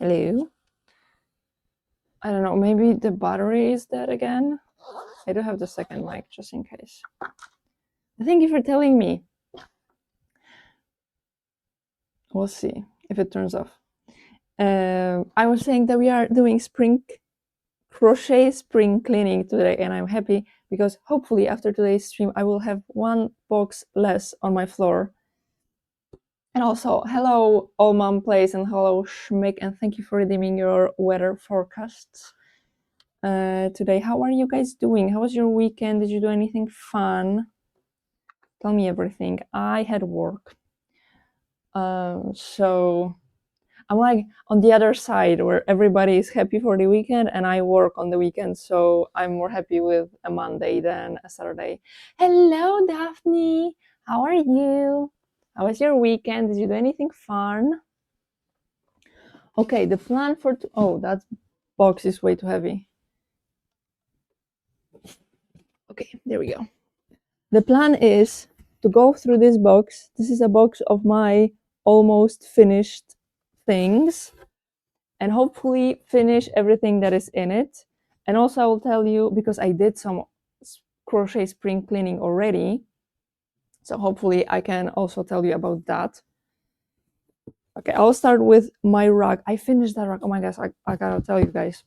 Hello. I don't know, maybe the battery is dead again. I do have the second mic just in case. Thank you for telling me. We'll see if it turns off. I was saying that we are doing crochet spring cleaning today, and I'm happy because hopefully after today's stream I will have one box less on my floor. And also, hello All Mom Plays and hello Schmick, and thank you for redeeming your weather forecasts today. How are you guys doing? How was your weekend? Did you do anything fun? Tell me everything. I had work. So I'm like on the other side where everybody is happy for the weekend and I work on the weekend. So I'm more happy with a Monday than a Saturday. Hello, Daphne. How are you? How was your weekend? Did you do anything fun? Okay, the plan for... oh, that box is way too heavy. Okay, there we go. The plan is to go through this box. This is a box of my almost finished things and hopefully finish everything that is in it. And also I will tell you, because I did some crochet spring cleaning already, so hopefully I can also tell you about that. Okay, I'll start with my rug. I finished that rug. Oh my gosh, I gotta tell you guys.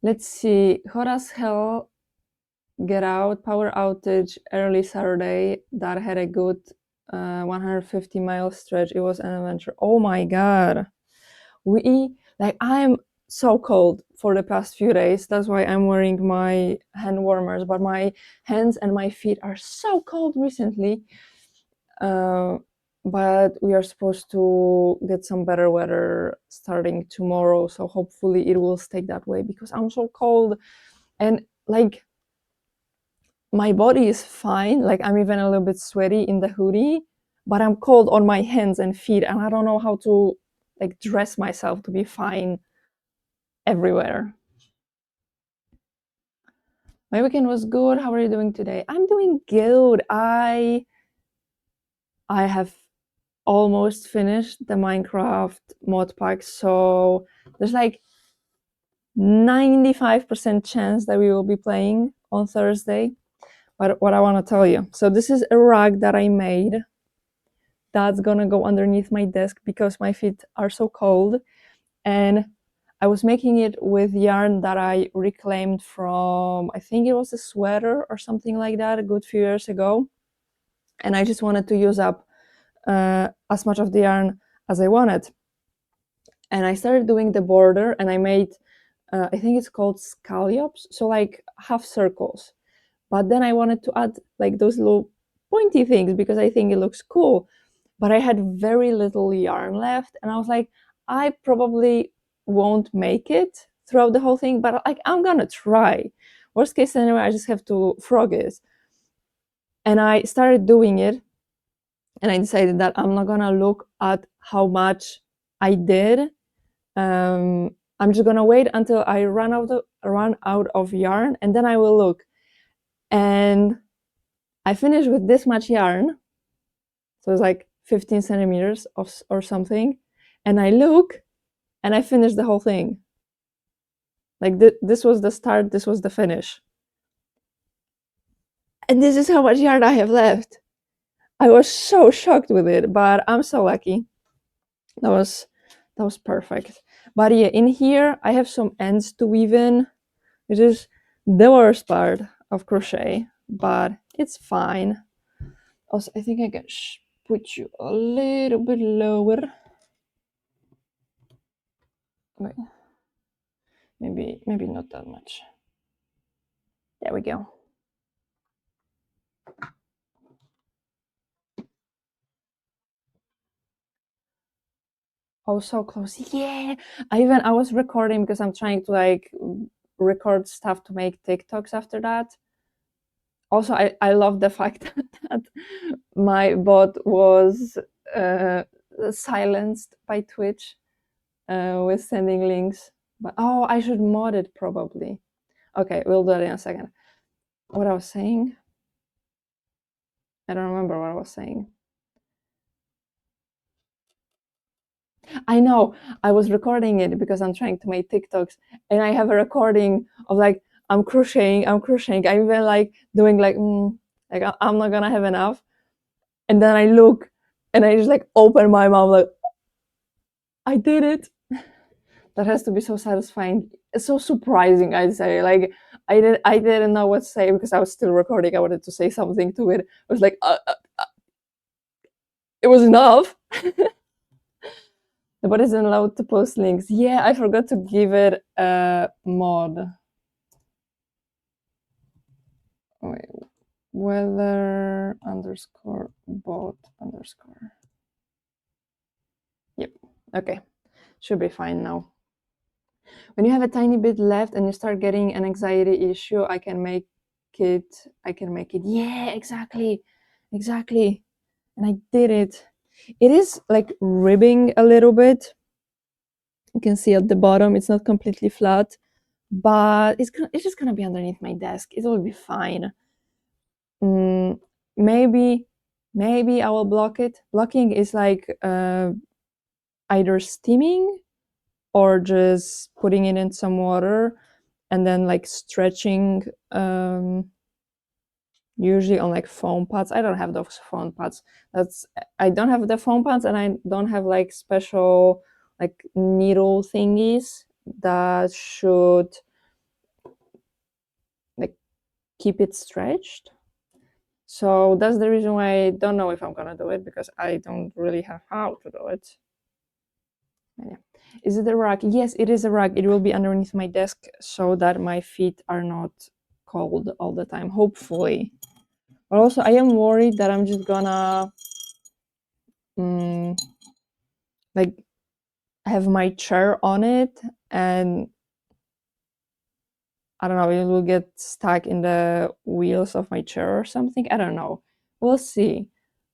Let's see. Hot as hell, get out, power outage early Saturday. That had a good 150-mile stretch. It was an adventure. Oh my god. I'm so cold for the past few days. That's why I'm wearing my hand warmers, but my hands and my feet are so cold recently. But we are supposed to get some better weather starting tomorrow, so hopefully it will stay that way because I'm so cold. And like my body is fine, like I'm even a little bit sweaty in the hoodie, but I'm cold on my hands and feet, and I don't know how to like dress myself to be fine everywhere. My weekend was good. How are you doing today? I'm doing good. I have almost finished the Minecraft mod pack, so there's like 95% chance that we will be playing on Thursday. But what I want to tell you, so this is a rug that I made that's gonna go underneath my desk because my feet are so cold, and I was making it with yarn that I reclaimed from, I think it was a sweater or something like that a good few years ago, and I just wanted to use up as much of the yarn as I wanted. And I started doing the border, and I made I think it's called scallops, so like half circles. But then I wanted to add like those little pointy things because I think it looks cool. But I had very little yarn left, and I was like, I probably won't make it throughout the whole thing, but like I'm gonna try. Worst case scenario, I just have to frog it. And I started doing it, and I decided that I'm not gonna look at how much I did. I'm just gonna wait until I run out of yarn, and then I will look. And I finished with this much yarn, so it's like 15 centimeters or something. And I look, and I finished the whole thing. Like this was the start, this was the finish. And this is how much yarn I have left. I was so shocked with it, but I'm so lucky. That was perfect. But yeah, in here I have some ends to weave in, which is the worst part of crochet, but it's fine. Also, I think I can put you a little bit lower. Wait, maybe not that much. There we go. Oh, so close. Yeah. I was recording because I'm trying to like record stuff to make TikToks after that. Also, I love the fact that my bot was silenced by Twitch with sending links. But oh, I should mod it probably. Okay, we'll do it in a second. What I was saying? I don't remember what I was saying. I know. I was recording it because I'm trying to make TikToks, and I have a recording of like I'm crocheting. I'm even like doing like like I'm not gonna have enough, and then I look, and I just like open my mouth like I did it. That has to be so satisfying. It's so surprising, I'd say. Like I didn't know what to say because I was still recording. I wanted to say something to it. I was like, it was enough. But isn't allowed to post links. Yeah, I forgot to give it a mod. Wait, weather underscore bot underscore. Yep. Okay. Should be fine now. When you have a tiny bit left and you start getting an anxiety issue, I can make it. Yeah, exactly. Exactly. And I did it. It is like ribbing a little bit. You can see at the bottom, it's not completely flat, but it's just gonna be underneath my desk. It will be fine. Maybe I will block it. Blocking is like either steaming or just putting it in some water and then like stretching, usually on like foam pads. I don't have those foam pads. I don't have the foam pads, and I don't have like special like needle thingies that should like keep it stretched. So that's the reason why I don't know if I'm gonna do it, because I don't really have how to do it. Yeah. Is it a rug? Yes, it is a rug. It will be underneath my desk so that my feet are not cold all the time, hopefully. But also, I am worried that I'm just gonna like have my chair on it, and I don't know, it will get stuck in the wheels of my chair or something. I don't know. We'll see.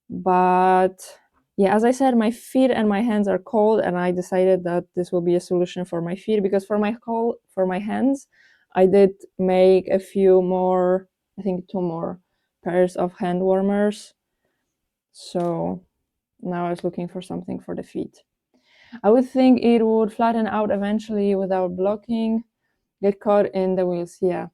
But yeah, as I said, my feet and my hands are cold, and I decided that this will be a solution for my feet, because for my hands, I did make a few more, I think 2 more pairs of hand warmers. So now I was looking for something for the feet. I would think it would flatten out eventually without blocking, get caught in the wheels. Yeah,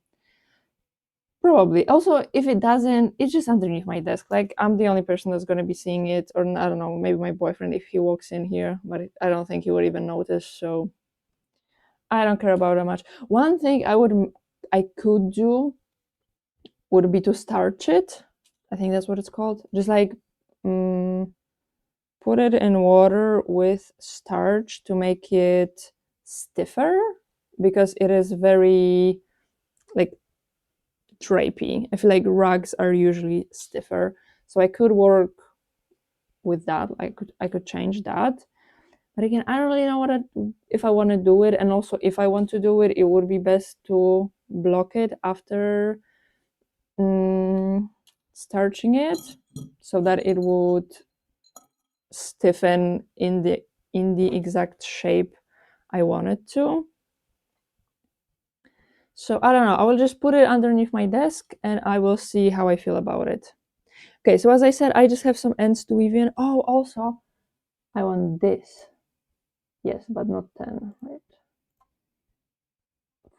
probably. Also, if it doesn't, it's just underneath my desk. Like, I'm the only person that's going to be seeing it, or I don't know, maybe my boyfriend if he walks in here, but I don't think he would even notice. So I don't care about it much. One thing I could do would be to starch it. I think that's what it's called. Just like put it in water with starch to make it stiffer, because it is very like drapey. I feel like rugs are usually stiffer, so I could work with that. I could change that. But again, I don't really know if I want to do it, and also if I want to do it, it would be best to block it after starching it, so that it would stiffen in the exact shape I want it to. So I don't know. I will just put it underneath my desk, and I will see how I feel about it. Okay, so as I said, I just have some ends to weave in. Oh, also, I want this. Yes, but not 10, right?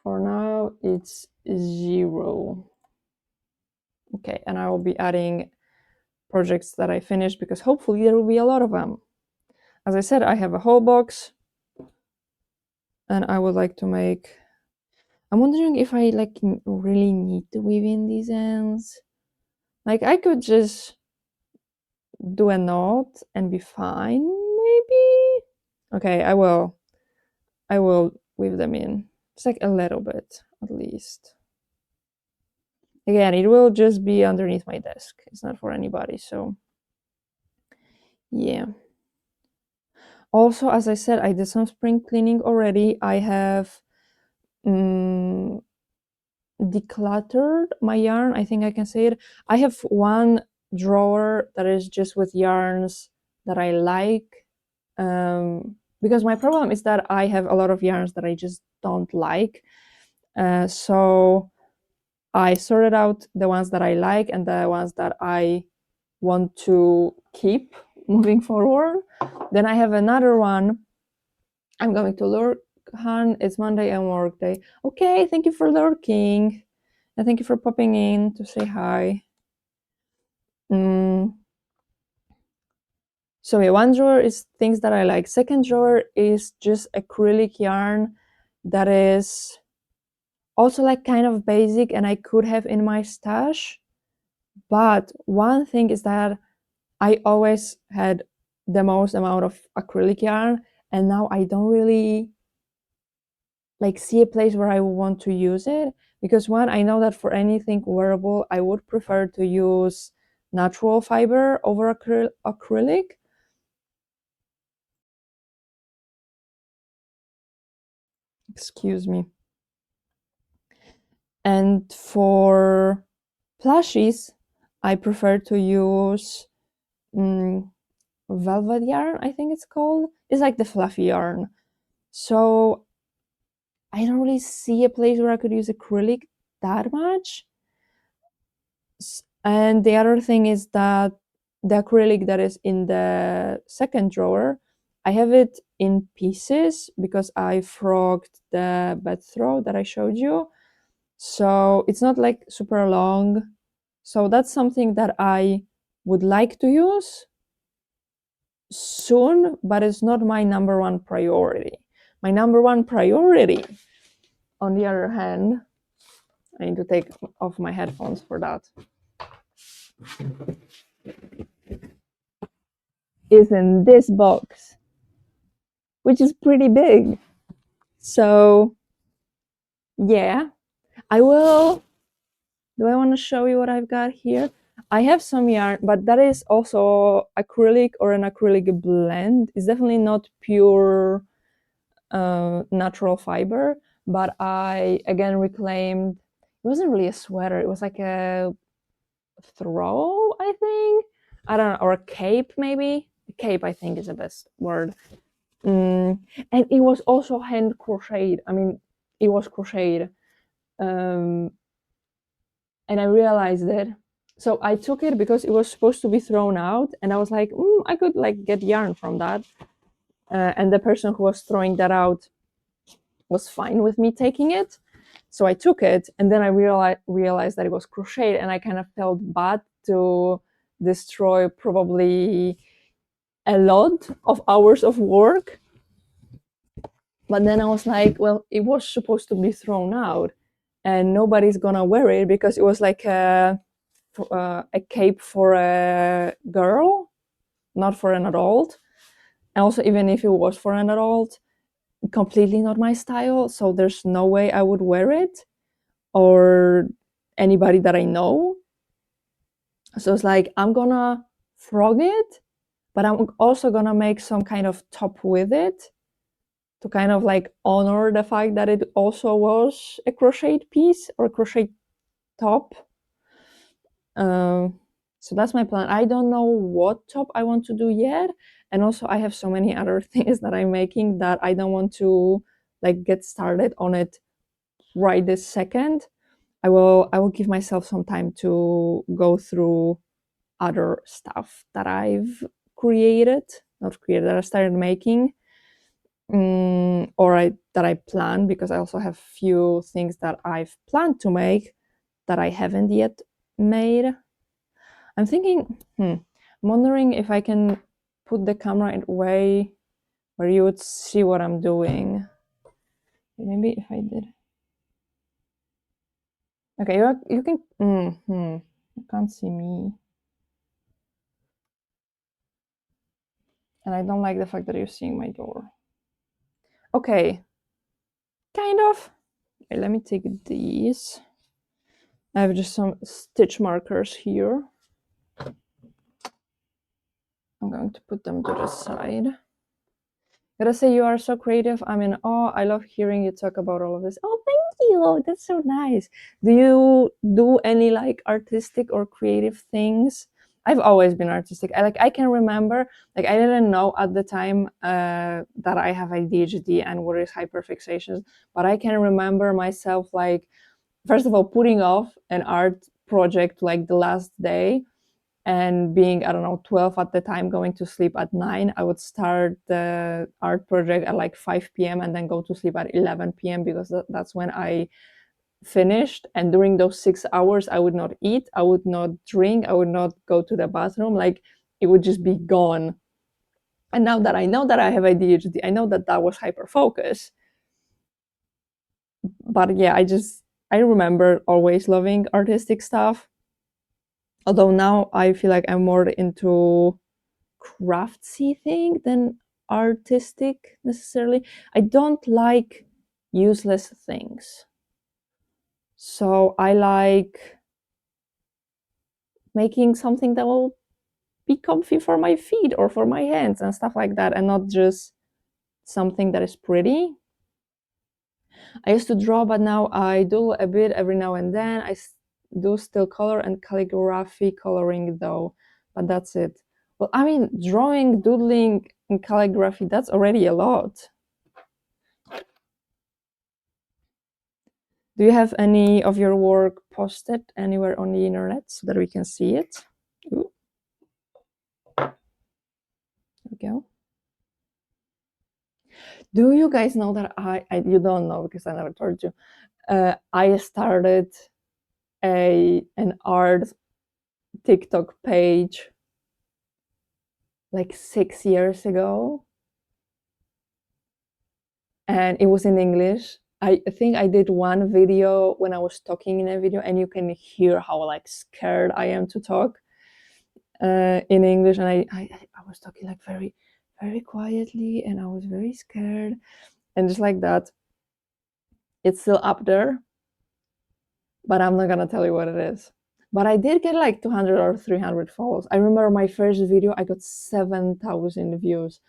For now, it's 0. Okay, and I will be adding projects that I finished, because hopefully there will be a lot of them. As I said, I have a whole box, and I would like to make... I'm wondering if I like really need to weave in these ends. Like, I could just do a knot and be fine, maybe. Okay, I will weave them in. It's like a little bit, at least. Again, it will just be underneath my desk. It's not for anybody, so yeah. Also, as I said, I did some spring cleaning already. I have decluttered my yarn. I think I can say it. I have one drawer that is just with yarns that I like. Because my problem is that I have a lot of yarns that I just don't like. So I sorted out the ones that I like and the ones that I want to keep moving forward. Then I have another one I'm going to lurk, Han. It's Monday and work day. Okay, thank you for lurking. And thank you for popping in to say hi. So yeah, one drawer is things that I like. Second drawer is just acrylic yarn that is also like kind of basic and I could have in my stash. But one thing is that I always had the most amount of acrylic yarn, and now I don't really like see a place where I would want to use it, because one, I know that for anything wearable I would prefer to use natural fiber over acrylic. Excuse me. And for plushies I prefer to use velvet yarn, I think it's called. It's like the fluffy yarn. So I don't really see a place where I could use acrylic that much. And the other thing is that the acrylic that is in the second drawer, I have it in pieces because I frogged the bed throw that I showed you. So it's not like super long. So that's something that I would like to use soon, but it's not my number one priority. My number one priority, on the other hand, I need to take off my headphones for that, is in this box, which is pretty big. So yeah, I will. Do I want to show you what I've got here? I have some yarn, but that is also acrylic or an acrylic blend. It's definitely not pure natural fiber, but I again reclaimed. It wasn't really a sweater. It was like a throw, I think. I don't know, or a cape maybe. Cape, I think, is the best word. And it was also hand crocheted. I mean, it was crocheted. And I realized it. So I took it because it was supposed to be thrown out, and I was like, I could like get yarn from that. And the person who was throwing that out was fine with me taking it. So I took it, and then I realized that it was crocheted, and I kind of felt bad to destroy probably a lot of hours of work. But then I was like, well, it was supposed to be thrown out, and nobody's gonna wear it because it was like a cape for a girl, not for an adult. And also, even if it was for an adult, completely not my style. So there's no way I would wear it, or anybody that I know. So it's like, I'm gonna frog it, but I'm also gonna make some kind of top with it to kind of like honor the fact that it also was a crocheted piece or a crochet top. So that's my plan. I don't know what top I want to do yet, and also I have so many other things that I'm making that I don't want to like get started on it right this second. I will give myself some time to go through other stuff that I've created, not created, that I started making, or that I plan, because I also have few things that I've planned to make that I haven't yet made. I'm thinking, I'm wondering if I can put the camera in a way where you would see what I'm doing. Maybe if I did. Okay, you can. You can't see me, and I don't like the fact that you're seeing my door. Okay, kind of. Okay, let me take these. I have just some stitch markers here. I'm going to put them to the side. Gotta say, you are so creative. I'm in awe. I love hearing you talk about all of this. Oh, thank you. That's so nice. Do you do any like artistic or creative things? I've always been artistic. I can remember, like I didn't know at the time that I have ADHD and what is hyperfixation, but I can remember myself like, first of all, putting off an art project like the last day, and being, I don't know, 12 at the time, going to sleep at 9, I would start the art project at like 5 p.m. and then go to sleep at 11 p.m. because that's when I finished. And during those 6 hours, I would not eat, I would not drink, I would not go to the bathroom. Like, it would just be gone. And now that I know that I have ADHD, I know that that was hyper focus. But yeah, I remember always loving artistic stuff. Although now I feel like I'm more into craftsy thing than artistic necessarily. I don't like useless things. So I like making something that will be comfy for my feet or for my hands and stuff like that, and not just something that is pretty. I used to draw, but now I do a bit every now and then. I do still color and calligraphy coloring though, but that's it. Well, I mean, drawing, doodling, and calligraphy, that's already a lot. Do you have any of your work posted anywhere on the internet so that we can see it? Ooh. There we go. Do you guys know that you don't know because I never told you. I started an art TikTok page like 6 years ago, and it was in English. I think I did one video when I was talking in a video, and you can hear how like scared I am to talk in English. And I was talking like very, very quietly, and I was very scared, and just like that. It's still up there, but I'm not gonna tell you what it is. But I did get like 200 or 300 follows. I remember my first video, I got 7,000 views.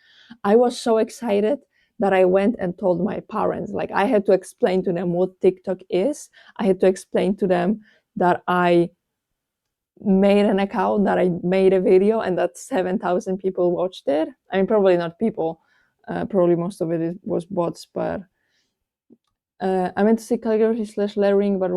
I was so excited that I went and told my parents. Like, I had to explain to them what TikTok is. I had to explain to them that I made an account, that I made a video, and that 7,000 people watched it. I mean, probably not people. Probably most of it was bots, but I meant to say calligraphy / lettering, but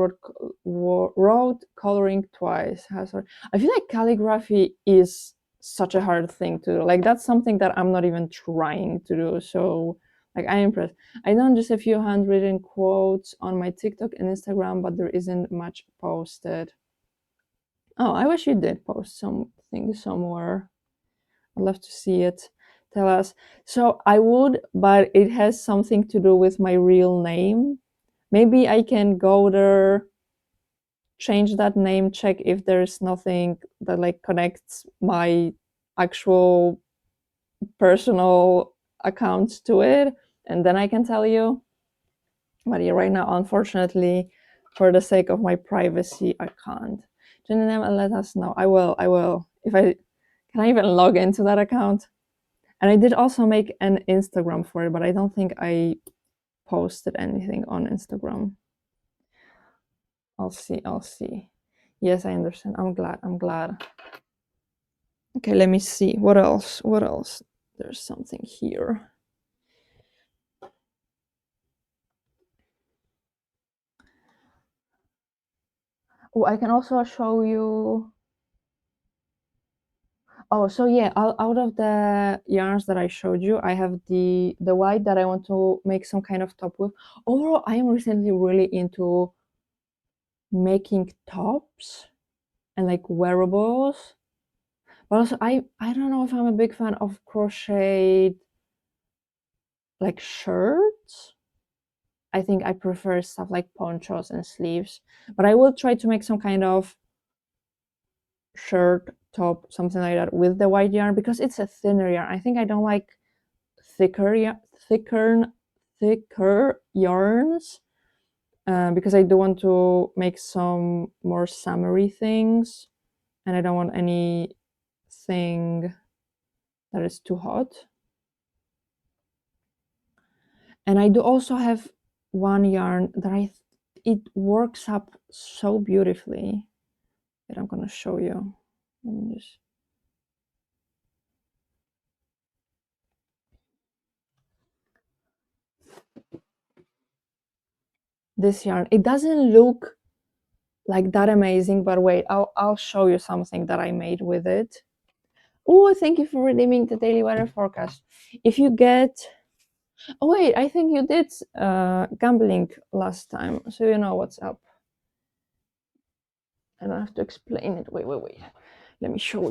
wrote coloring twice. I feel like calligraphy is such a hard thing to do. Like, that's something that I'm not even trying to do. So, like, I'm impressed. I done just a few handwritten quotes on my TikTok and Instagram, but there isn't much posted. Oh, I wish you did post something somewhere. I'd love to see it. Tell us. So I would, but it has something to do with my real name. Maybe I can go there, change that name, check if there's nothing that like connects my actual personal account to it, and then I can tell you. But yeah, right now, unfortunately, for the sake of my privacy, I can't. Change the name and let us know. I will. If I can I even log into that account? And I did also make an Instagram for it, but I don't think I posted anything on Instagram. I'll see. Yes, I understand. I'm glad. Okay, let me see. What else? There's something here. Oh, I can also show you. Oh, so yeah, out of the yarns that I showed you, I have the white that I want to make some kind of top with. Overall, I am recently really into making tops and like wearables. But also, I don't know if I'm a big fan of crocheted like shirts. I think I prefer stuff like ponchos and sleeves. But I will try to make some kind of shirt, top, something like that with the white yarn because it's a thinner yarn. I think I don't like thicker thicker yarns because I do want to make some more summery things, and I don't want anything that is too hot. And I do also have one yarn that it works up so beautifully that I'm gonna show you. Let me just. This yarn, it doesn't look like that amazing, but wait, I'll show you something that I made with it. Oh, thank you for redeeming the daily weather forecast. If you get, oh wait, I think you did gambling last time, so you know what's up. I don't have to explain it. Wait. Let me show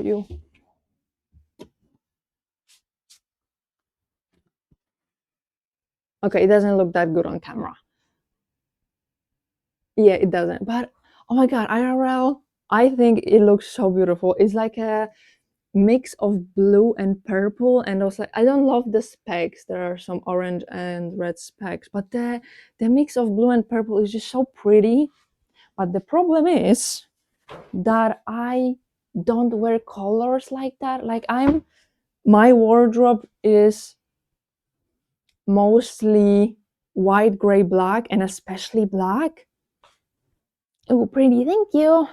you. Okay, it doesn't look that good on camera. Yeah, it doesn't. But oh my god, IRL, I think it looks so beautiful. It's like a mix of blue and purple, and also I don't love the specks. There are some orange and red specks, but the mix of blue and purple is just so pretty. But the problem is that I don't wear colors like that. Like my wardrobe is mostly white, gray, black, and especially black. Oh, pretty, thank you.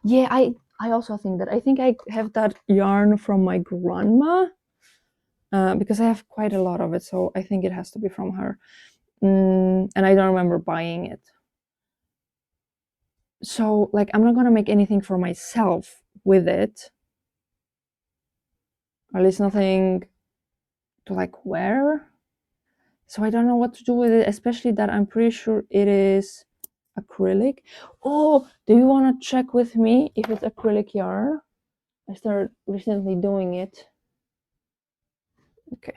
Yeah, I also think that. I think I have that yarn from my grandma because I have quite a lot of it, so I think it has to be from her. And I don't remember buying it. So, like, I'm not gonna make anything for myself with it. Or at least nothing to like wear. So I don't know what to do with it, especially that I'm pretty sure it is acrylic. Oh, do you want to check with me if it's acrylic yarn? I started recently doing it. Okay.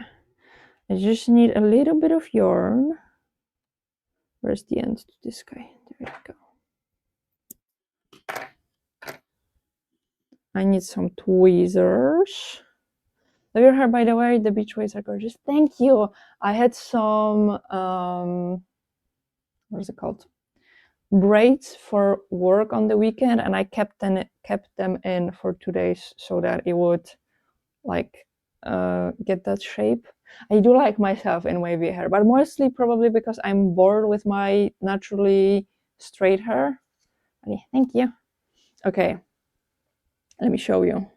I just need a little bit of yarn. Where's the end to this guy? There we go. I need some tweezers. Love your hair, by the way. The beach waves are gorgeous. Thank you. I had some, what is it called? Braids for work on the weekend, and I kept them in for 2 days so that it would like get that shape. I do like myself in wavy hair, but mostly probably because I'm bored with my naturally straight hair. Thank you. Okay, let me show you.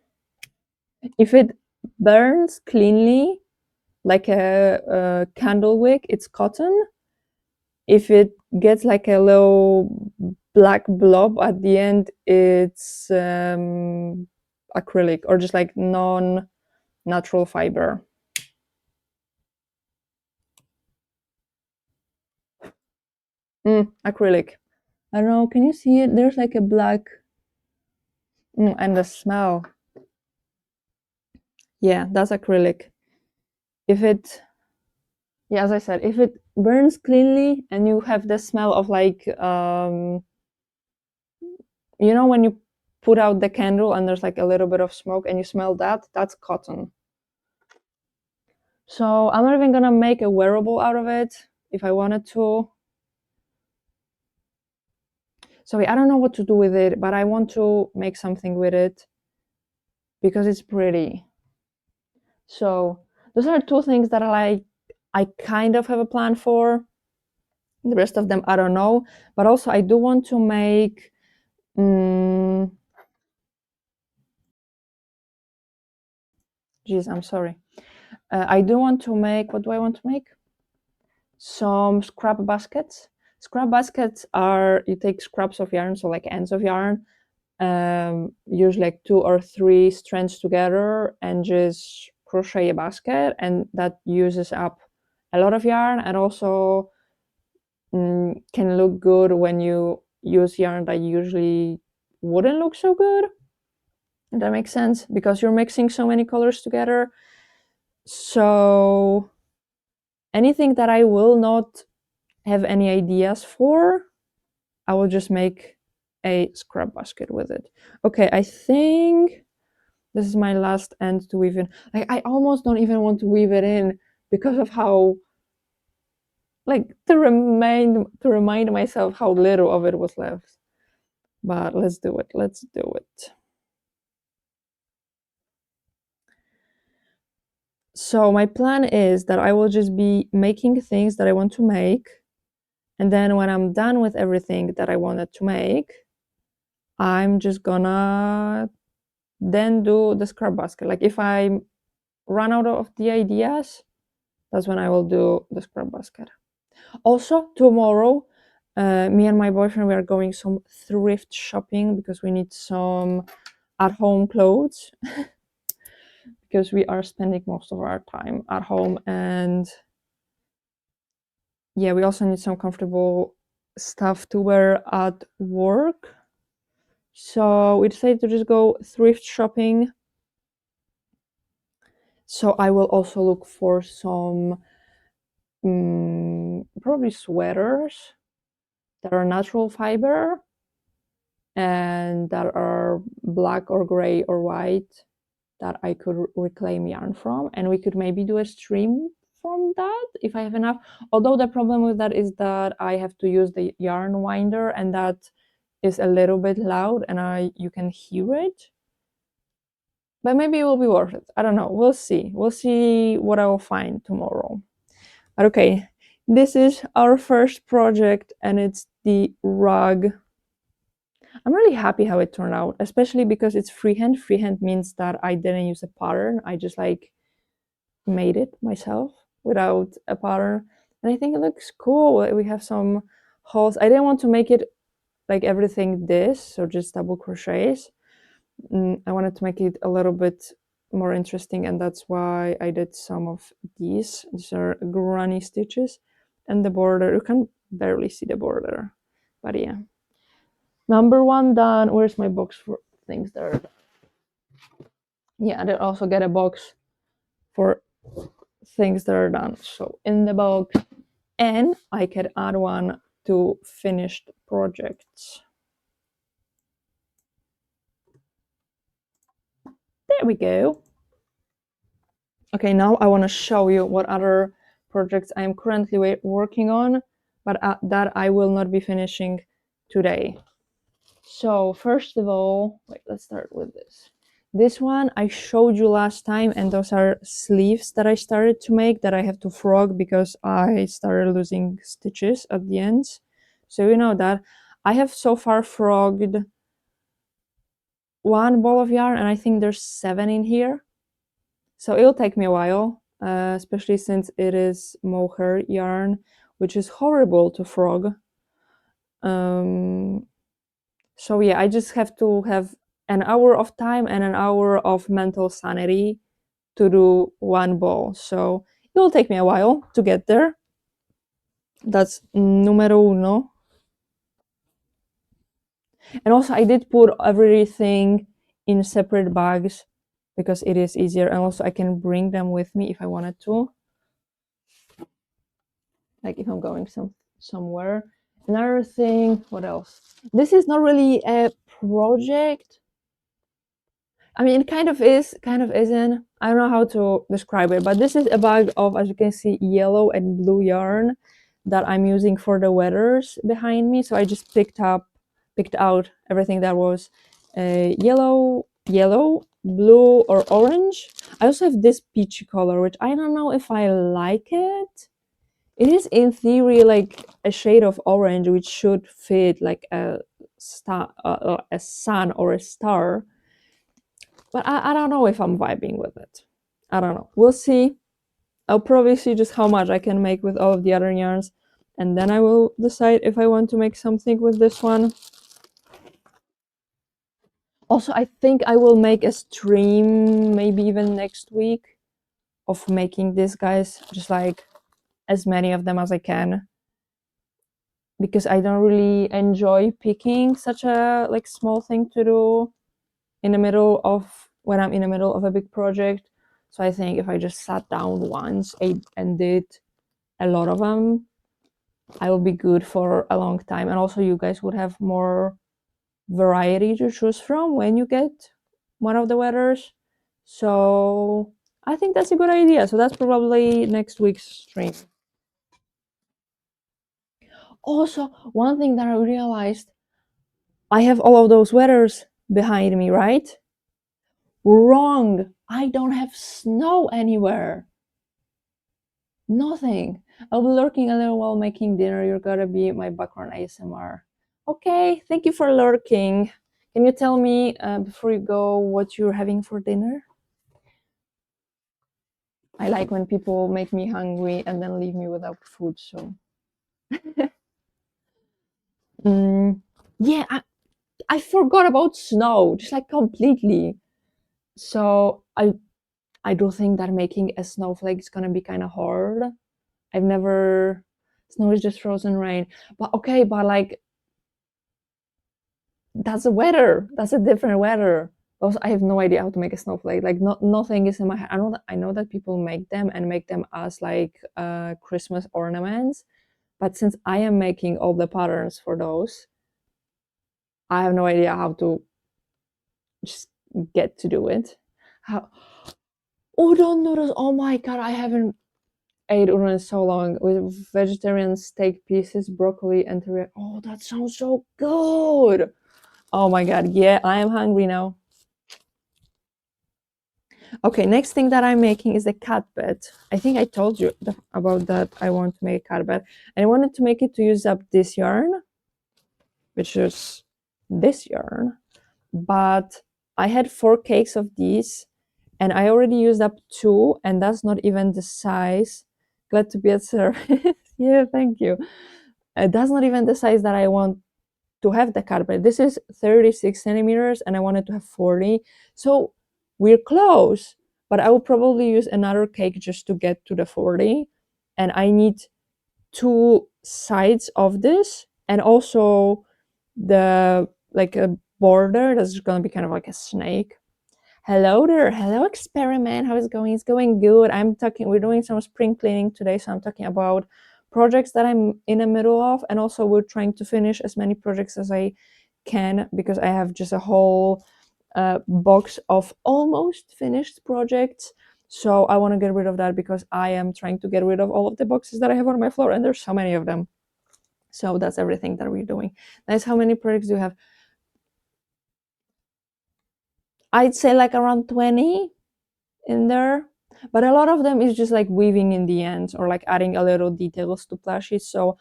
If it burns cleanly like a candle wick, it's cotton. If it gets like a little black blob at the end, it's acrylic or just like non-natural fiber. Acrylic. I don't know, can you see it? There's like a black, and the smell. Yeah, that's acrylic. If it, yeah, as I said, if it burns cleanly and you have the smell of like, you know, when you put out the candle and there's like a little bit of smoke and you smell that, that's cotton. So I'm not even gonna make a wearable out of it if I wanted to. So I don't know what to do with it, but I want to make something with it because it's pretty. So those are two things that I kind of have a plan for. The rest of them I don't know, but also I do want to make geez, I'm sorry. I do want to make, what do I want to make? Some scrap baskets. Scrap baskets are, you take scraps of yarn, so like ends of yarn, usually like 2 or 3 strands together, and just crochet a basket, and that uses up a lot of yarn, and also can look good when you use yarn that usually wouldn't look so good. If that makes sense, because you're mixing so many colors together. So anything that I will not have any ideas for, I will just make a scrap basket with it. Okay, I think this is my last end to weave in. Like, I almost don't even want to weave it in because of how, like, to remind myself how little of it was left. But let's do it. So my plan is that I will just be making things that I want to make, and then when I'm done with everything that I wanted to make, I'm just gonna then do the scrap basket. Like, if I run out of the ideas, that's when I will do the scrap basket. Also, tomorrow Me and my boyfriend, we are going some thrift shopping because we need some at-home clothes because we are spending most of our time at home. And yeah, we also need some comfortable stuff to wear at work. So we decided to just go thrift shopping. So I will also look for some probably sweaters that are natural fiber and that are black or gray or white that I could reclaim yarn from, and we could maybe do a stream from that if I have enough. Although the problem with that is that I have to use the yarn winder, and that is a little bit loud, and you can hear it. But maybe it will be worth it. I don't know. We'll see. We'll see what I will find tomorrow. But okay, this is our first project, and it's the rug. I'm really happy how it turned out, especially because it's freehand. Freehand means that I didn't use a pattern. I just like made it myself without a pattern, and I think it looks cool. We have some holes. I didn't want to make it like everything this, so just double crochets. I wanted to make it a little bit more interesting, and that's why I did some of these. These are granny stitches, and the border, you can barely see the border, but yeah. Number one done. Where's my box for things that are done? Yeah, I did also get a box for things that are done. So in the box, and I could add one to finished projects. There we go. Okay, now I want to show you what other projects I am currently working on, but that I will not be finishing today. So first of all, wait, let's start with this. This one I showed you last time, and those are sleeves that I started to make that I have to frog because I started losing stitches at the ends. So you know that I have so far frogged one ball of yarn, and I think there's 7 in here. So it'll take me a while, especially since it is mohair yarn, which is horrible to frog. So yeah, I just have to have an hour of time and an hour of mental sanity to do one ball. So it will take me a while to get there. That's numero uno. And also I did put everything in separate bags because it is easier, and also I can bring them with me if I wanted to. Like if I'm going somewhere. Another thing, what else? This is not really a project. I mean, it kind of is, kind of isn't. I don't know how to describe it, but this is a bag of, as you can see, yellow and blue yarn that I'm using for the weathers behind me. So I just picked out everything that was yellow, blue, or orange. I also have this peachy color, which I don't know if I like it. It is in theory like a shade of orange, which should fit like a star, a sun or a star. But I don't know if I'm vibing with it. I don't know. We'll see. I'll probably see just how much I can make with all of the other yarns, and then I will decide if I want to make something with this one. Also, I think I will make a stream, maybe even next week, of making these guys, just like as many of them as I can, because I don't really enjoy picking such a like small thing to do in the middle of when I'm in the middle of a big project. So I think if I just sat down once and did a lot of them, I will be good for a long time. And also you guys would have more variety to choose from when you get one of the weathers. So I think that's a good idea. So that's probably next week's stream. Also, one thing that I realized, I have all of those weathers behind me, right? Wrong. I don't have snow anywhere. Nothing. I'll be lurking a little while making dinner. You're gonna be my background ASMR. Okay, thank you for lurking. Can you tell me before you go what you're having for dinner? I like when people make me hungry and then leave me without food, so. Yeah, I forgot about snow, just like completely. So I do think that making a snowflake is gonna be kind of hard. I've never snow is just frozen rain. But okay, but like that's a weather. That's a different weather. Also, I have no idea how to make a snowflake. Like nothing is in my head. I know that people make them and make them as like Christmas ornaments. But since I am making all the patterns for those, I have no idea how to just get to do it. How udon noodles. Oh my god, I haven't ate udon in so long with vegetarian steak pieces, broccoli, and teriyaki. Oh, that sounds so good. Oh my god, yeah, I am hungry now. Okay, next thing that I'm making is the cat bed. I think I told you about that. I want to make a cat bed, and I wanted to make it to use up this yarn, which is this yarn. But I had 4 cakes of these, and I already used up 2, and that's not even the size. Glad to be at service. Yeah, thank you. That's not even the size that I want to have the carpet. This is 36 centimeters and I wanted to have 40. So we're close, but I will probably use another cake just to get to the 40. And I need 2 sides of this and also the like a border that's going to be kind of like a snake. Hello there. Hello, experiment. How is it going? It's going good. We're doing some spring cleaning today, so I'm talking about projects that I'm in the middle of, and also we're trying to finish as many projects as I can because I have just a whole box of almost finished projects. So I want to get rid of that because I am trying to get rid of all of the boxes that I have on my floor, and there's so many of them. So that's everything that we're doing. That's how many projects do you have? I'd say like around 20 in there, but a lot of them is just like weaving in the ends or like adding a little details to plushies. So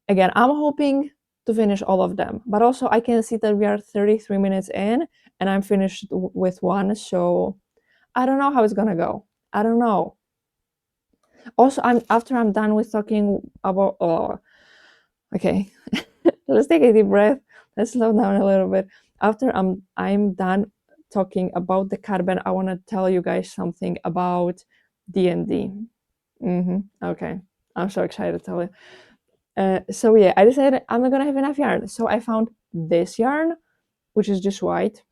again, I'm hoping to finish all of them, but also I can see that we are 33 minutes in and I'm finished with one. So I don't know how it's gonna go. I don't know. Also, after I'm done with talking about, oh, okay, let's take a deep breath. Let's slow down a little bit. After I'm done talking about the carbon, I want to tell you guys something about D&D. Okay, I'm so excited to tell you. So yeah, I decided I'm not gonna have enough yarn. So I found this yarn, which is just white.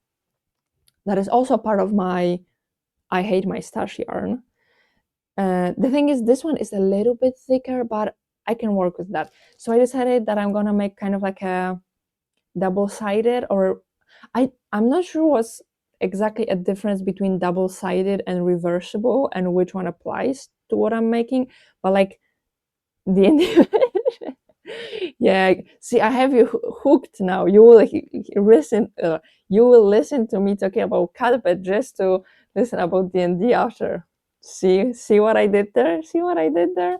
That is also part of my I hate my stash yarn. The thing is, this one is a little bit thicker, but I can work with that. So I decided that I'm gonna make kind of like a double-sided, or I'm not sure what's exactly a difference between double-sided and reversible and which one applies to what I'm making, but like the yeah, see, I have you hooked now. You will listen. You will listen to me talking about carpet just to listen about D&D after. See what I did there? See what I did there?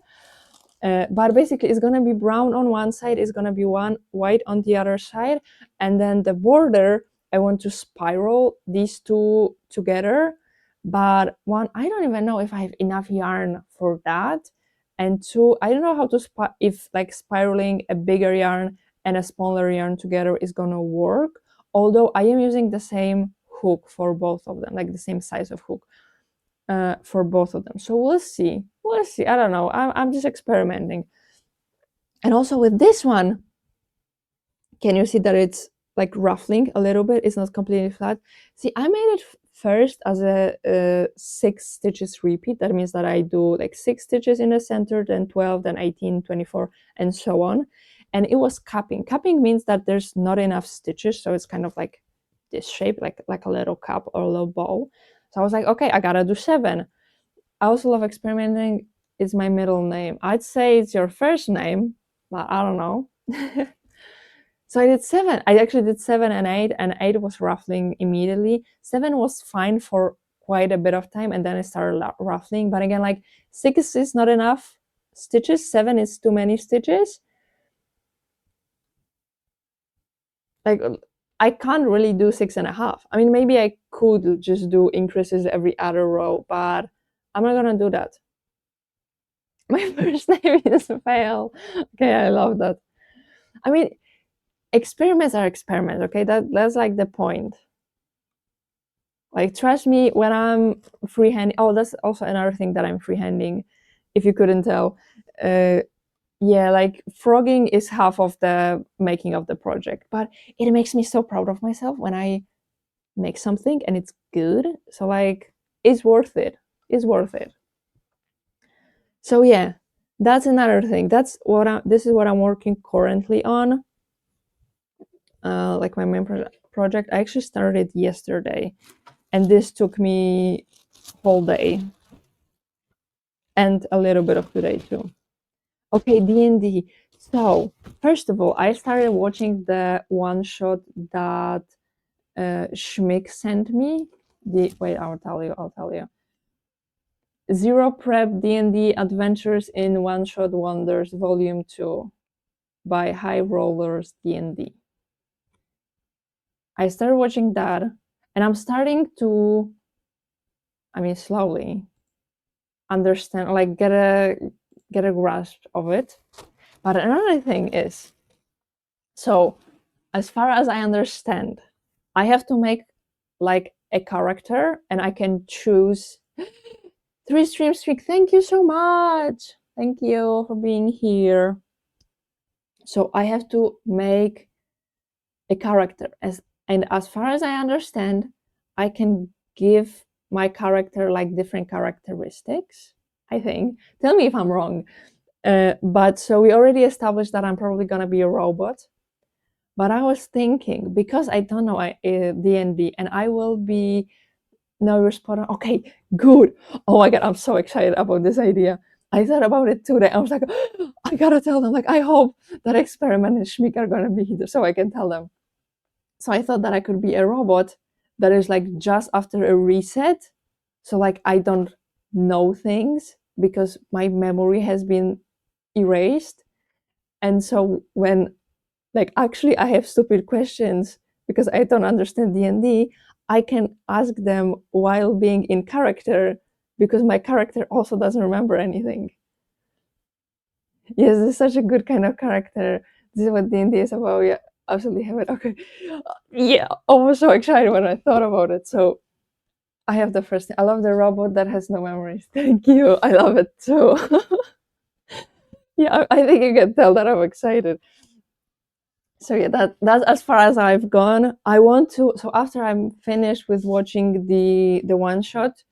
But basically, it's gonna be brown on one side. It's gonna be one white on the other side, and then the border. I want to spiral these two together. But one, I don't even know if I have enough yarn for that, and two, I don't know how to if like spiraling a bigger yarn and a smaller yarn together is gonna work. Although I am using the same hook for both of them, like the same size of hook for both of them. So we'll see. We'll see. I don't know. I'm just experimenting. And also with this one, can you see that it's like ruffling a little bit? It's not completely flat. See, I made it first as a 6 stitches repeat. That means that I do like 6 stitches in the center, then 12, then 18, 24, and so on. And it was cupping. Cupping means that there's not enough stitches, so it's kind of like this shape, like a little cup or a little bowl. So I was like, okay, I gotta do 7. I also love experimenting. It's my middle name. I'd say it's your first name, but I don't know. So I did 7. I actually did 7 and 8 was ruffling immediately. 7 was fine for quite a bit of time, and then it started ruffling. But again, like 6 is not enough stitches. 7 is too many stitches. Like I can't really do 6.5. I mean, maybe I could just do increases every other row, but I'm not gonna do that. My first name is Fail. Okay, I love that. I mean, experiments are experiments, okay? That's like the point. Like, trust me, when I'm freehanding, oh, that's also another thing that I'm freehanding, if you couldn't tell. Yeah, like frogging is half of the making of the project, but it makes me so proud of myself when I make something and it's good. So like, it's worth it. It's worth it. So yeah, that's another thing. This is what I'm working currently on. Like my main project, I actually started yesterday, and this took me whole day and a little bit of today too. Okay, D&D. So first of all, I started watching the one shot that Schmick sent me. Wait, I'll tell you. Zero Prep D&D Adventures in One Shot Wonders Volume 2 by High Rollers D&D. I started watching that, and I'm starting to, I mean, slowly understand, like get a grasp of it. But another thing is, so as far as I understand, I have to make like a character, and I can choose 3 stream streak. Thank you so much. Thank you for being here. So I have to make a character, and as far as I understand, I can give my character like different characteristics, I think. Tell me if I'm wrong. But so we already established that I'm probably gonna be a robot. But I was thinking, because I don't know D&D, and I will be. No, you're spot on. Okay, good. Oh my god, I'm so excited about this idea. I thought about it today. I was like, I gotta tell them. Like, I hope that Experiment and Schmick are gonna be here, so I can tell them. So I thought that I could be a robot that is like just after a reset. So like I don't know things because my memory has been erased. And so when like actually I have stupid questions because I don't understand D&D, I can ask them while being in character because my character also doesn't remember anything. Yes, it's such a good kind of character. This is what D&D is about. Yeah, absolutely have it. Okay. Yeah, I was so excited when I thought about it. So I have the first thing. I love the robot that has no memories. Thank you. I love it too. Yeah, I think you can tell that I'm excited. So yeah, that's as far as I've gone. I want to. So after I'm finished with watching the one shot,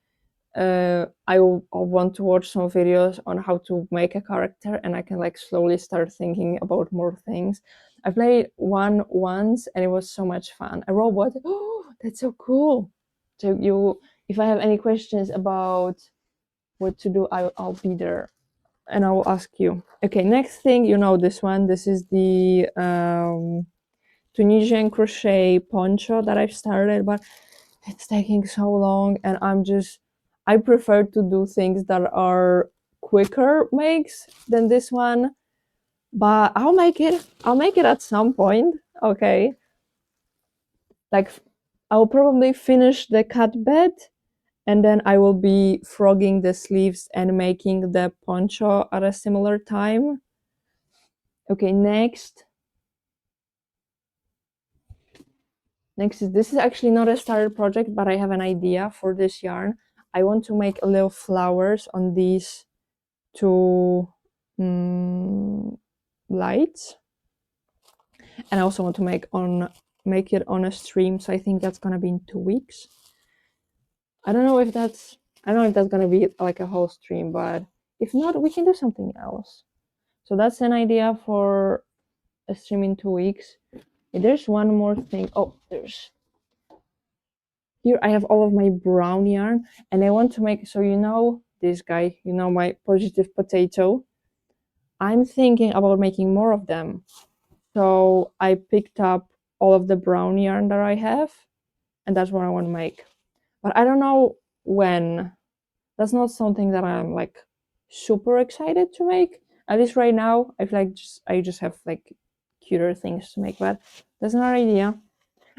I want to watch some videos on how to make a character, and I can like slowly start thinking about more things. I played one once, and it was so much fun. A robot. Oh, that's so cool. So if I have any questions about what to do, I'll be there, and I will ask you. Okay, next thing, you know this one. This is the Tunisian crochet poncho that I've started, but it's taking so long, and I prefer to do things that are quicker makes than this one, but I'll make it at some point. Okay, like I'll probably finish the cut bed, and then I will be frogging the sleeves and making the poncho at a similar time. Okay, next is, this is actually not a starter project, but I have an idea for this yarn. I want to make little flowers on these two lights, and I also want to make it on a stream. So I think that's gonna be in 2 weeks. I don't know if that's gonna be like a whole stream, but if not, we can do something else. So that's an idea for a stream in 2 weeks. There's one more thing. Oh, here I have all of my brown yarn, and I want to make, so you know this guy, you know my positive potato. I'm thinking about making more of them. So I picked up all of the brown yarn that I have, and that's what I want to make. But I don't know when. That's not something that I'm like super excited to make. At least right now, I feel like I just have like cuter things to make, but that's another idea.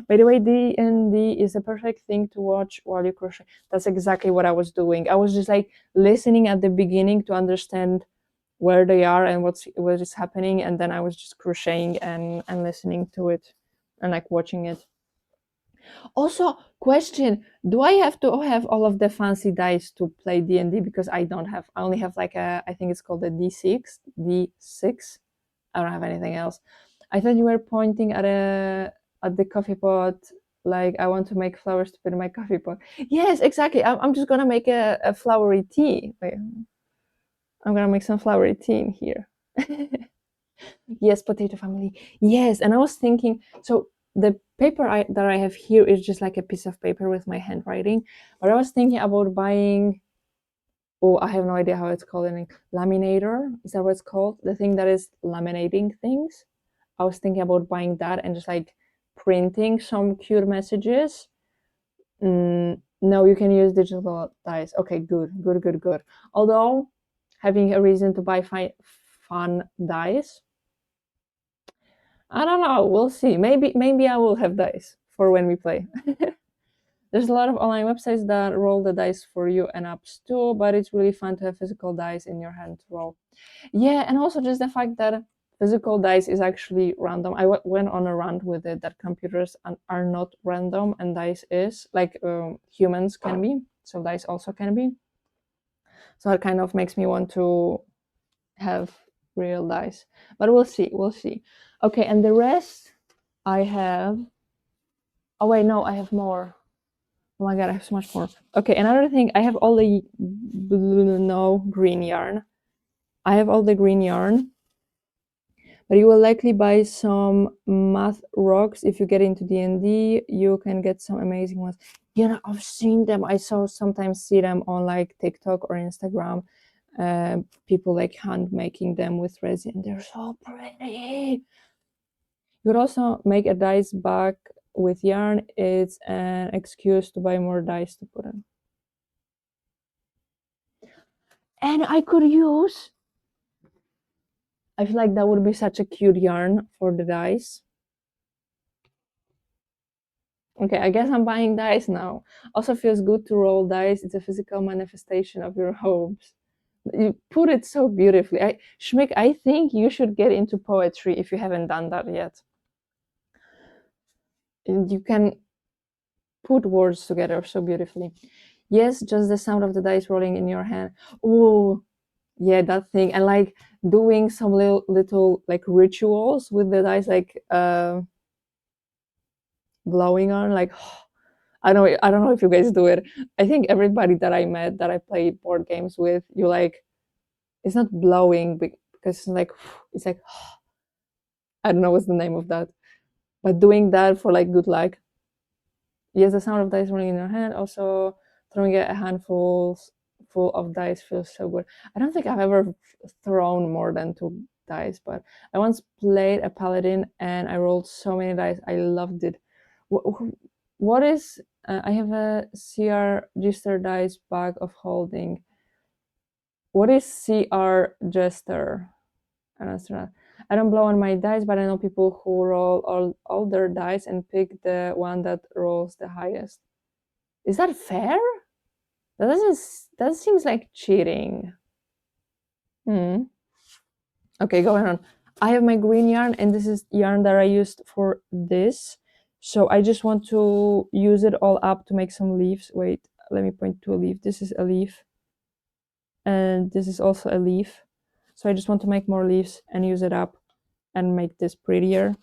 By the way, D&D is a perfect thing to watch while you crochet. That's exactly what I was doing. I was just like listening at the beginning to understand where they are and what is happening, and then I was just crocheting and listening to it and like watching it. Also, question: do I have to have all of the fancy dice to play D&D? Because I don't have. I only have like a. I think it's called a D6. D6. I don't have anything else. I thought you were pointing at the coffee pot. Like I want to make flowers to put in my coffee pot. Yes, exactly. I'm just gonna make a flowery tea. Wait, I'm gonna make some flowery tea in here. Yes, potato family. Yes, and I was thinking, so the paper that I have here is just like a piece of paper with my handwriting. But I was thinking about buying. Oh, I have no idea how it's called in laminator. Is that what it's called? The thing that is laminating things. I was thinking about buying that and just like printing some cute messages. No, you can use digital dice. Okay, good, good, good, good. Although having a reason to buy fun dice, I don't know. We'll see. Maybe I will have dice for when we play. There's a lot of online websites that roll the dice for you and apps too, but it's really fun to have physical dice in your hand to roll. Yeah, and also just the fact that physical dice is actually random. I went on a rant with it that computers are not random and dice is like humans can be, so dice also can be. So it kind of makes me want to have real dice, but we'll see. We'll see. Okay, and the rest I have. Oh wait, no, I have more. Oh my god, I have so much more. Okay, another thing, I have all the green yarn. I have all the green yarn, but you will likely buy some math rocks if you get into D&D. You can get some amazing ones. You know, I've seen them. I sometimes see them on like TikTok or Instagram. People like hand making them with resin. They're so pretty. You could also make a dice bag with yarn. It's an excuse to buy more dice to put in. And I could use. I feel like that would be such a cute yarn for the dice. Okay, I guess I'm buying dice now. Also feels good to roll dice. It's a physical manifestation of your hopes. You put it so beautifully. Schmick, I think you should get into poetry if you haven't done that yet. You can put words together so beautifully. Yes, just the sound of the dice rolling in your hand. Oh, yeah, that thing. And like doing some little like rituals with the dice, like blowing on, like I don't know if you guys do it. I think everybody that I met that I play board games with, you like it's not blowing because it's like I don't know what's the name of that, but doing that for like good luck. Yes, the sound of dice rolling in your hand. Also, throwing a handful full of dice feels so good. I don't think I've ever thrown more than 2 dice, but I once played a paladin and I rolled so many dice. I loved it. What is? I have a CR Jester dice bag of holding. What is CR Jester? I don't blow on my dice, but I know people who roll all their dice and pick the one that rolls the highest. Is that fair? That doesn't. That seems like cheating. Okay, going on. I have my green yarn, and this is yarn that I used for this. So I just want to use it all up to make some leaves. Wait, let me point to a leaf. This is a leaf, and this is also a leaf. So I just want to make more leaves and use it up and make this prettier.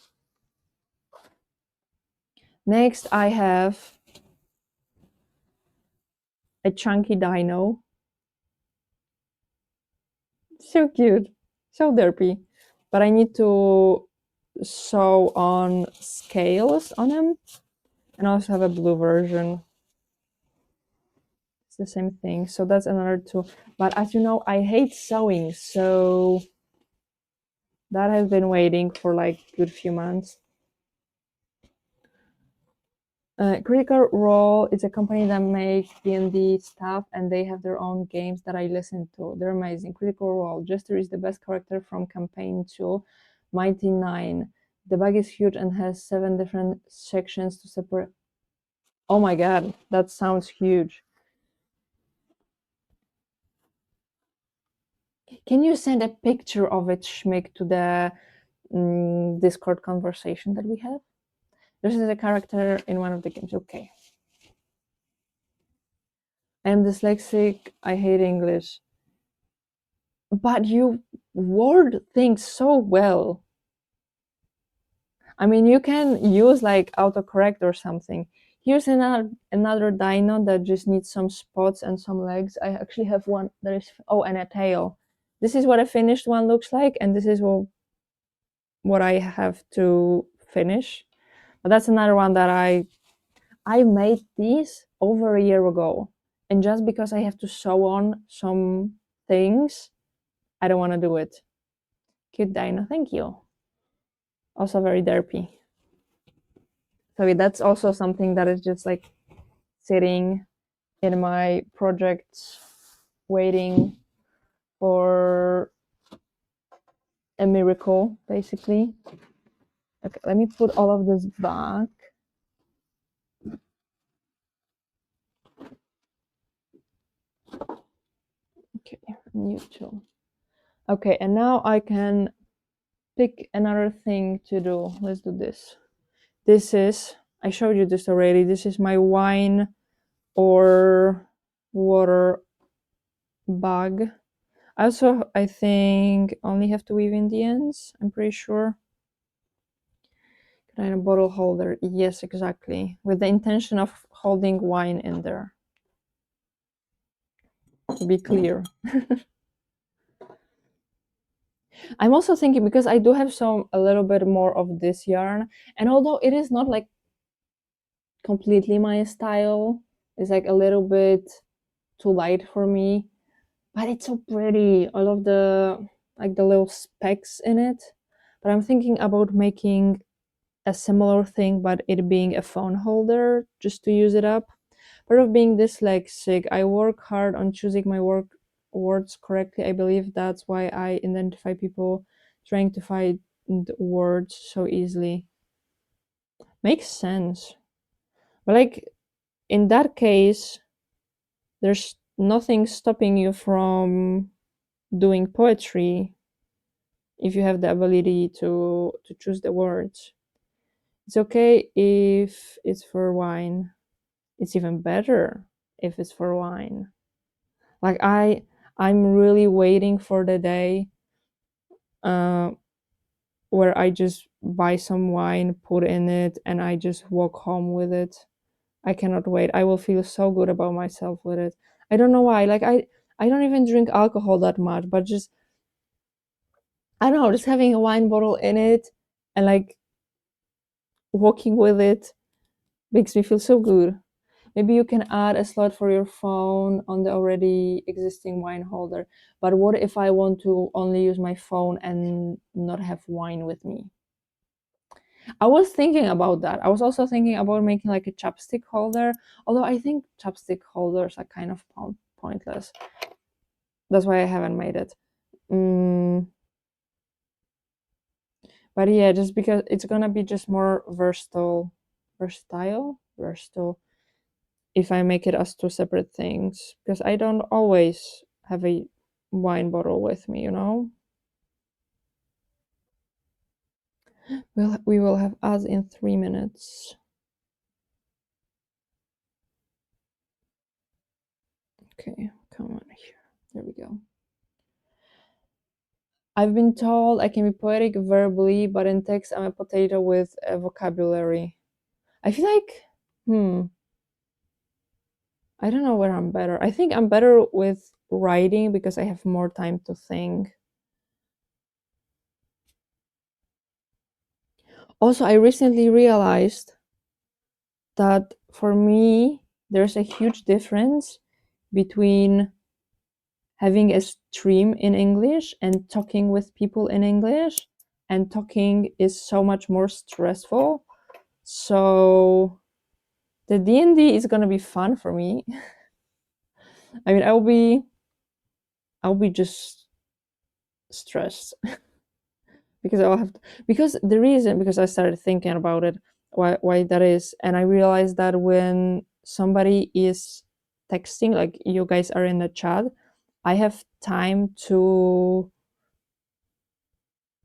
Next, I have a chunky dino. So cute, so derpy. But I need to sew on scales on him, and I also have a blue version. It's the same thing, so that's another 2. But as you know, I hate sewing, so that has been waiting for like a good few months. Critical Role is a company that makes D&D stuff, and they have their own games that I listen to. They're amazing. Critical Role. Jester is the best character from campaign 2, Mighty 9. The bag is huge and has 7 different sections to separate. Oh my god, that sounds huge. Can you send a picture of it, Schmick, to the Discord conversation that we have? This is a character in one of the games. Okay. I am dyslexic. I hate English. But you word things so well. I mean, you can use like autocorrect or something. Here's another dino that just needs some spots and some legs. I actually have one that is, oh, and a tail. This is what a finished one looks like, and this is what I have to finish. But that's another one that I made these over a year ago. And just because I have to sew on some things, I don't want to do it. Cute dino, thank you. Also very derpy. So that's also something that is just like sitting in my projects, waiting for a miracle, basically. Okay, let me put all of this back. Okay, neutral. Okay, and now I can pick another thing to do. Let's do this. This is, I showed you this already. This is my wine or water bag. Also, I think only have to weave in the ends, I'm pretty sure. And a bottle holder, yes, exactly. With the intention of holding wine in there. To be clear. I'm also thinking, because I do have a little bit more of this yarn, and although it is not like completely my style, it's like a little bit too light for me, but it's so pretty. All of the like the little specks in it. But I'm thinking about making a similar thing, but it being a phone holder, just to use it up. Part of being dyslexic, I work hard on choosing my words correctly. I believe that's why I identify people trying to find words so easily. Makes sense. But like in that case, there's nothing stopping you from doing poetry if you have the ability to choose the words. It's okay if it's for wine. It's even better if it's for wine. Like I'm really waiting for the day uh, where I just buy some wine, put in it, and I just walk home with it. I cannot wait. I will feel so good about myself with it. I don't know why. Like I don't even drink alcohol that much, but just I don't know, just having a wine bottle in it and like walking with it makes me feel so good. Maybe you can add a slot for your phone on the already existing wine holder. But what if I want to only use my phone and not have wine with me? I was thinking about that. I was also thinking about making like a chapstick holder, although I think chapstick holders are kind of pointless. That's why I haven't made it. But yeah, just because it's gonna be just more versatile if I make it as two separate things, because I don't always have a wine bottle with me, you know? We will have us in 3 minutes. Okay, come on here. There we go. I've been told I can be poetic verbally, but in text I'm a potato with a vocabulary. I feel like, I don't know where I'm better. I think I'm better with writing because I have more time to think. Also, I recently realized that for me, there's a huge difference between having a stream in English and talking with people in English. And talking is so much more stressful. So the D&D is gonna be fun for me. I mean, I'll be just stressed because I'll have to, because the reason, because I started thinking about it, why that is, and I realized that when somebody is texting, like you guys are in the chat, I have time to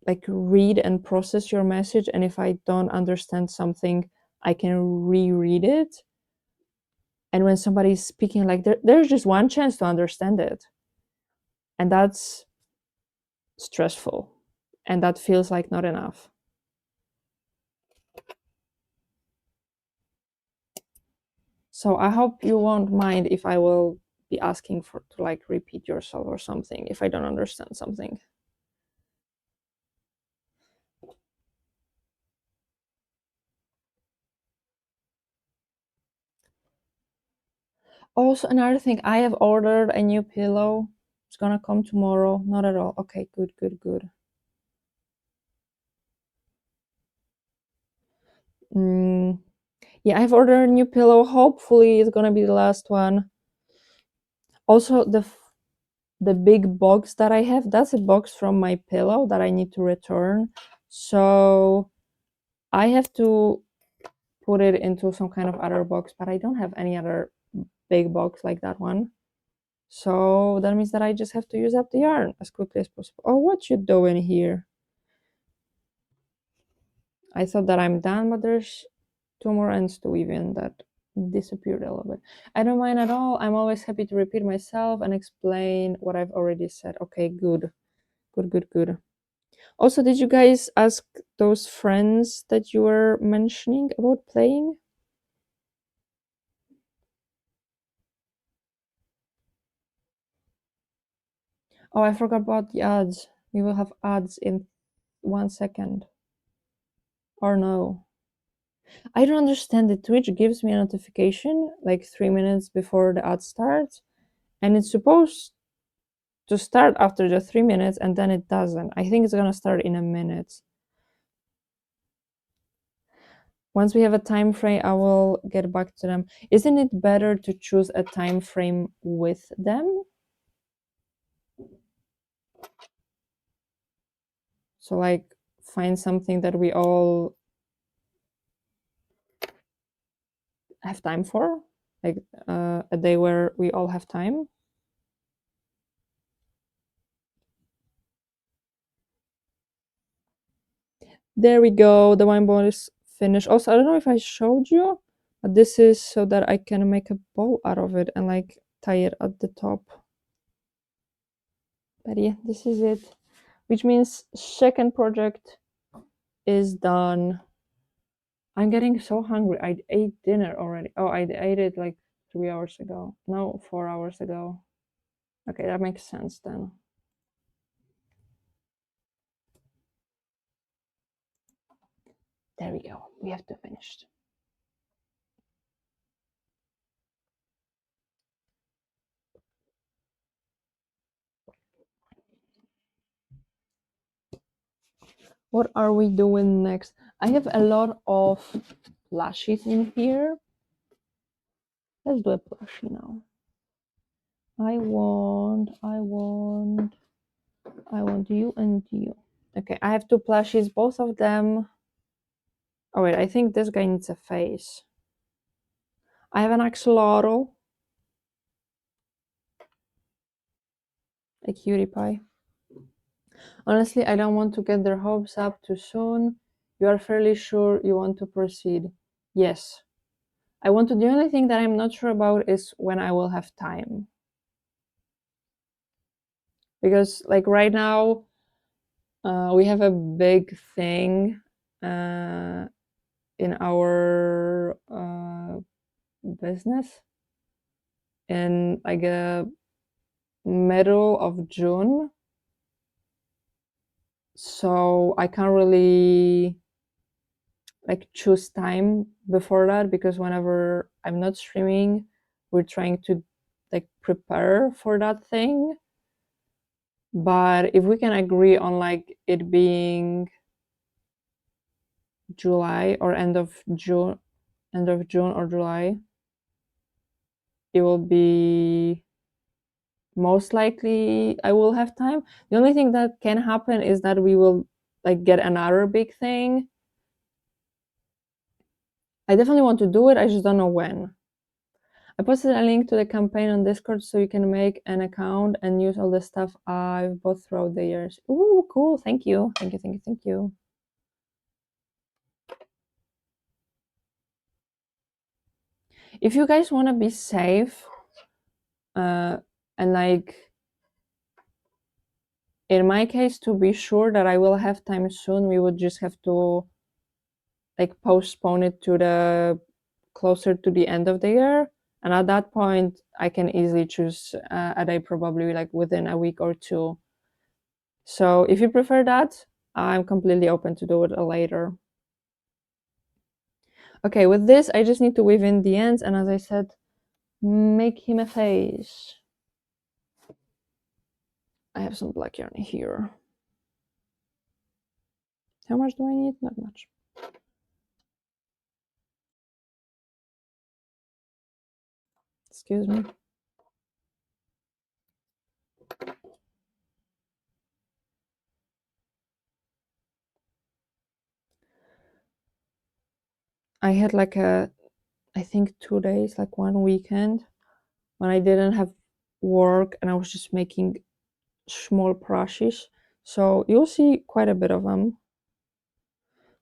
like read and process your message, and if I don't understand something, I can reread it. And when somebody's speaking, like there's just one chance to understand it, and that's stressful, and that feels like not enough. So I hope you won't mind if I will be asking for to like repeat yourself or something if I don't understand something. Also, another thing, I have ordered a new pillow. It's gonna come tomorrow. Not at all. Okay, good, good, good. Yeah, I've ordered a new pillow. Hopefully, it's gonna be the last one. Also, the big box that I have, that's a box from my pillow that I need to return. So I have to put it into some kind of other box, but I don't have any other big box like that one. So that means that I just have to use up the yarn as quickly as possible. Oh, what you doing here? I thought that I'm done, but there's two more ends to weave in that disappeared a little bit. I don't mind at all. I'm always happy to repeat myself and explain what I've already said. Okay, good. Good, good, good. Also, did you guys ask those friends that you were mentioning about playing? Oh, I forgot about the ads. We will have ads in 1 second. Or no. I don't understand it. Twitch gives me a notification like 3 minutes before the ad starts, and it's supposed to start after the 3 minutes, and then it doesn't. I think it's gonna start in a minute. Once we have a time frame, I will get back to them. Isn't it better to choose a time frame with them? So like find something that we all have time for, like a day where we all have time. There we go. The wine ball is finished. Also, I don't know if I showed you, but this is so that I can make a ball out of it and like tie it at the top. But yeah, this is it. Which means second project is done. I'm getting so hungry. I ate dinner already. Oh, I ate it like 3 hours ago. No, 4 hours ago. Okay, that makes sense then. There we go. We have to finish. What are we doing next? I have a lot of plushies in here. Let's do a plushie now. I want you and you. Okay, I have two plushies, both of them. Oh wait, I think this guy needs a face. I have an axolotl. A cutie pie. Honestly, I don't want to get their hopes up too soon. You are fairly sure you want to proceed? Yes. I want to. The only thing that I'm not sure about is when I will have time. Because, like, right now, we have a big thing in our business in like a middle of June. So I can't really like choose time before that because whenever I'm not streaming, we're trying to like prepare for that thing. But if we can agree on like it being July or end of June or July, it will be most likely I will have time. The only thing that can happen is that we will like get another big thing. I definitely want to do it, I just don't know when. I posted a link to the campaign on Discord so you can make an account and use all the stuff I've bought throughout the years. Ooh, cool. Thank you. Thank you, thank you, thank you. If you guys want to be safe, and like, in my case, to be sure that I will have time soon, we would just have to like postpone it to the closer to the end of the year, and at that point I can easily choose a day, probably like within a week or two. So if you prefer that, I'm completely open to do it later. Okay, with this I just need to weave in the ends, and as I said, make him a face. I have some black yarn here. How much do I need? Not much. Excuse me. I had like I think 2 days, like one weekend, when I didn't have work and I was just making small brushes. So you'll see quite a bit of them.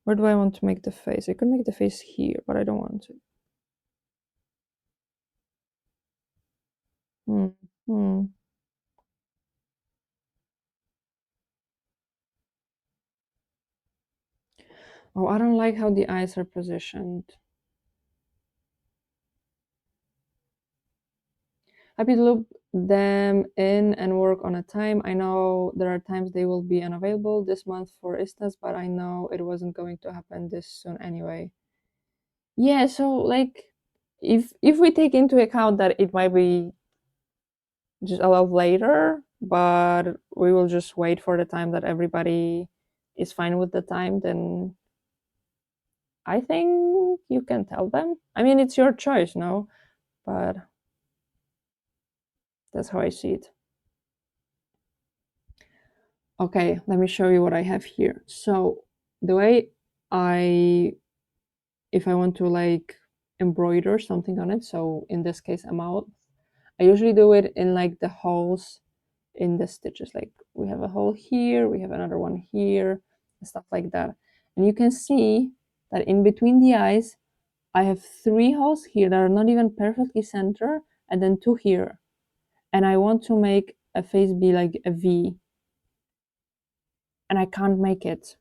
Where do I want to make the face? I could make the face here, but I don't want to. Hmm. Hmm. Oh, I don't like how the eyes are positioned. Happy to loop them in and work on a time. I know there are times they will be unavailable this month, for instance, but I know it wasn't going to happen this soon anyway. Yeah, so like if we take into account that it might be just a lot later, but we will just wait for the time that everybody is fine with the time, then I think you can tell them. I mean, it's your choice, no? But that's how I see it. Okay, let me show you what I have here. So the way I, if I want to like embroider something on it, so in this case a mouth, I usually do it in like the holes in the stitches. Like we have a hole here, we have another one here, and stuff like that. And you can see that in between the eyes, I have 3 holes here that are not even perfectly center, and then 2 here. And I want to make a face be like a V, and I can't make it.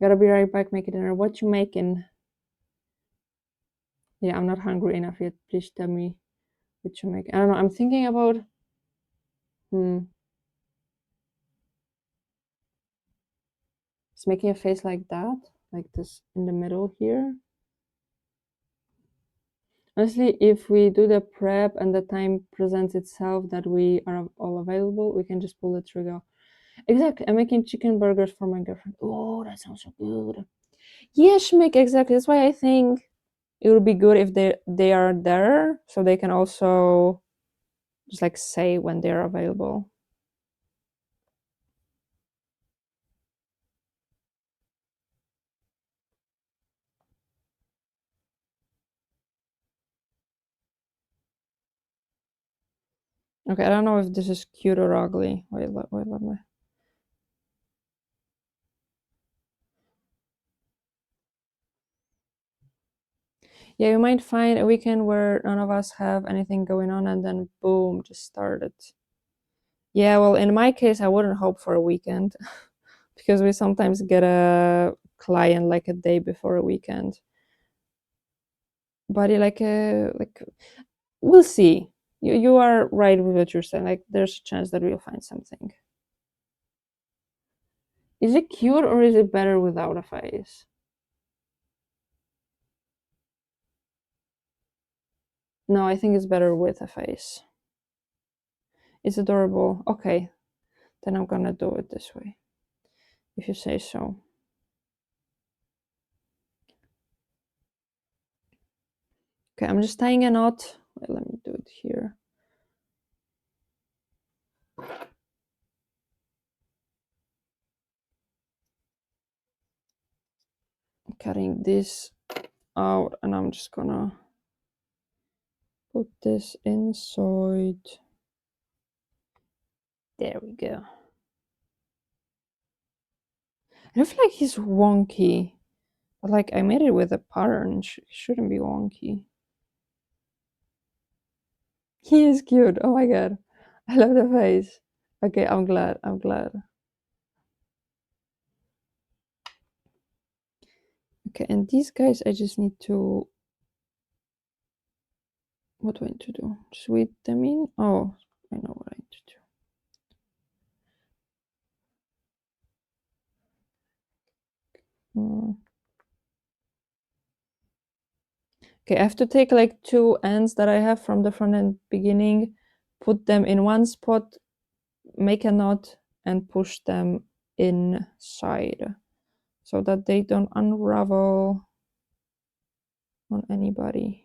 Gotta be right back, make it dinner. What you making? Yeah, I'm not hungry enough yet. Please tell me what you make. I don't know. I'm thinking about just making a face like that, like this in the middle here. Honestly, if we do the prep and the time presents itself that we are all available, we can just pull the trigger. Exactly. I'm making chicken burgers for my girlfriend. Oh, that sounds so good. Yes, make exactly. That's why I think it would be good if they are there, so they can also just like say when they're available. Okay, I don't know if this is cute or ugly. Wait, let me. Yeah, you might find a weekend where none of us have anything going on, and then boom, just started. Yeah, well, in my case, I wouldn't hope for a weekend because we sometimes get a client like a day before a weekend. But like we'll see. You are right with what you're saying. Like there's a chance that we'll find something. Is it cute or is it better without a face? No, I think it's better with a face. It's adorable. Okay, then I'm gonna do it this way, if you say so. Okay, I'm just tying a knot. Wait, let me do it here. I'm cutting this out and I'm just gonna put this inside. There we go. I feel like he's wonky, but like I made it with a pattern. Shouldn't be wonky. He is cute. Oh my god, I love the face. Okay, I'm glad. I'm glad. Okay, and these guys, I just need to. What do I need to do? Just weed them in? Oh, I know what I need to do. Okay, I have to take like two ends that I have from the front and beginning, put them in one spot, make a knot, and push them inside so that they don't unravel on anybody.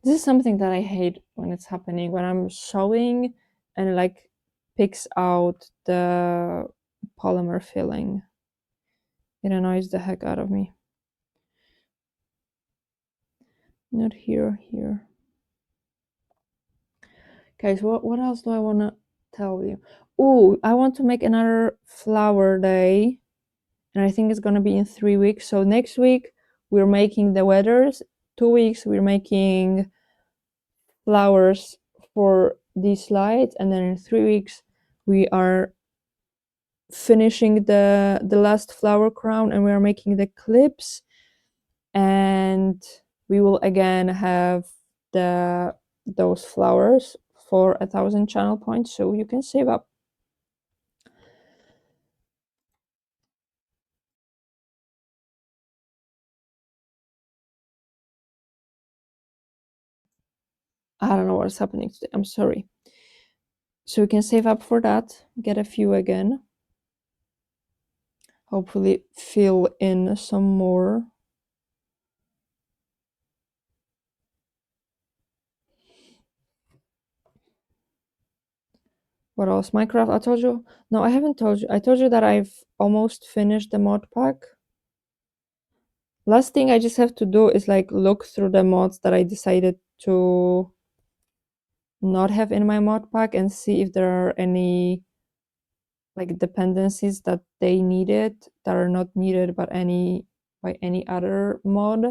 This is something that I hate when it's happening, when I'm sewing and it like picks out the polymer filling. It annoys the heck out of me. Not here, here. Guys, what else do I want to tell you? Oh, I want to make another flower day, and I think it's going to be in 3 weeks. So next week, we're making the weathers. 2 weeks, we're making flowers for these slides, and then in 3 weeks, we are finishing the last flower crown, and we are making the clips, and we will again have those flowers for 1,000 channel points, so you can save up. I don't know what's happening today. I'm sorry. So you can save up for that, get a few again. Hopefully fill in some more. What else? Minecraft, I told you. No, I haven't told you. I told you that I've almost finished the mod pack. Last thing I just have to do is like look through the mods that I decided to not have in my mod pack and see if there are any like dependencies that they needed that are not needed by any other mod,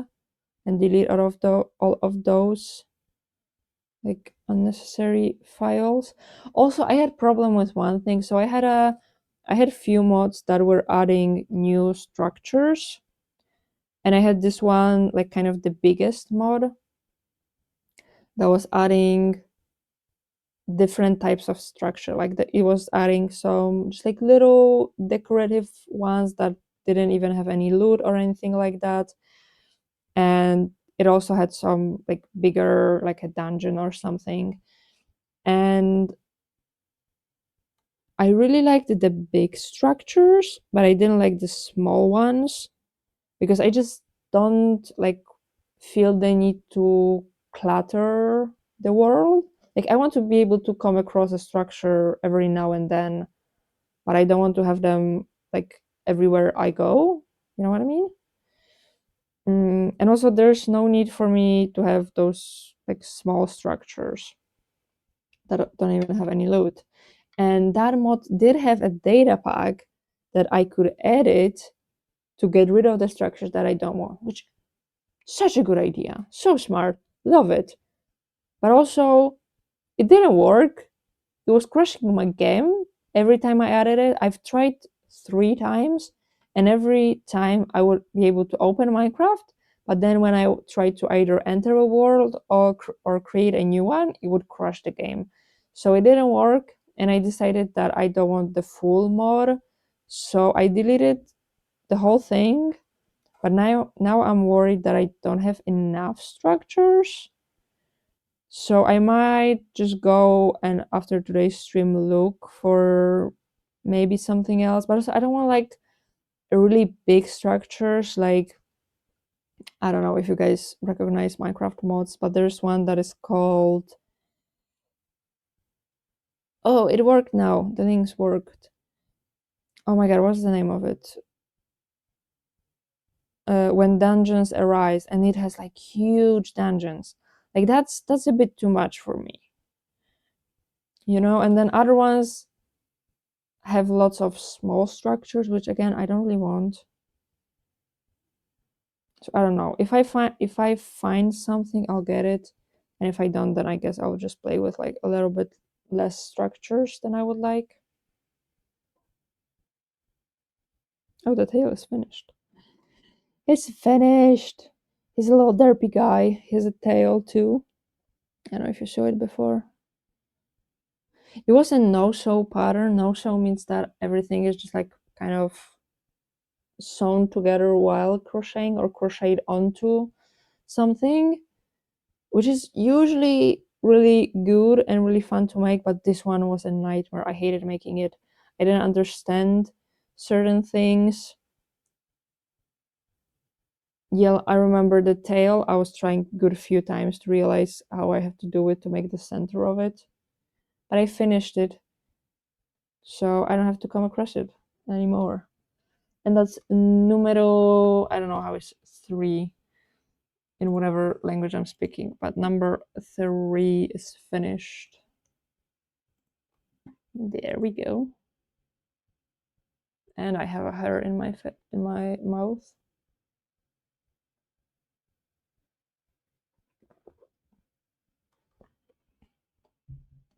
and delete all of those like unnecessary files. Also, I had problem with one thing. So I had few mods that were adding new structures, and I had this one like kind of the biggest mod that was adding different types of structure. Like it was adding some just like little decorative ones that didn't even have any loot or anything like that, and it also had some like bigger, like a dungeon or something. And I really liked the big structures, but I didn't like the small ones because I just don't like feel the need to clutter the world. Like I want to be able to come across a structure every now and then, but I don't want to have them like everywhere I go. You know what I mean? And also, there's no need for me to have those like small structures that don't even have any loot. And that mod did have a data pack that I could edit to get rid of the structures that I don't want, which such a good idea. So smart. Love it. But also, it didn't work. It was crashing my game every time I added it. I've tried 3 times, and every time I would be able to open Minecraft, but then when I tried to either enter a world or create a new one, it would crash the game. So it didn't work, and I decided that I don't want the full mod, so I deleted the whole thing. But now I'm worried that I don't have enough structures. So I might just go and after today's stream look for maybe something else. But also I don't want like really big structures. Like I don't know if you guys recognize Minecraft mods, but there's one that is called. Oh, it worked now. The links worked. Oh my god, what's the name of it? when dungeons arise, and it has like huge dungeons. Like that's a bit too much for me, you know. And then other ones have lots of small structures, which again I don't really want. So I don't know. If I find something, I'll get it, and if I don't, then I guess I'll just play with like a little bit less structures than I would like. Oh, the tail is finished. It's finished. He's a little derpy guy. He has a tail too. I don't know if you saw it before. It was a no-sew pattern. No-sew means that everything is just like kind of sewn together while crocheting or crocheted onto something, which is usually really good and really fun to make, but this one was a nightmare. I hated making it. I didn't understand certain things. Yeah, I remember the tail. I was trying good few times to realize how I have to do it to make the center of it. But I finished it, so I don't have to come across it anymore. And that's numero, I don't know how it's 3 in whatever language I'm speaking, but number 3 is finished. There we go. And I have a hair in my mouth.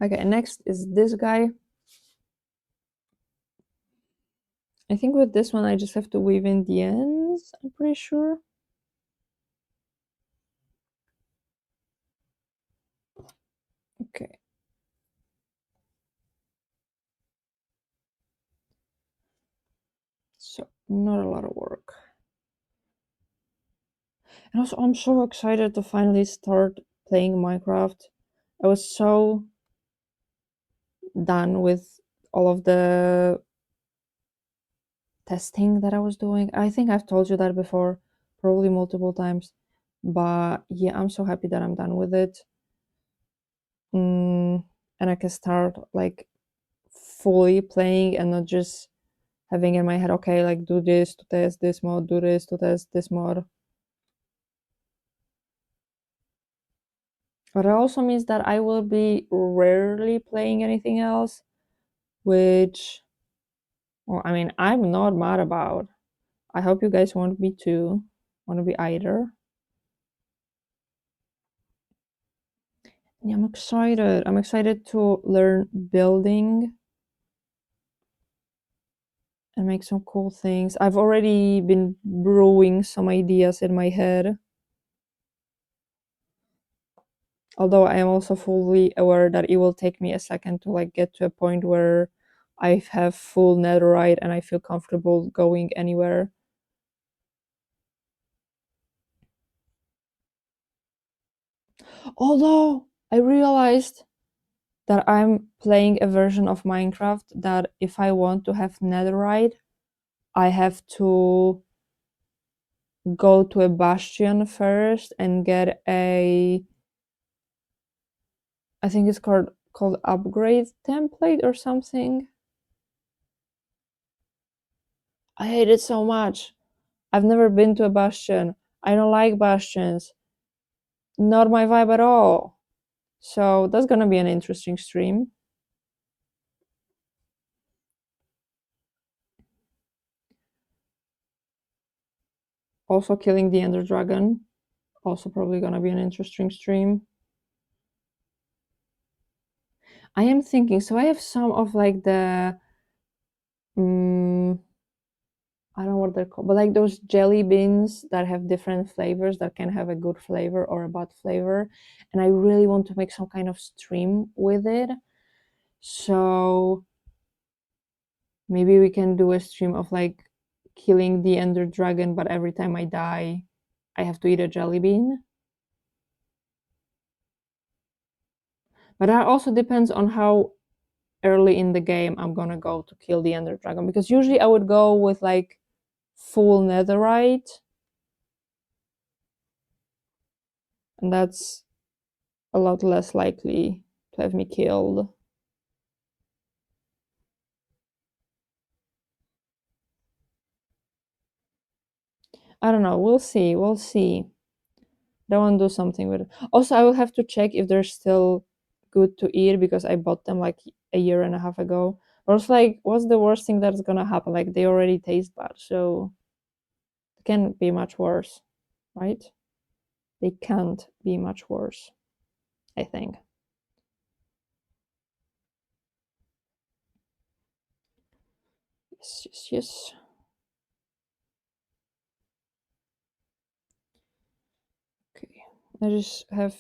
Okay, next is this guy. I think with this one I just have to weave in the ends, I'm pretty sure. Okay. So, not a lot of work. And also, I'm so excited to finally start playing Minecraft. I was so done with all of the testing that I was doing. I think I've told you that before, probably multiple times. But yeah, I'm so happy that I'm done with it. And I can start like fully playing and not just having in my head, okay, like do this to test this mod, do this to test this mod. But it also means that I will be rarely playing anything else, which, well, I mean, I'm not mad about. I hope you guys won't be too, want to be either. Yeah, I'm excited. I'm excited to learn building and make some cool things. I've already been brewing some ideas in my head. Although I am also fully aware that it will take me a second to like get to a point where I have full netherite and I feel comfortable going anywhere. Although I realized that I'm playing a version of Minecraft that if I want to have netherite, I have to go to a bastion first and get a, I think it's called upgrade template or something. I hate it so much. I've never been to a bastion. I don't like bastions. Not my vibe at all. So that's gonna be an interesting stream. Also killing the Ender Dragon. Also probably gonna be an interesting stream. I am thinking, so I have some of like the, I don't know what they're called, but like those jelly beans that have different flavors that can have a good flavor or a bad flavor. And I really want to make some kind of stream with it. So maybe we can do a stream of like killing the Ender Dragon, but every time I die, I have to eat a jelly bean. But that also depends on how early in the game I'm gonna go to kill the Ender Dragon, because usually I would go with like full netherite, and that's a lot less likely to have me killed. I don't know. We'll see. We'll see. I want to do something with it. Also, I will have to check if they're still good to eat because I bought them like a year and a half ago. Or it's like, what's the worst thing that's gonna happen? Like they already taste bad, so it can't be much worse, right? They can't be much worse, I think. Yes, yes, yes. Okay, I just have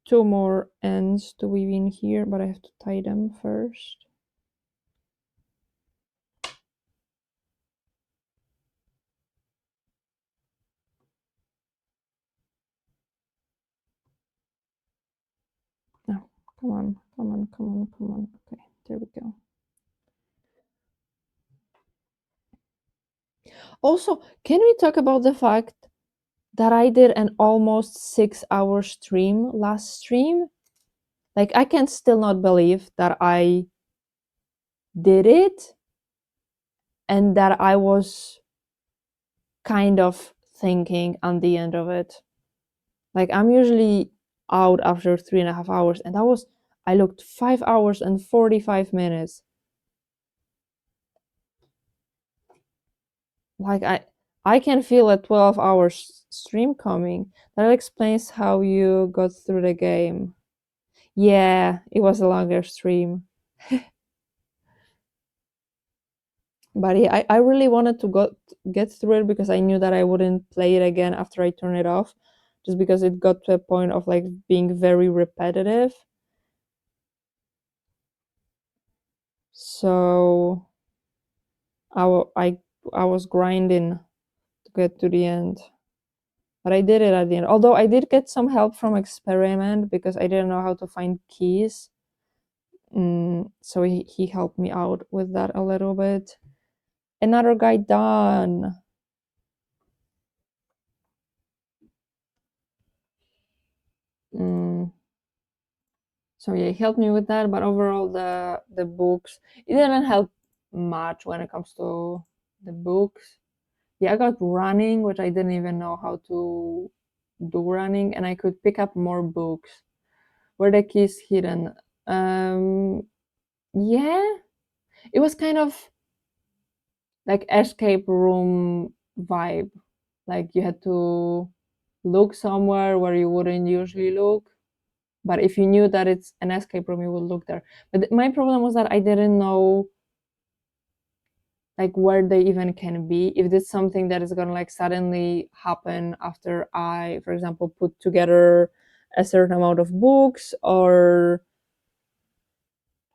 two more ends to weave in here, but I have to tie them first. No, come on, come on, come on, come on. Okay, there we go. Also, can we talk about the fact that I did an almost 6 hour stream last stream? Like, I can still not believe that I did it and that I was kind of thinking on the end of it. Like, I'm usually out after 3.5 hours, and I looked 5 hours and 45 minutes. Like, I can feel a 12 hour stream coming. That explains how you got through the game. Yeah, it was a longer stream. But yeah, I really wanted to get through it because I knew that I wouldn't play it again after I turn it off, just because it got to a point of like being very repetitive. So I was grinding to get to the end, but I did it at the end. Although I did get some help from Experiment because I didn't know how to find keys. So he helped me out with that a little bit. Another guy done. So yeah, he helped me with that, but overall the books, it didn't help much when it comes to the books. Yeah, I got running, which I didn't even know how to do running, and I could pick up more books. Were the keys hidden? Yeah, it was kind of like escape room vibe. Like you had to look somewhere where you wouldn't usually look, but if you knew that it's an escape room, you would look there. But my problem was that I didn't know like where they even can be, if it's something that is gonna like suddenly happen after I, for example, put together a certain amount of books, or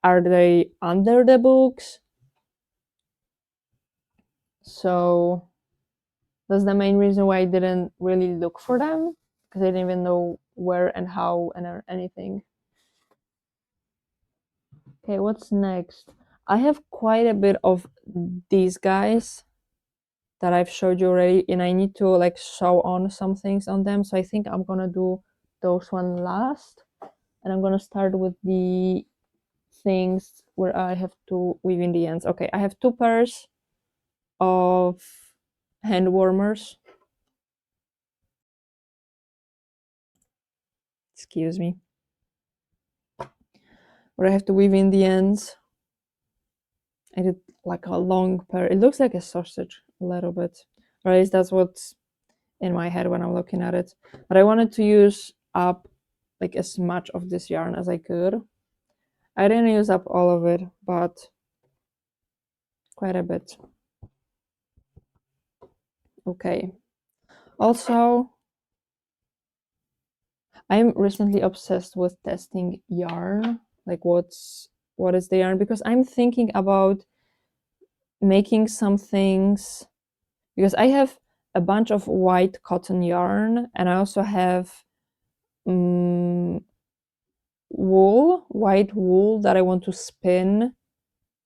are they under the books. So that's the main reason why I didn't really look for them, because I didn't even know where and how and anything. Okay, what's next? I have quite a bit of these guys that I've showed you already, and I need to like sew on some things on them. So I think I'm gonna do those one last, and I'm gonna start with the things where I have to weave in the ends. Okay, I have two pairs of hand warmers. Excuse me. Where I have to weave in the ends. I did like a long pair. It looks like a sausage a little bit. Or at least that's what's in my head when I'm looking at it. But I wanted to use up like as much of this yarn as I could. I didn't use up all of it, but quite a bit. Okay. Also, I'm recently obsessed with testing yarn. Like what is the yarn? Because I'm thinking about making some things, because I have a bunch of white cotton yarn, and I also have white wool that I want to spin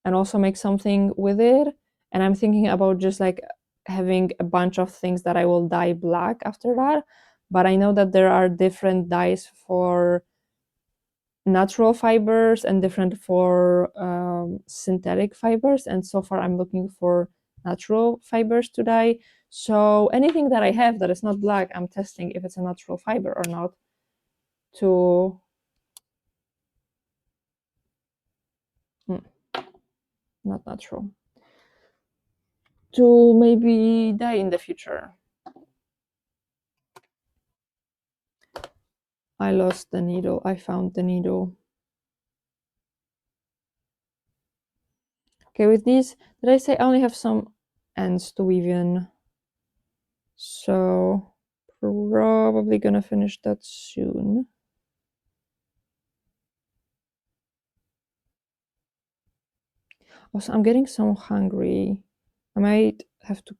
and also make something with it. And I'm thinking about just like having a bunch of things that I will dye black after that. But I know that there are different dyes for natural fibers and different for synthetic fibers. And so far I'm looking for natural fibers to dye. So anything that I have that is not black, I'm testing if it's a natural fiber or not to not natural, to maybe dye in the future. I lost the needle. I found the needle. Okay, with these, did I say I only have some ends to weave in? So probably gonna finish that soon. Also, I'm getting so hungry. I might have to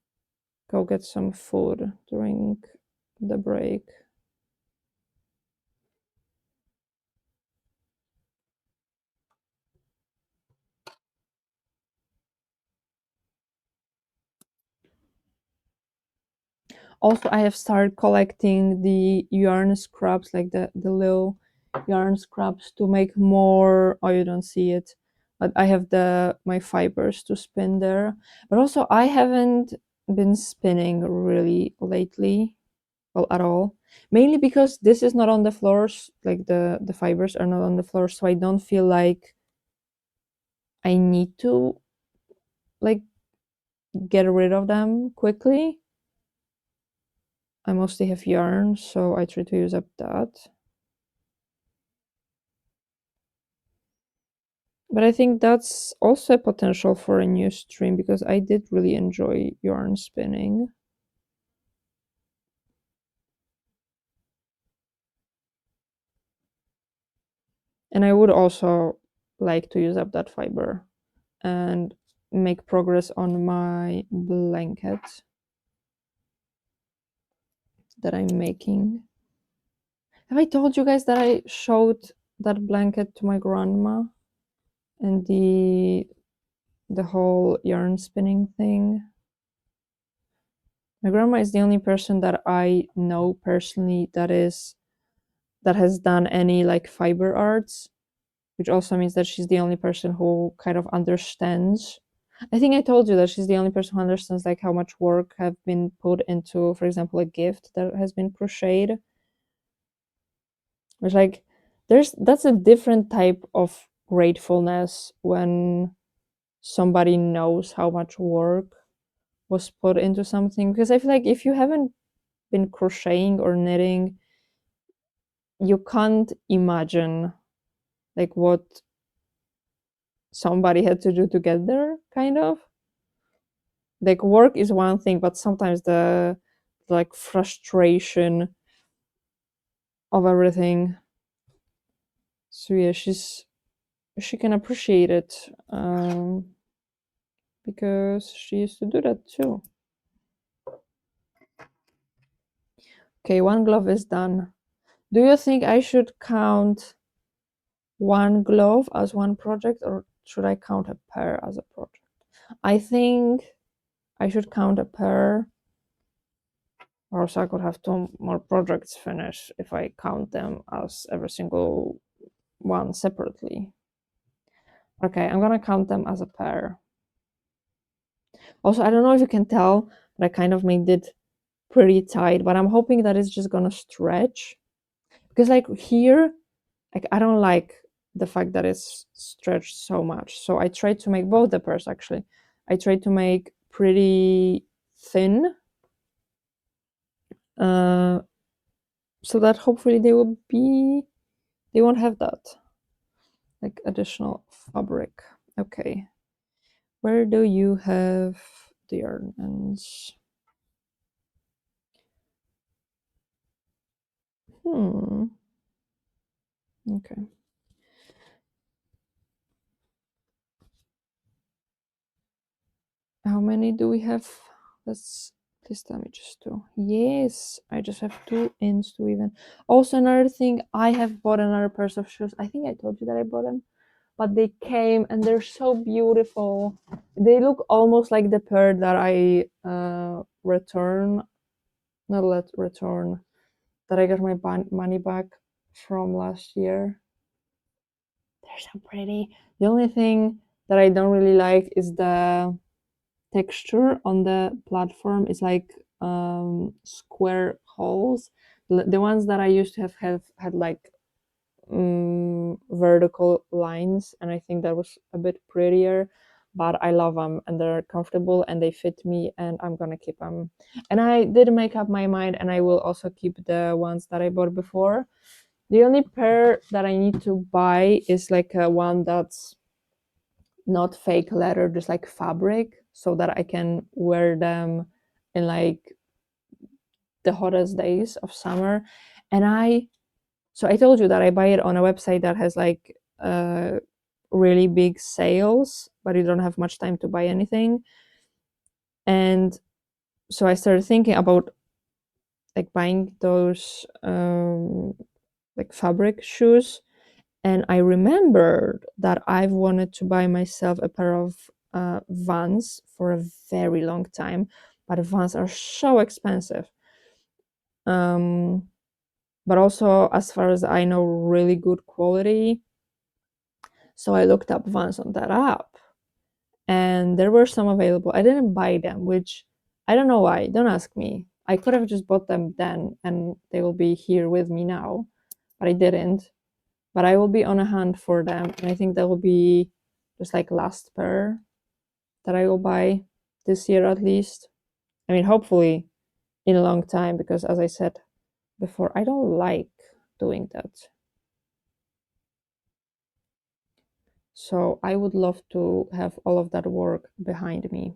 go get some food during the break. Also, I have started collecting the yarn scraps, like the little yarn scraps to make more. Oh, you don't see it, but I have my fibers to spin there. But also, I haven't been spinning really lately, well, at all. Mainly because this is not on the floors, like the fibers are not on the floor, so I don't feel like I need to like get rid of them quickly. I mostly have yarn, so I try to use up that. But I think that's also a potential for a new stream because I did really enjoy yarn spinning. And I would also like to use up that fiber and make progress on my blanket that I'm making. Have I told you guys that I showed that blanket to my grandma and the whole yarn spinning thing? My grandma is the only person that I know personally that has done any like fiber arts, which also means that she's the only person who kind of understands. I think I told you that she's the only person who understands like how much work have been put into, for example, a gift that has been crocheted. Which like that's a different type of gratefulness when somebody knows how much work was put into something. Because I feel like if you haven't been crocheting or knitting, you can't imagine like what somebody had to do to get there, kind of. Like work is one thing, but sometimes the like frustration of everything. So yeah, she can appreciate it because she used to do that too. Okay, one glove is done. Do you think I should count one glove as one project, or should I count a pair as a project? I think I should count a pair, or else I could have two more projects finished if I count them as every single one separately. Okay, I'm gonna count them as a pair. Also, I don't know if you can tell, but I kind of made it pretty tight, but I'm hoping that it's just gonna stretch. Because like here, like I don't like the fact that it's stretched so much. So I tried to make both the pairs actually. I tried to make pretty thin, uh, so that hopefully they won't have that like additional fabric. Okay, where do you have the yarn ends? Okay. How many do we have? Let's please tell me just two. Yes, I just have two ends to even. Also, another thing, I have bought another pair of shoes. I think I told you that I bought them, but they came and they're so beautiful. They look almost like the pair that I return, not let return, that I got my money back from last year. They're so pretty. The only thing that I don't really like is texture on the platform is like square holes. The ones that I used to have had like vertical lines, and I think that was a bit prettier, but I love them and they're comfortable and they fit me, and I'm gonna keep them. And I did make up my mind, and I will also keep the ones that I bought before. The only pair that I need to buy is like a one that's not fake leather, just like fabric, so that I can wear them in like the hottest days of summer. And I told you that I buy it on a website that has like really big sales, but you don't have much time to buy anything. And so I started thinking about like buying those like fabric shoes. And I remembered that I've wanted to buy myself a pair of Vans for a very long time, but Vans are so expensive. But also, as far as I know, really good quality. So I looked up Vans on that app, and there were some available. I didn't buy them, which I don't know why. Don't ask me. I could have just bought them then, and they will be here with me now, but I didn't. But I will be on a hunt for them, and I think that will be just like last pair that I will buy this year at least. I mean, hopefully in a long time, because as I said before, I don't like doing that. So I would love to have all of that work behind me.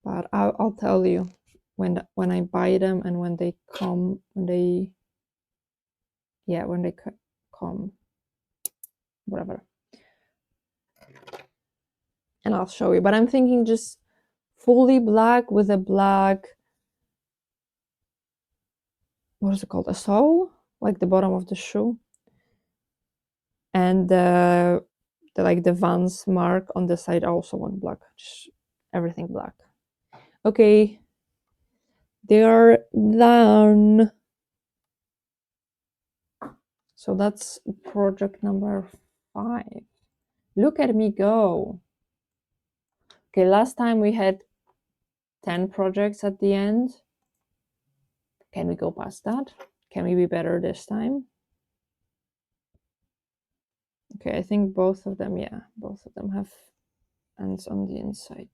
But I'll tell you when I buy them and when they come, when they come, whatever. And I'll show you. But I'm thinking just fully black with a black, what is it called? A sole, like the bottom of the shoe, and the like the Vans mark on the side. I also want black, just everything black. Okay, they are done. So that's project number 5. Look at me go. Okay, last time we had 10 projects at the end. Can we go past that? Can we be better this time? Okay, I think both of them, yeah, both of them have ends on the inside.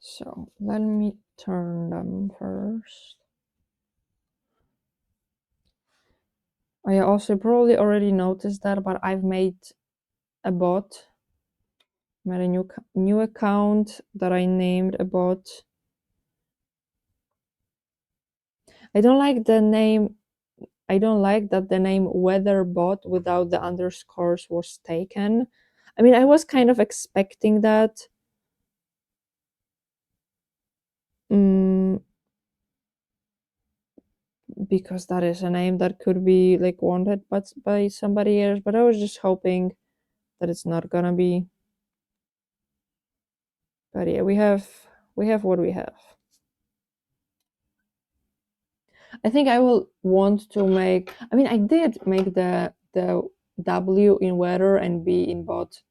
So let me turn them first. I also probably already noticed that, but I've made a bot. Made a new account that I named a bot. I don't like the name. I don't like that the name weatherbot without the underscores was taken. I mean, I was kind of expecting that. Because that is a name that could be like wanted by somebody else, but I was just hoping that it's not gonna be. But yeah, we have what we have. I think I will want to make. I mean, I did make the W in weather and B in bot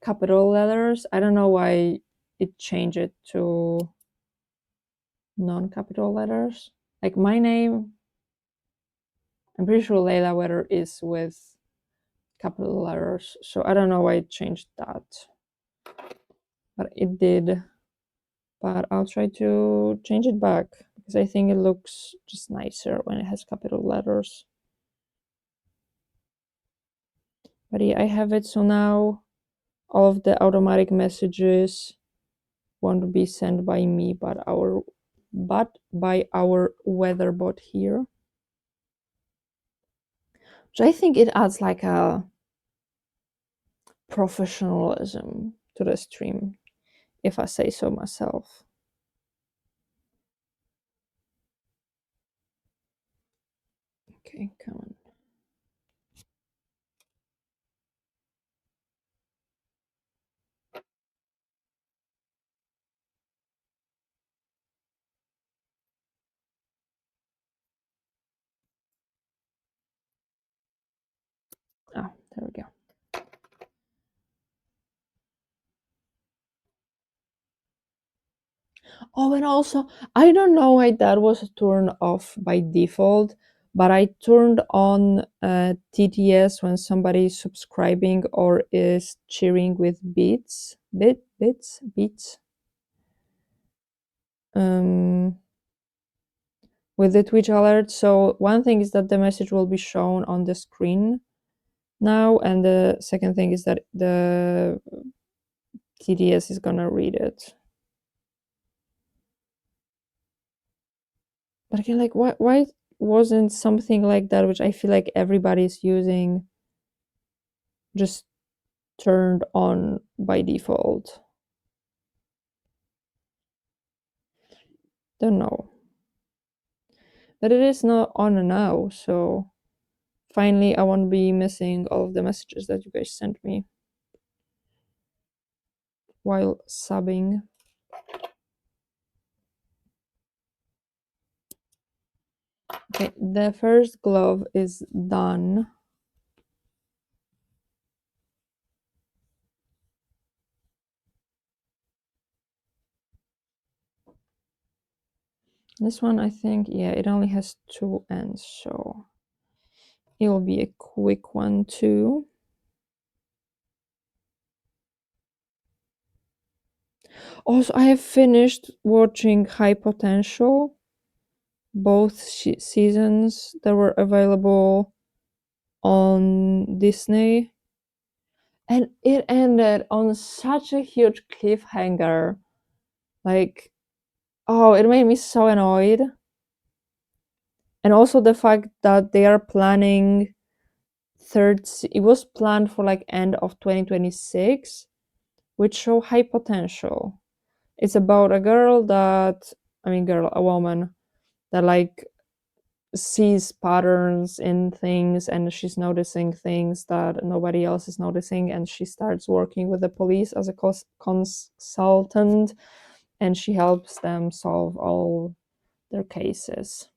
capital letters. I don't know why it changed it to non-capital letters. Like my name, I'm pretty sure Layla Weather is with capital letters, so I don't know why it changed that, but it did. But I'll try to change it back because I think it looks just nicer when it has capital letters. But yeah, I have it, so now all of the automatic messages won't be sent by me, but by our weather bot here. So I think it adds like a professionalism to the stream, if I say so myself. Okay, come on. There we go. Oh, and also, I don't know why that was turned off by default, but I turned on TTS when somebody is subscribing or is cheering with beats, um, with the Twitch alert. So one thing is that the message will be shown on the screen now, and the second thing is that the TTS is gonna read it. But again, like, why wasn't something like that, which I feel like everybody's using, just turned on by default? Don't know. But it is not on now, so finally I won't be missing all of the messages that you guys sent me while subbing. Okay, the first glove is done. This one, I think, yeah, it only has 2 ends, so it will be a quick one too. Also, I have finished watching High Potential, both seasons that were available on Disney, and it ended on such a huge cliffhanger. Like, oh, it made me so annoyed. And also the fact that they are planning it was planned for like end of 2026, which show High Potential. It's about a woman that like sees patterns in things, and she's noticing things that nobody else is noticing, and she starts working with the police as a consultant, and she helps them solve all their cases.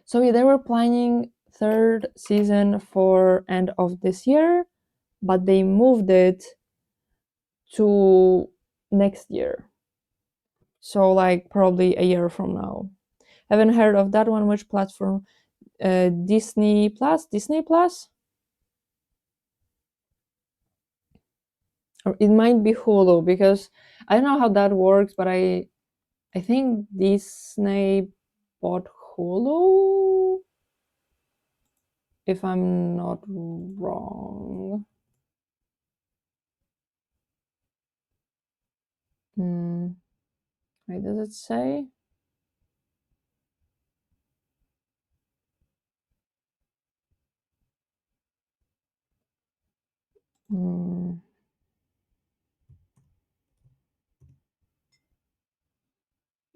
So yeah, they were planning 3rd season for end of this year, but they moved it to next year, so like probably a year from now. Haven't heard of that one. Which platform? Disney Plus, or it might be Hulu, because I don't know how that works, but I think Disney bought Hulu, if I'm not wrong. Wait, does it say?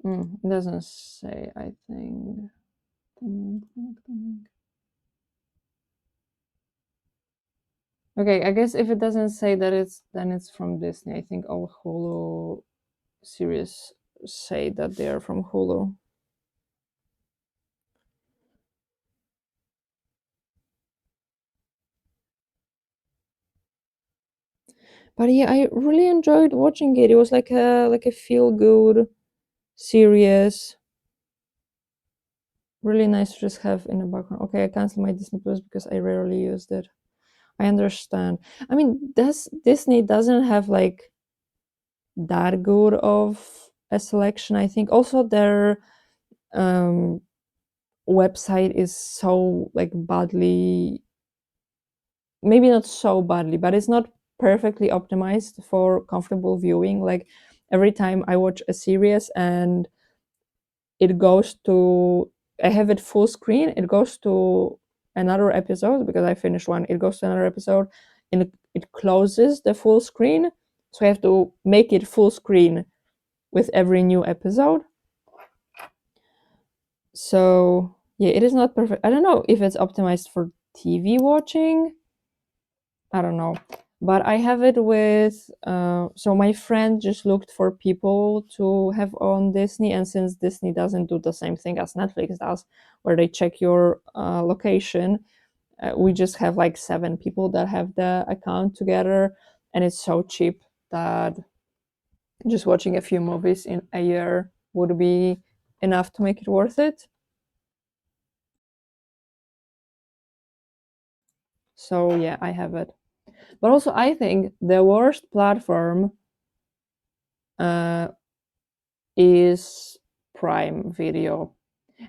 It doesn't say, I think. Okay, I guess if it doesn't say that, then it's from Disney. I think all Hulu series say that they are from Hulu. But yeah, I really enjoyed watching it. It was like a feel good series. Really nice to just have in the background. Okay, I canceled my Disney Plus because I rarely used it. I understand. I mean, Disney doesn't have like that good of a selection. I think also their website is so like badly, maybe not so badly, but it's not perfectly optimized for comfortable viewing. Like every time I watch a series and it goes to, I have it full screen, it goes to another episode because I finished one, it goes to another episode and it closes the full screen. So I have to make it full screen with every new episode. So yeah, it is not perfect. I don't know if it's optimized for TV watching. I don't know. But I have it with, so my friend just looked for people to have on Disney, and since Disney doesn't do the same thing as Netflix does, where they check your location, we just have like 7 people that have the account together, and it's so cheap that just watching a few movies in a year would be enough to make it worth it. So yeah, I have it. But also, I think the worst platform is Prime Video,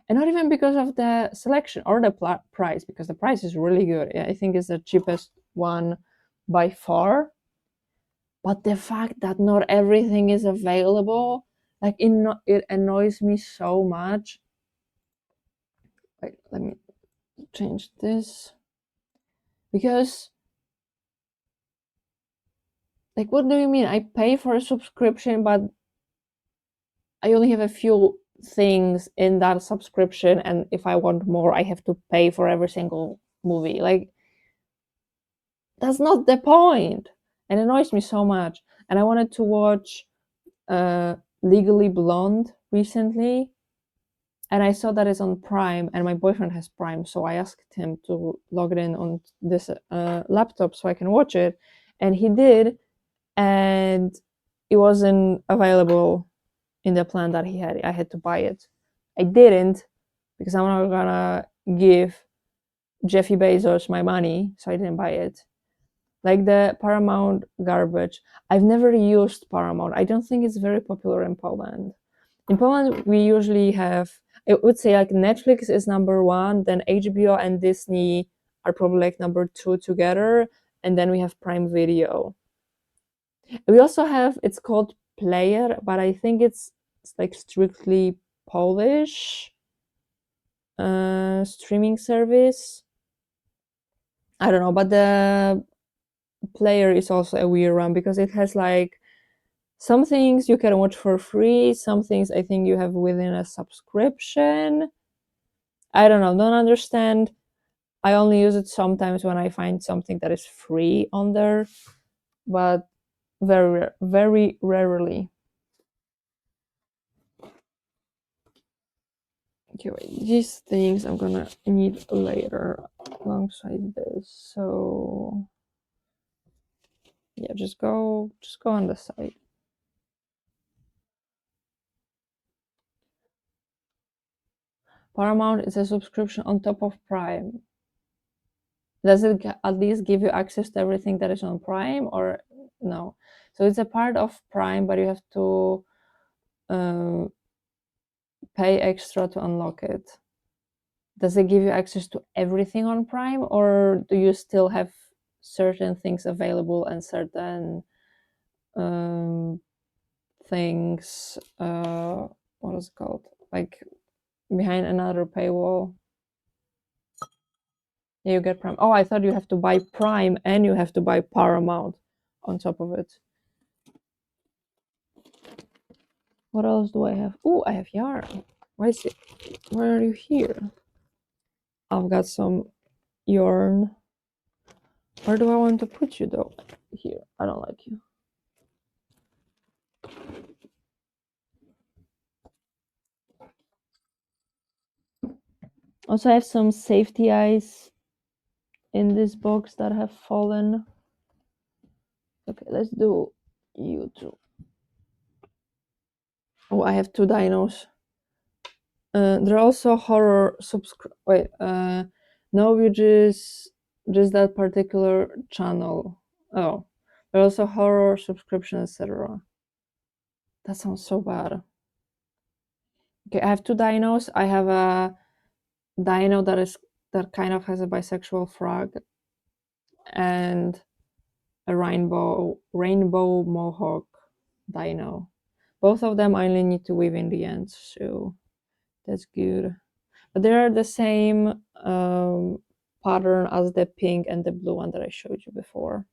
and not even because of the selection or the price, because the price is really good. I think it's the cheapest one by far. But the fact that not everything is available, like it annoys me so much. Wait, let me change this, because like, what do you mean? I pay for a subscription, but I only have a few things in that subscription, and if I want more, I have to pay for every single movie. Like, that's not the point. And it annoys me so much. And I wanted to watch Legally Blonde recently, and I saw that it's on Prime, and my boyfriend has Prime, so I asked him to log it in on this laptop so I can watch it, and he did, and it wasn't available in the plan that he had. I had to buy it. I didn't, because I'm not gonna give Jeffy Bezos my money, so I didn't buy it. Like the Paramount garbage. I've never used Paramount. I don't think it's very popular in Poland. In Poland, we usually have, I would say, like Netflix is number 1, then HBO and Disney are probably like number 2 together, and then we have Prime Video. We also have, it's called Player, but I think it's like strictly Polish streaming service. I don't know, but the Player is also a weird one because it has like some things you can watch for free, some things I think you have within a subscription. I don't know, don't understand. I only use it sometimes when I find something that is free on there, but very rarely. Okay, wait, these things I'm gonna need later alongside this. So yeah, just go on the site. Paramount is a subscription on top of Prime. Does it at least give you access to everything that is on Prime, or no? So it's a part of Prime, but you have to pay extra to unlock it. Does it give you access to everything on Prime, or do you still have certain things available and certain things, what is it called, like behind another paywall? Yeah, you get Prime. Oh, I thought you have to buy Prime and you have to buy Paramount on top of it. What else do I have? Oh, I have yarn. Why is it? Why are you here? I've got some yarn. Where do I want to put you though? Here. I don't like you. Also, I have some safety eyes in this box that have fallen. Okay, let's do you two. Oh, I have 2 dinos. There are also horror wait, no, you just that particular channel. Oh, there are also horror subscription, etc. That sounds so bad. Okay, I have 2 dinos. I have a dino that kind of has a bisexual frog, and a rainbow mohawk dino. Both of them I only need to weave in the end, so that's good. But they are the same pattern as the pink and the blue one that I showed you before.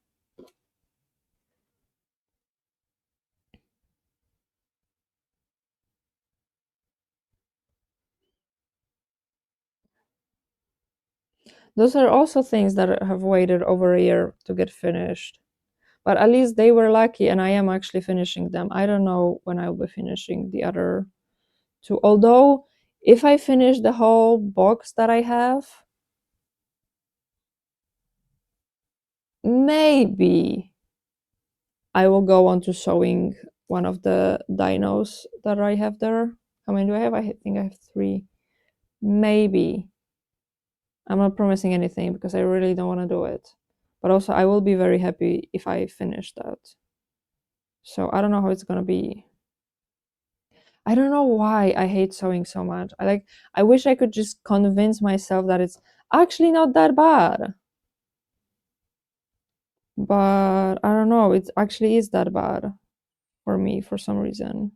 Those are also things that have waited over a year to get finished. But at least they were lucky, and I am actually finishing them. I don't know when I'll be finishing the other 2. Although, if I finish the whole box that I have, maybe I will go on to sewing one of the dinos that I have there. How many do I have? I think I have 3. Maybe. I'm not promising anything because I really don't want to do it. But also, I will be very happy if I finish that. So I don't know how it's gonna be. I don't know why I hate sewing so much. I wish I could just convince myself that it's actually not that bad. But I don't know, it actually is that bad for me for some reason.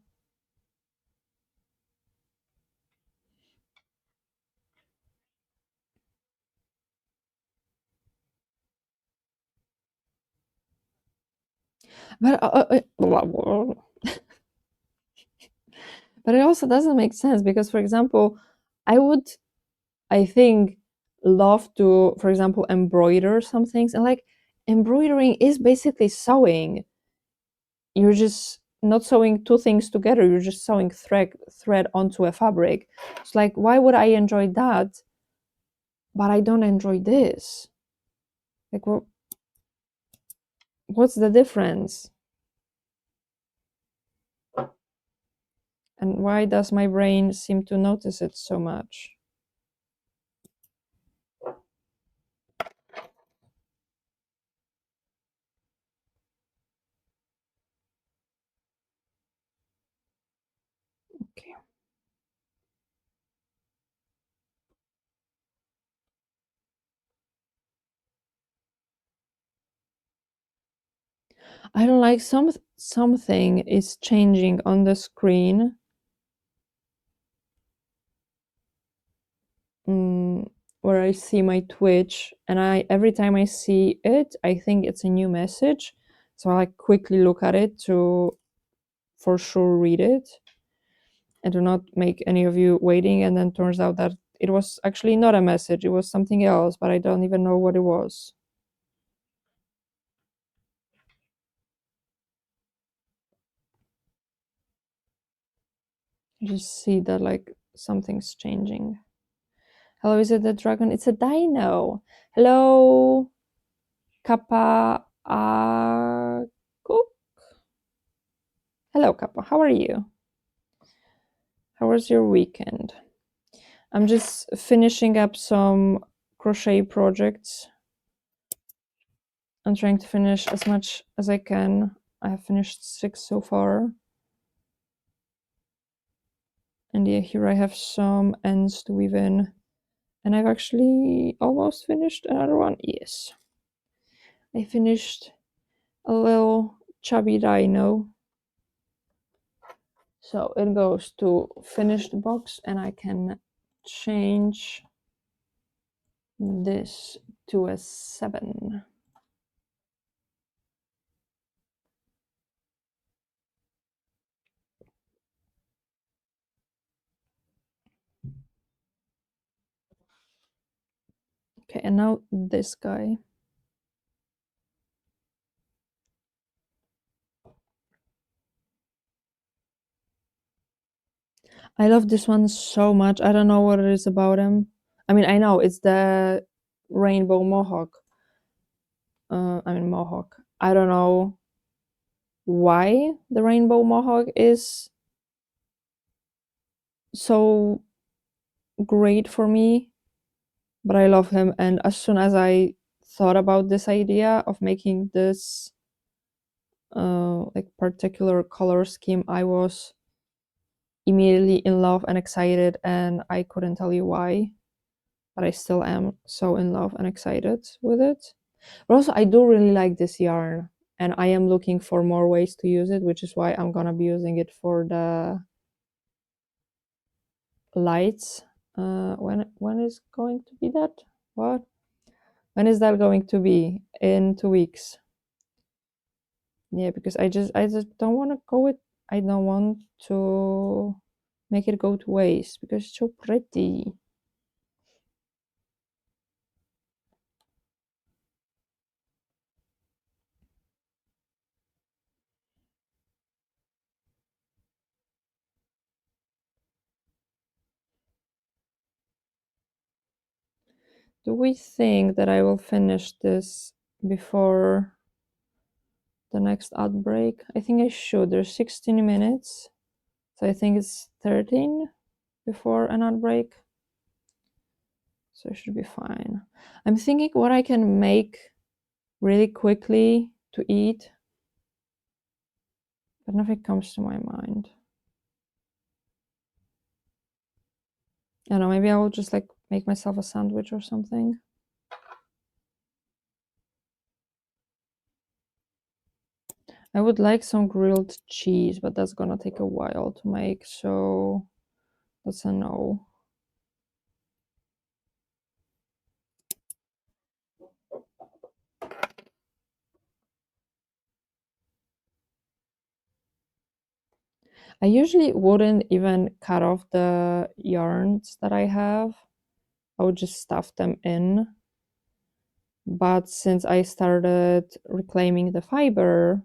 But but it also doesn't make sense because, for example, I would, I think, love to, for example, embroider some things, and like embroidering is basically sewing. You're just not sewing two things together. You're just sewing thread onto a fabric. It's like, why would I enjoy that, but I don't enjoy this? Like, what's the difference? And why does my brain seem to notice it so much? Okay. I don't like something is changing on the screen. Where I see my Twitch, and I every time I see it, I think it's a new message. So I quickly look at it to for sure read it and to not make any of you waiting, and then turns out that it was actually not a message, it was something else, but I don't even know what it was. I just see that like something's changing. Hello, is it the dragon? It's a dino. Hello, Kappa. Hello, Kappa. How are you? How was your weekend? I'm just finishing up some crochet projects. I'm trying to finish as much as I can. I have finished 6 so far. And yeah, here I have some ends to weave in. And I've actually almost finished another one. Yes. I finished a little chubby dino. So it goes to finished box, and I can change this to a 7. Okay, and now this guy. I love this one so much. I don't know what it is about him. I mean, I know it's the rainbow mohawk. Mohawk. I don't know why the rainbow mohawk is so great for me, but I love him. And as soon as I thought about this idea of making this like particular color scheme, I was immediately in love and excited, and I couldn't tell you why, but I still am so in love and excited with it. But also, I do really like this yarn, and I am looking for more ways to use it, which is why I'm gonna be using it for the lights. When is going to be that? What? When is that going to be? In 2 weeks. Yeah, because I just don't want to go with. I don't want to make it go to waste because it's so pretty. Do we think that I will finish this before the next ad break. I think I should. There's 16 minutes. So I think it's 13 before an ad break. So it should be fine. I'm thinking what I can make really quickly to eat, but nothing comes to my mind. I don't know, maybe I will just like make myself a sandwich or something. I would like some grilled cheese, but that's gonna take a while to make, so that's a no. I usually wouldn't even cut off the yarns that I have. I would just stuff them in. But since I started reclaiming the fiber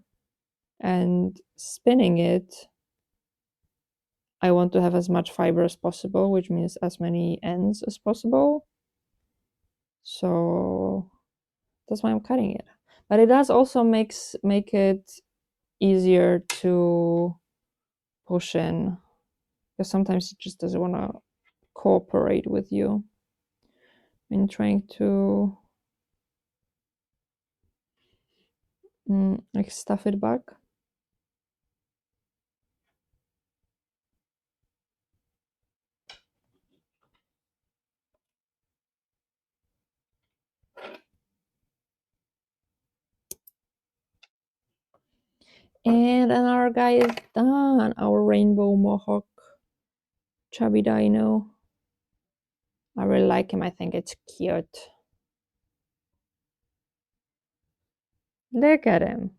and spinning it, I want to have as much fiber as possible, which means as many ends as possible. So that's why I'm cutting it. But it does also make it easier to push in, because sometimes it just doesn't want to cooperate with you in trying to like stuff it back. And another guy is done, our rainbow mohawk chubby dino. I really like him. I think it's cute. Look at him.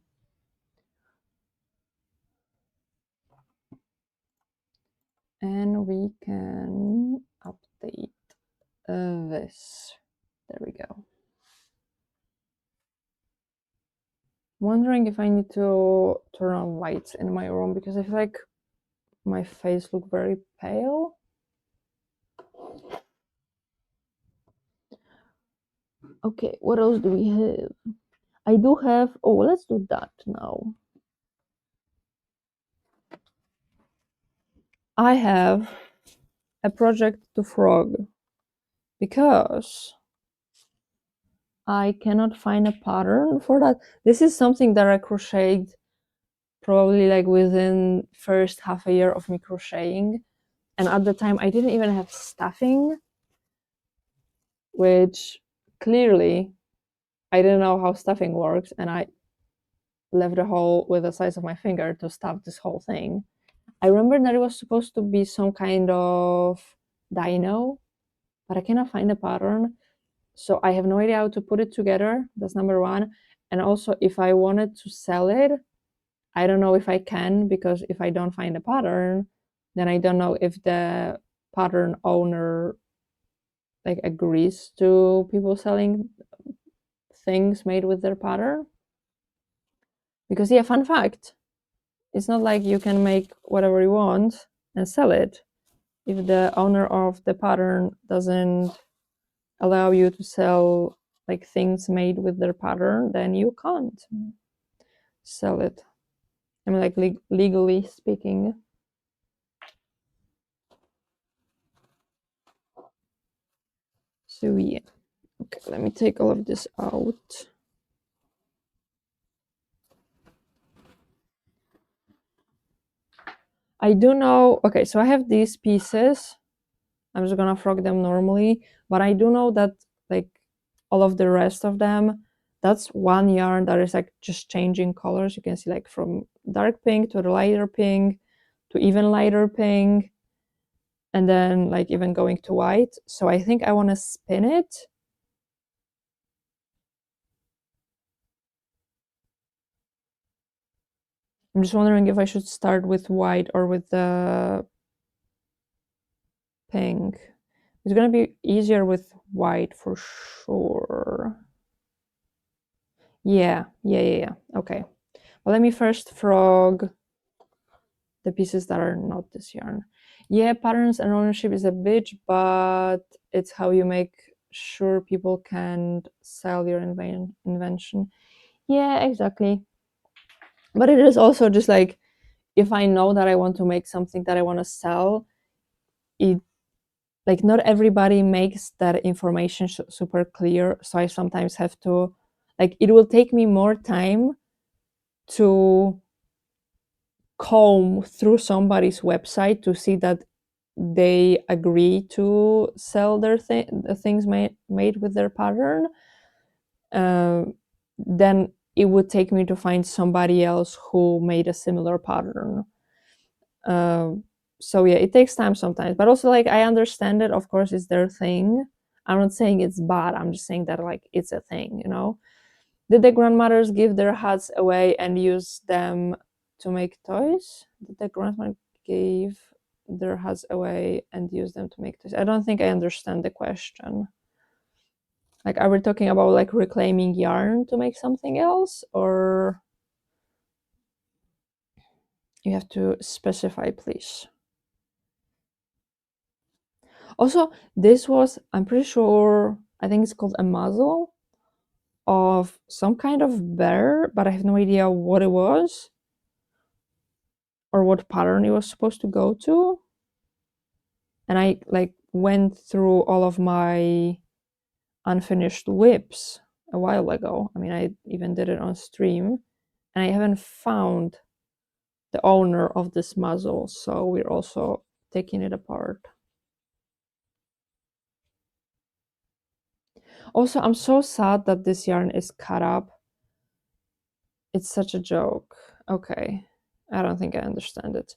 And we can update this. There we go. Wondering if I need to turn on lights in my room, because I feel like my face looks very pale. Okay, what else do we have? I do have, oh, let's do that now. I have a project to frog because I cannot find a pattern for that. This is something that I crocheted probably like within first half a year of me crocheting, and at the time I didn't even have stuffing, which clearly I didn't know how stuffing works, and I left a hole with the size of my finger to stuff this whole thing. I remember that it was supposed to be some kind of dino, but I cannot find a pattern, so I have no idea how to put it together. That's number one. And also, if I wanted to sell it, I don't know if I can, because if I don't find a pattern, then I don't know if the pattern owner like agrees to people selling things made with their pattern. Because yeah, fun fact, it's not like you can make whatever you want and sell it. If the owner of the pattern doesn't allow you to sell like things made with their pattern, then you can't sell it. I mean, like legally speaking. So yeah, okay, let me take all of this out. I do know, okay, so I have these pieces. I'm just gonna frog them normally, but I do know that like all of the rest of them, that's one yarn that is like just changing colors. You can see like from dark pink to the lighter pink to even lighter pink, and then like even going to white. So I think I want to spin it. I'm just wondering if I should start with white or with the pink. It's gonna be easier with white for sure. Yeah. Okay. Well, let me first frog the pieces that are not this yarn. Yeah, patterns and ownership is a bitch, but it's how you make sure people can sell your invention. Yeah, exactly. But it is also just like, if I know that I want to make something that I want to sell, it, like, not everybody makes that information super clear, so I sometimes have to, like, it will take me more time to comb through somebody's website to see that they agree to sell their the things made with their pattern, uh, then it would take me to find somebody else who made a similar pattern. uh, so yeah, it takes time sometimes, but also, like, I understand it, of course it's their thing. I'm not saying it's bad, I'm just saying that, like, it's a thing, you know. Did the grandmothers give their hats away and use them to make toys? Did the grandmother give their hats away and use them to make toys? I don't think I understand the question. Like, are we talking about, like, reclaiming yarn to make something else, or you have to specify, please? Also, this was, I'm pretty sure, I think it's called a muzzle of some kind of bear, but I have no idea what it was or what pattern it was supposed to go to. And I, like, went through all of my unfinished whips a while ago. I mean, I even did it on stream, and I haven't found the owner of this muzzle, so we're also taking it apart. Also, I'm so sad that this yarn is cut up. It's such a joke. Okay, I don't think I understand it.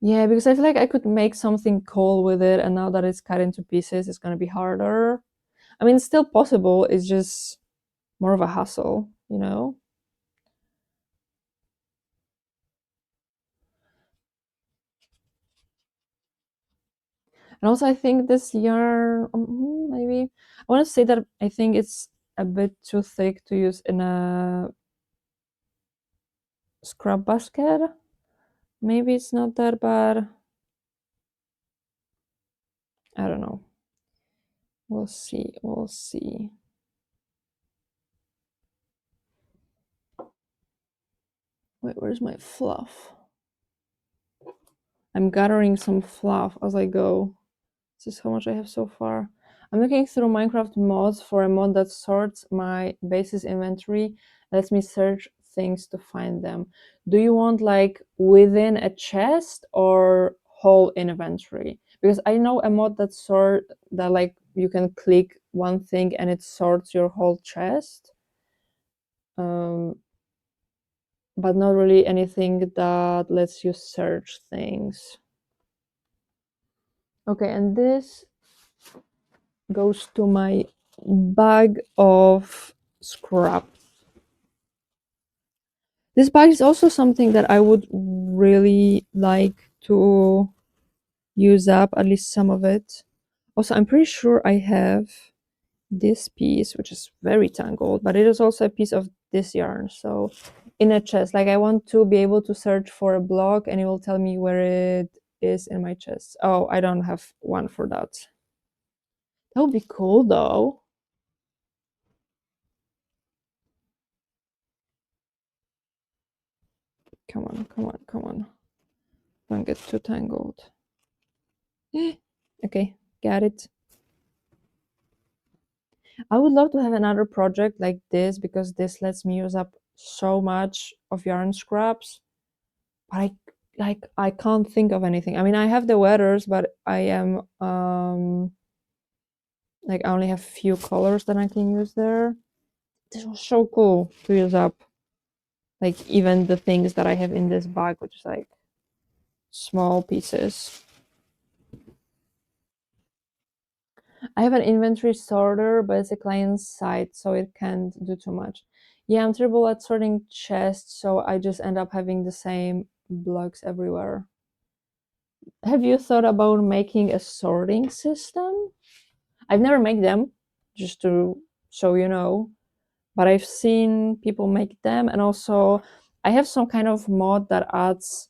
Yeah, because I feel like I could make something cool with it, and now that it's cut into pieces, it's gonna be harder. I mean, it's still possible, it's just more of a hassle, you know? And also, I think this yarn, maybe, I want to say that I think it's a bit too thick to use in a scrap basket. Maybe it's not that bad. I don't know. We'll see. We'll see. Wait, where's my fluff? I'm gathering some fluff as I go. This is how much I have so far. I'm looking through Minecraft mods for a mod that sorts my bases inventory, lets me search things to find them. Do you want, like, within a chest or whole inventory? Because I know a mod that like, you can click one thing and it sorts your whole chest. But not really anything that lets you search things. Okay, and this goes to my bag of scrap. This bag is also something that I would really like to use up, at least some of it. Also, I'm pretty sure I have this piece, which is very tangled, but it is also a piece of this yarn. So in a chest, like, I want to be able to search for a block and it will tell me where it is in my chest. Oh, I don't have one for that. That would be cool though. Come on, come on, come on. Don't get too tangled. Okay, got it. I would love to have another project like this because this lets me use up so much of yarn scraps. But I can't think of anything. I mean, I have the weathers, but I am like, I only have few colors that I can use there. This was so cool to use up, like, even the things that I have in this bag, which is like small pieces. I have an inventory sorter, but it's a client site, so it can't do too much. Yeah, I'm terrible at sorting chests, so I just end up having the same blocks everywhere. Have you thought about making a sorting system? I've never made them, just to so you know, but I've seen people make them, and also I have some kind of mod that adds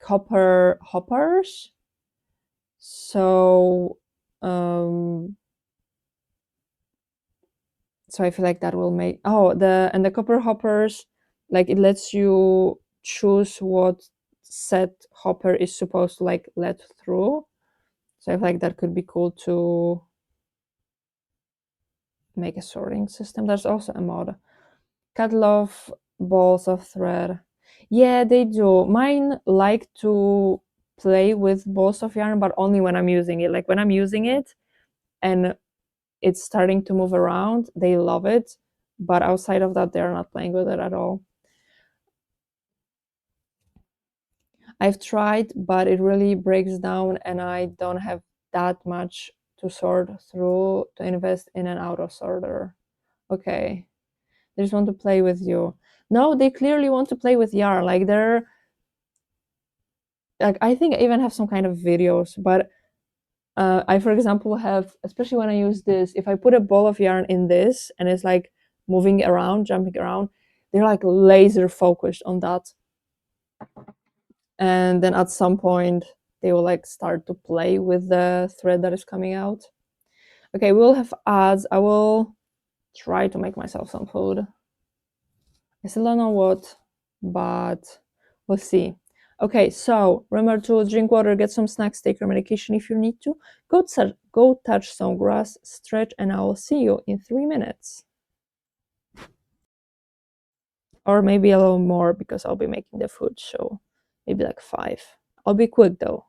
copper hoppers. So so I feel like that will make the copper hoppers, like it lets you choose what set hopper is supposed to like let through. So I feel like that could be cool to make a sorting system. There's also a mod. Cut love balls of thread. Yeah, they do. Mine like to play with balls of yarn, but only when I'm using it. Like when I'm using it and it's starting to move around, they love it. But outside of that, they're not playing with it at all. I've tried, but it really breaks down, and I don't have that much to sort through to invest in an auto sorter. Okay. They just want to play with you. No, they clearly want to play with yarn. Like they're like, I think I even have some kind of videos, but I, for example, have, especially when I use this, if I put a ball of yarn in this and it's like moving around, jumping around, they're like laser focused on that. And then at some point, they will like start to play with the thread that is coming out. Okay, we'll have ads. I will try to make myself some food. I still don't know what, but we'll see. Okay, so remember to drink water, get some snacks, take your medication if you need to. Go touch some grass, stretch, and I will see you in 3 minutes. Or maybe a little more because I'll be making the food, so maybe like 5. I'll be quick though.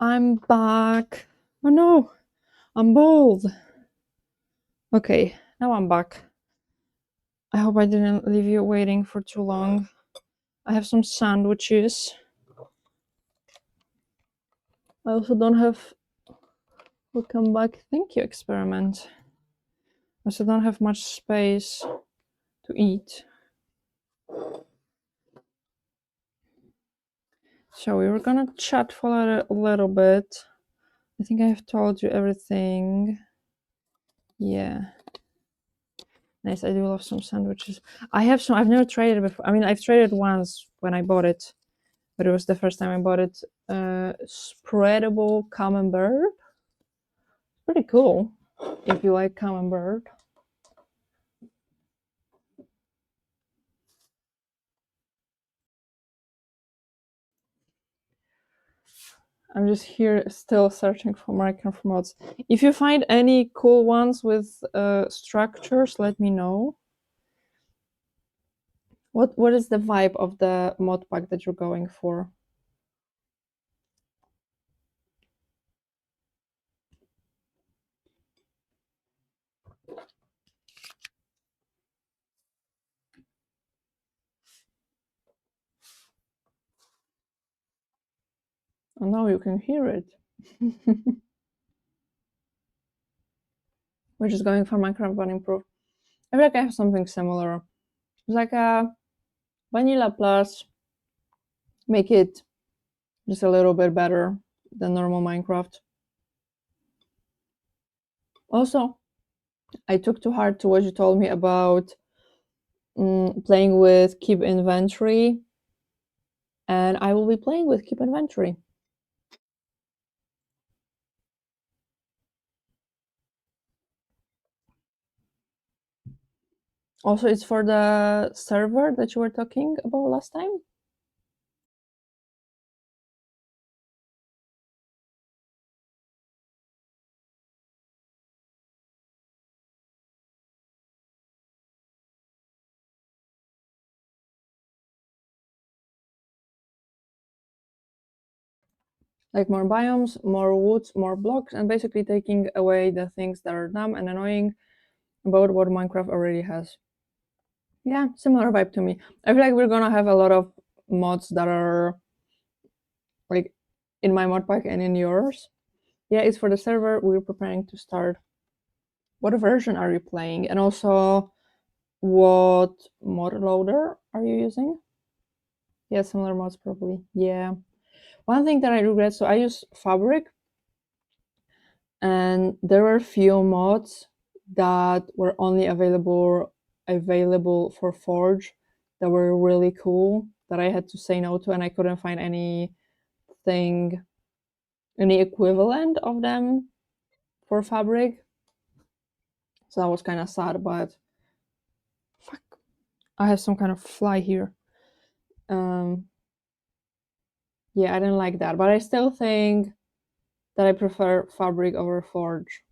I'm back. Oh no, I'm bald. Okay, now I'm back. I hope I didn't leave you waiting for too long. I have some sandwiches. I also don't have. Welcome back. Thank you, experiment. I also don't have much space to eat. So we were gonna chat for a little bit. I think I have told you everything. Yeah. Nice. I do love some sandwiches. I have some. I've never tried it before. I mean, I've tried it once when I bought it, but it was the first time I bought it. Spreadable camembert. Pretty cool if you like camembert. I'm just here still searching for Minecraft mods. If you find any cool ones with structures, let me know. What is the vibe of the mod pack that you're going for? Oh no, you can hear it. We're just going for Minecraft but improved. I feel like I have something similar. It's like a vanilla plus, make it just a little bit better than normal Minecraft. Also, I took to heart to what you told me about playing with Keep Inventory, and I will be playing with Keep Inventory. Also, it's for the server that you were talking about last time. Like more biomes, more woods, more blocks, and basically taking away the things that are dumb and annoying about what Minecraft already has. Yeah, similar vibe to me. I feel like we're gonna have a lot of mods that are like in my mod pack and in yours. Yeah, it's for the server. We're preparing to start. What version are you playing? And also, what mod loader are you using? Yeah, similar mods probably. Yeah. One thing that I regret, so I use Fabric, and there were few mods that were only available for Forge that were really cool that I had to say no to, and I couldn't find any equivalent of them for Fabric. So that was kind of sad, but fuck, I have some kind of fly here. Yeah, I didn't like that, but I still think that I prefer Fabric over Forge.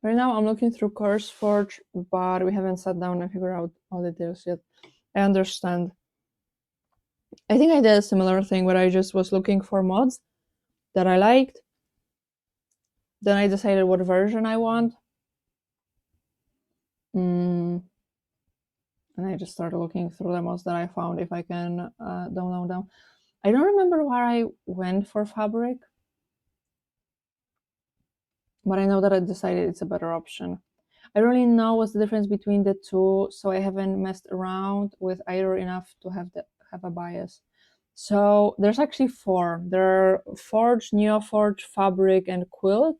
Right now, I'm looking through CourseForge, but we haven't sat down and figured out all the details yet. I understand. I think I did a similar thing where I just was looking for mods that I liked. Then I decided what version I want. And I just started looking through the mods that I found if I can download them. I don't remember where I went for Fabric, but I know that I decided it's a better option. I don't really know what's the difference between the two, so I haven't messed around with either enough to have a bias. So there's actually four. There are Forge, Neoforge, Fabric, and Quilt.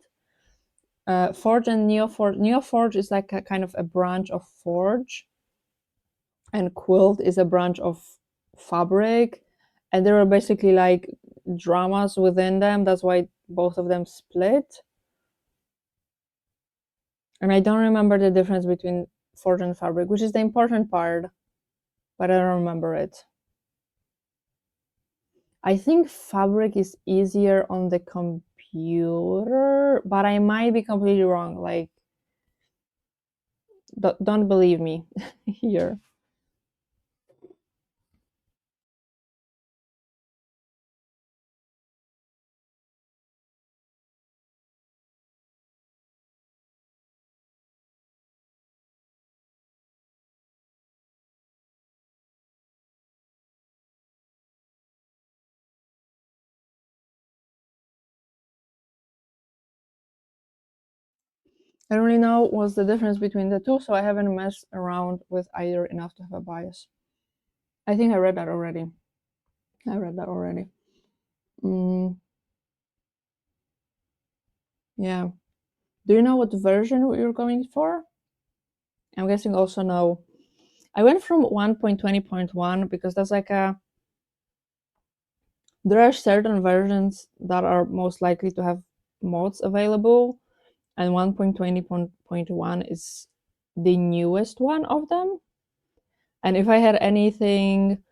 Forge and Neoforge. Neoforge is like a kind of a branch of Forge, and Quilt is a branch of Fabric, and there are basically like dramas within them. That's why both of them split. And I don't remember the difference between Forge and Fabric, which is the important part, but I don't remember it. I think fabric is easier on the computer, but I might be completely wrong. Like, don't believe me here. I don't really know what's the difference between the two, so I haven't messed around with either enough to have a bias. I think I read that already. I read that already. Mm, yeah. Do you know what version you're going for? I'm guessing also no. I went from 1.20.1 because that's like a. There are certain versions that are most likely to have mods available, and 1.20.1 is the newest one of them. And if I had anything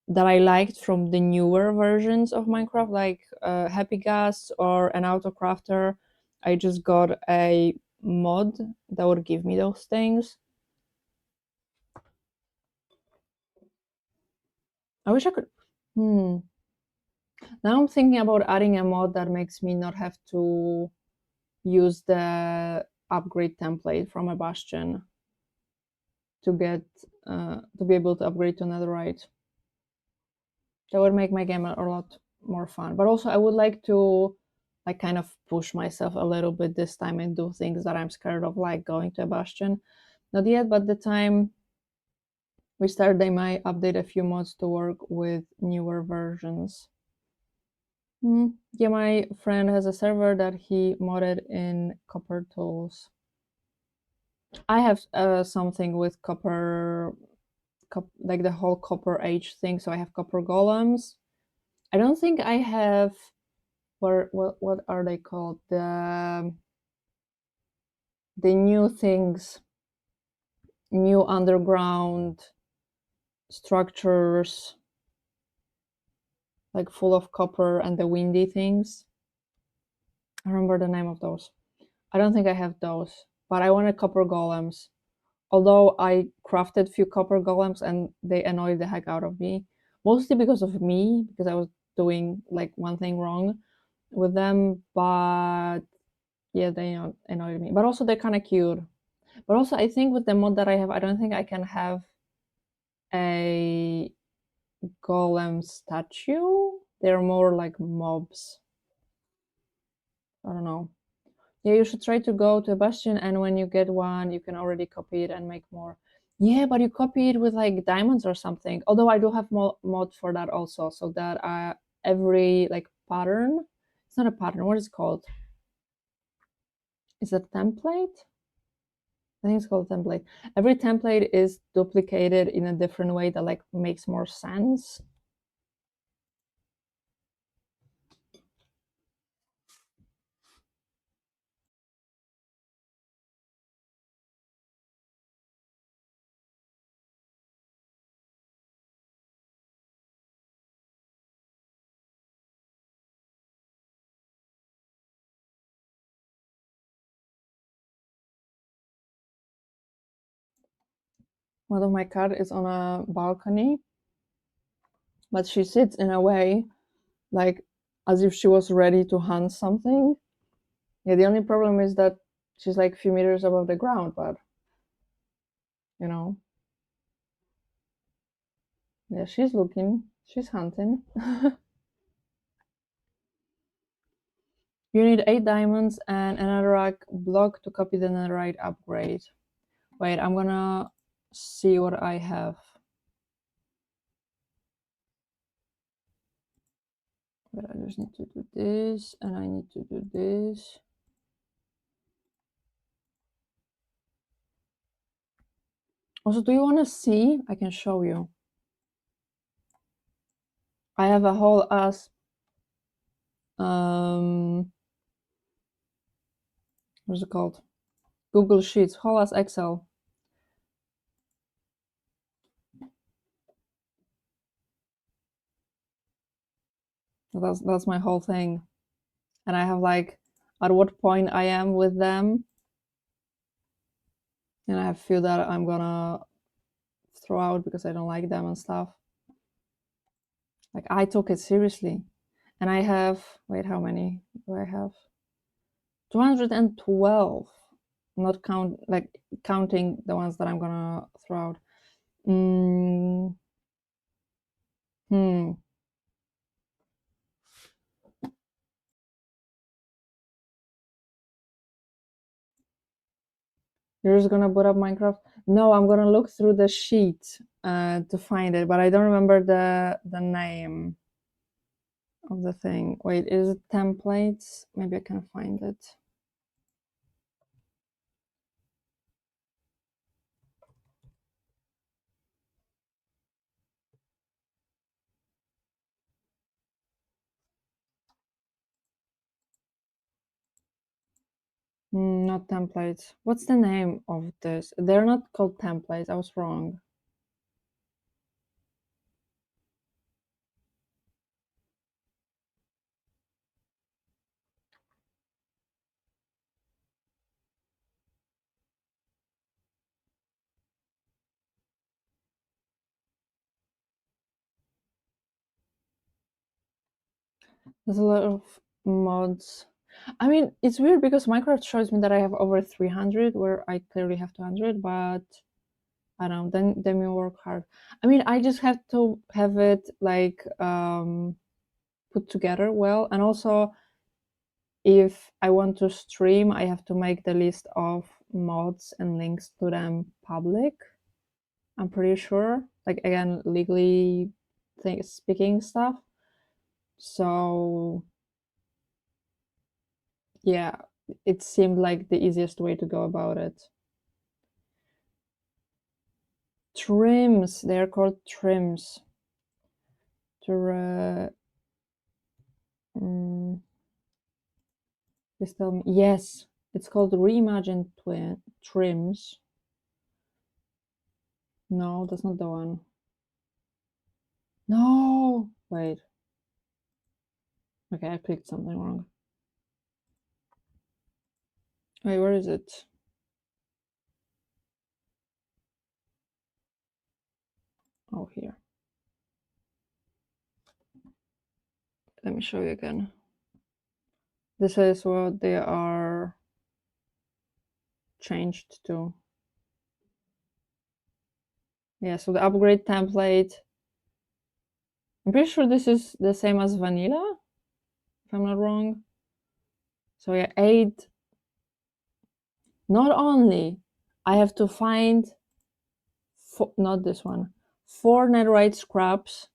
that I liked from the newer versions of Minecraft, like Happy Gas or an Autocrafter, I just got a mod that would give me those things. I wish I could. Hmm. Now I'm thinking about adding a mod that makes me not have to use the upgrade template from a bastion to get to be able to upgrade to netherite. That would make my game a lot more fun. But also, I would like to like kind of push myself a little bit this time and do things that I'm scared of, like going to a bastion. Not yet, but the time we start, they might update a few mods to work with newer versions. Yeah, my friend has a server that he modded in copper tools. I have something with like the whole copper age thing. So I have copper golems. I don't think I have. What are they called? The new things, new underground structures, like full of copper and the windy things. I remember the name of those. I don't think I have those, but I wanted copper golems. Although I crafted few copper golems and they annoyed the heck out of me, mostly because of me, because I was doing like one thing wrong with them. But yeah, they annoyed me. But also they're kind of cute. But also I think with the mod that I have, I don't think I can have a golem statue. They're more like mobs. I don't know. Yeah, you should try to go to a bastion, and when you get one, you can already copy it and make more. Yeah, but you copy it with like diamonds or something. Although I do have mod for that also, so that every like pattern. It's not a pattern. What is it called? Is it a template? I think it's called template. Every template is duplicated in a different way that like makes more sense. One of my cat is on a balcony, but she sits in a way like as if she was ready to hunt something. Yeah, the only problem is that she's like a few meters above the ground, but you know, yeah, she's looking, she's hunting. You need 8 diamonds and a netherrack block to copy the netherite upgrade. Wait, I'm gonna see what I have. But I just need to do this, and I need to do this. Also, do you want to see? I can show you. I have a whole ass what's it called? Google Sheets, whole ass Excel. that's my whole thing. And I have like at what point I am with them, and I have few that I'm gonna throw out because I don't like them and stuff. Like I took it seriously, and I have, wait, how many do I have? 212, not counting the ones that I'm gonna throw out. Mm, hmm. You're just gonna put up Minecraft? No, I'm gonna look through the sheet to find it, but I don't remember the name of the thing. Wait, is it templates? Maybe I can find it. Not templates. What's the name of this? They're not called templates. I was wrong. There's a lot of mods. I mean, it's weird because Minecraft shows me that I have over 300 where I clearly have 200, but I don't know, then you work hard. I mean, I just have to have it like put together well, and also if I want to stream, I have to make the list of mods and links to them public. I'm pretty sure, like again, legally speaking stuff. So yeah, it seemed like the easiest way to go about it. Trims, they're called trims. Please tell me. Yes, it's called Reimagined Trims. No, that's not the one. No, wait. Okay, I clicked something wrong. Wait, where is it? Oh, here. Let me show you again. This is what they are changed to. Yeah, so the upgrade template. I'm pretty sure this is the same as vanilla, if I'm not wrong. So yeah, 8. Not only I have to find, not this one, 4 netherite scraps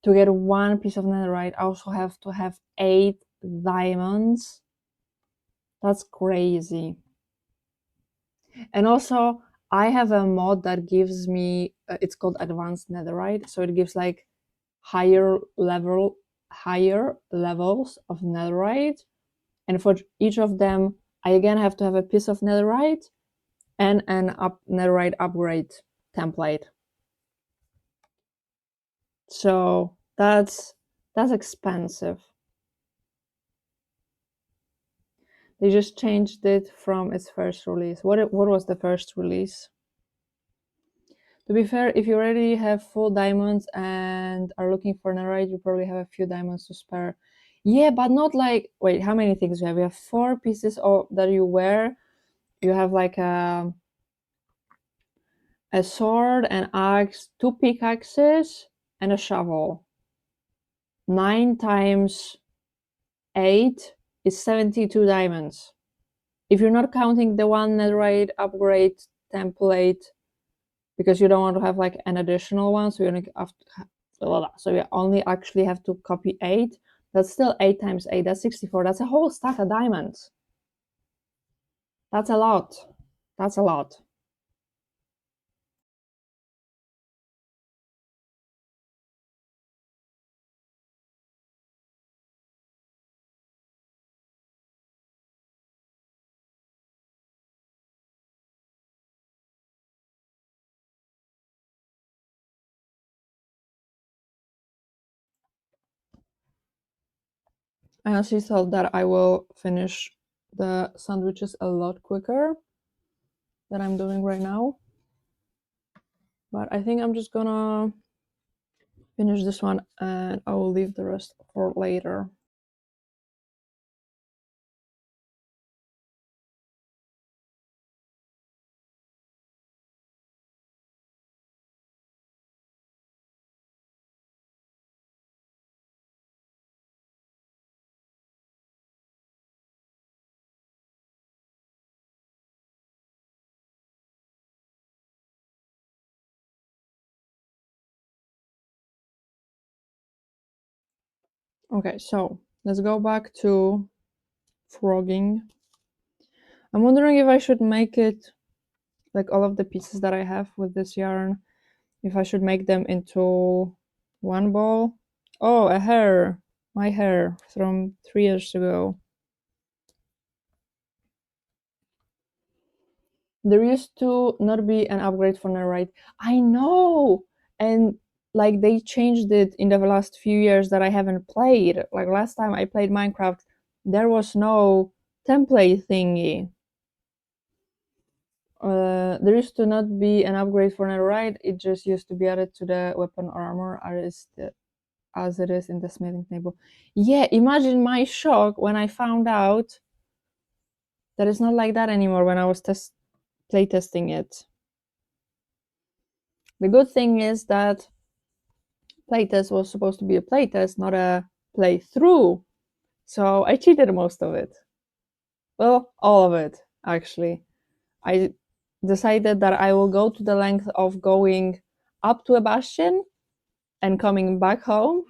to get 1 piece of netherite. I also have to have 8 diamonds. That's crazy. And also I have a mod that gives me, it's called advanced netherite. So it gives like higher levels of netherite. And for each of them, I again have to have a piece of netherite and an netherite upgrade template. So that's expensive. They just changed it from its first release. What was the first release? To be fair, if you already have full diamonds and are looking for netherite, you probably have a few diamonds to spare. Yeah, but not like, wait, how many things you have? You have 4 pieces that you wear. You have like a sword, an axe, 2 pickaxes, and a shovel. 9 times 8 is 72 diamonds. If you're not counting the 1 netherite upgrade template, because you don't want to have like an additional one, so you only have to, so you only actually have to copy 8. That's still 8 times 8. That's 64. That's a whole stack of diamonds. That's a lot. That's a lot. I honestly thought that I will finish the sandwiches a lot quicker than I'm doing right now. But I think I'm just gonna finish this one and I will leave the rest for later. Okay, so let's go back to frogging. I'm wondering if I should make it like all of the pieces that I have with this yarn, if I should make them into one ball. Oh, a hair, my hair from 3 years ago. There used to not be an upgrade for Netherite. I know, and like they changed it in the last few years that I haven't played. Like last time I played Minecraft, there was no template thingy. There used to not be an upgrade for Netherite. It just used to be added to the weapon armor as it is in the smithing table. Yeah, imagine my shock when I found out that it's not like that anymore when I was playtesting it. The good thing is that playtest was supposed to be a playtest, not a playthrough. So I cheated most of it. Well, all of it, actually. I decided that I will go to the length of going up to a bastion and coming back home.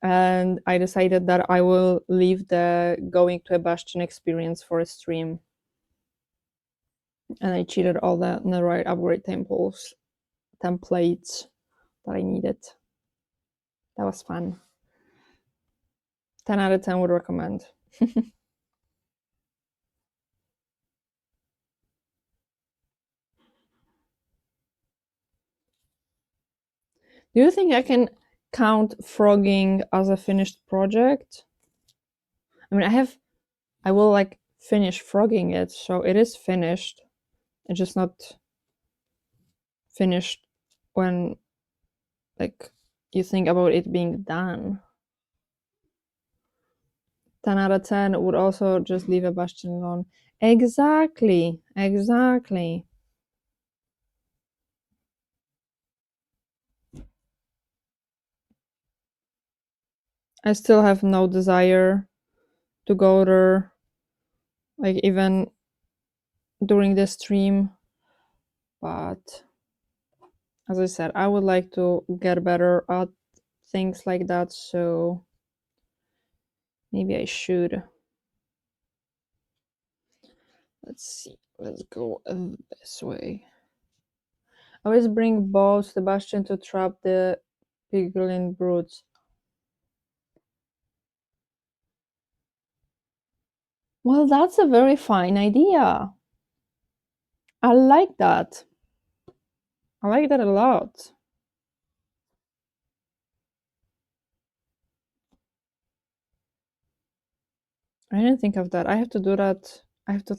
And I decided that I will leave the going to a bastion experience for a stream. And I cheated all the netherite upgrade templates that I needed. That was fun. 10 out of 10 would recommend. Do you think I can count frogging as a finished project? I mean, I will like finish frogging it, so it is finished. It's just not finished when like you think about it being done. 10 out of 10 would also just leave a bastion alone. Exactly. I still have no desire to go there, like even during the stream. But as I said, I would like to get better at things like that, so maybe I should. Let's see. Let's go this way. Always bring bows to the bastion to trap the piglin broods. Well, that's a very fine idea. I like that. I like that a lot. I didn't think of that. I have to do that. I have to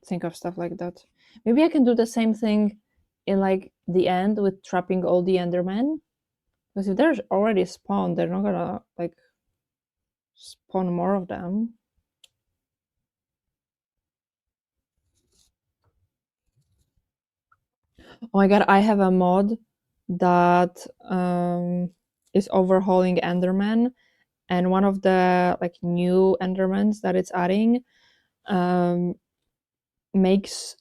think of stuff like that. Maybe I can do the same thing in like the end with trapping all the endermen. Because if they're already spawned, they're not gonna like spawn more of them. Oh my god, I have a mod that is overhauling enderman, and one of the like new endermans that it's adding um, makes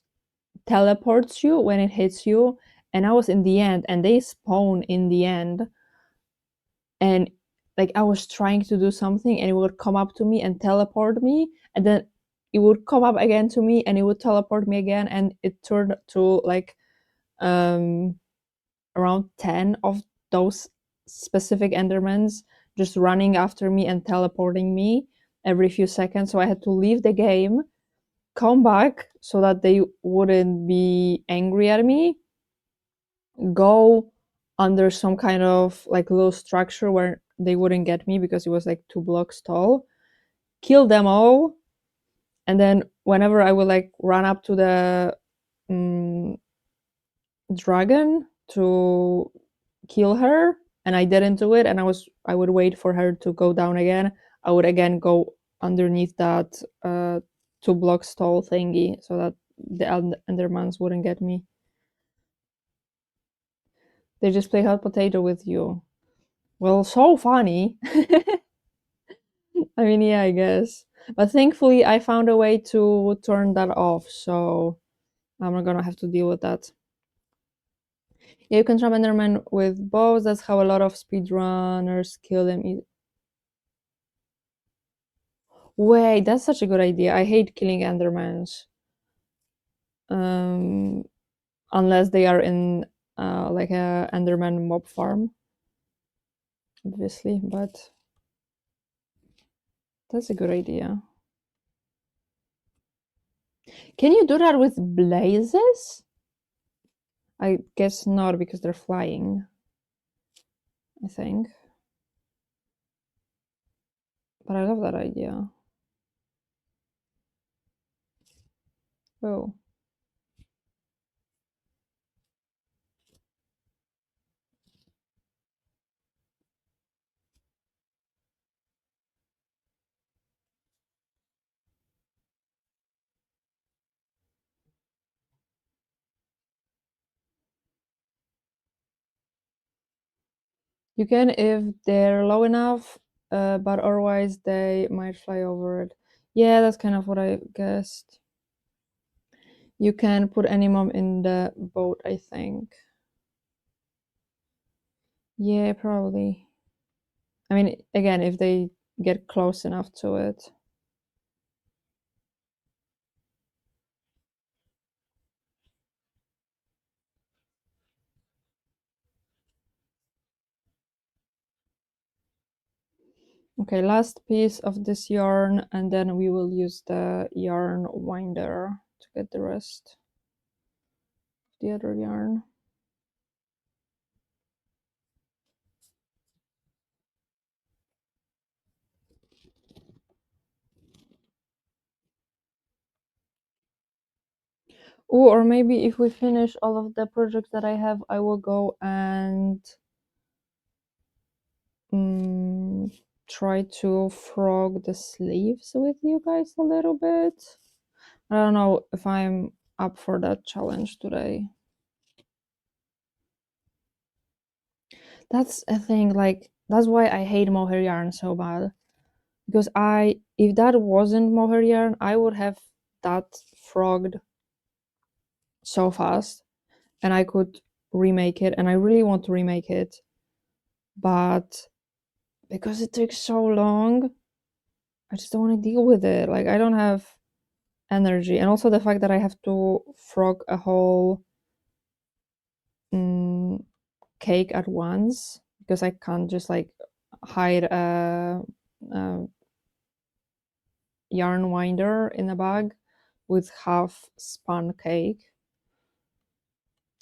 teleports you when it hits you, and I was in the end and they spawn in the end, and like I was trying to do something and it would come up to me and teleport me, and then it would come up again to me and it would teleport me again, and it turned to like um around 10 of those specific endermans just running after me and teleporting me every few seconds. So I had to leave the game, come back so that they wouldn't be angry at me, go under some kind of like low structure where they wouldn't get me because it was like 2 blocks tall. Kill them all, and then whenever I would like run up to the dragon to kill her, and I didn't do it, and I would wait for her to go down again. I would again go underneath that 2 blocks tall thingy so that the endermans wouldn't get me. They just play hot potato with you. Well, so funny. I mean, yeah, I guess. But thankfully, I found a way to turn that off, so I'm not gonna have to deal with that. Yeah, you can trap Enderman with bows. That's how a lot of speedrunners kill them. Wait, that's such a good idea. I hate killing Endermans. Um, unless they are in like a Enderman mob farm, obviously. But that's a good idea. Can you do that with blazes? I guess not because they're flying. I think. But I love that idea. Oh. You can if they're low enough, but otherwise they might fly over it. Yeah, that's kind of what I guessed. You can put any mob in the boat, I think. Yeah, probably. I mean, again, if they get close enough to it. Okay, last piece of this yarn, and then we will use the yarn winder to get the rest of the other yarn. Oh, or maybe if we finish all of the projects that I have, I will go and try to frog the sleeves with you guys a little bit. I don't know if I'm up for that challenge today. That's a thing, like, that's why I hate mohair yarn so bad. Because if that wasn't mohair yarn, I would have that frogged so fast and I could remake it, and I really want to remake it. But because it takes so long, I just don't want to deal with it. Like, I don't have energy. And also the fact that I have to frog a whole cake at once, because I can't just like hide a yarn winder in a bag with half spun cake.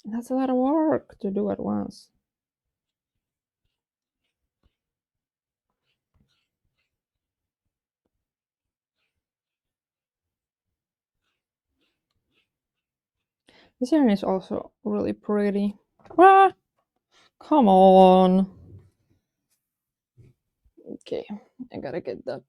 That's a lot of work to do at once. This yarn is also really pretty. Ah, come on. Okay, I gotta get that.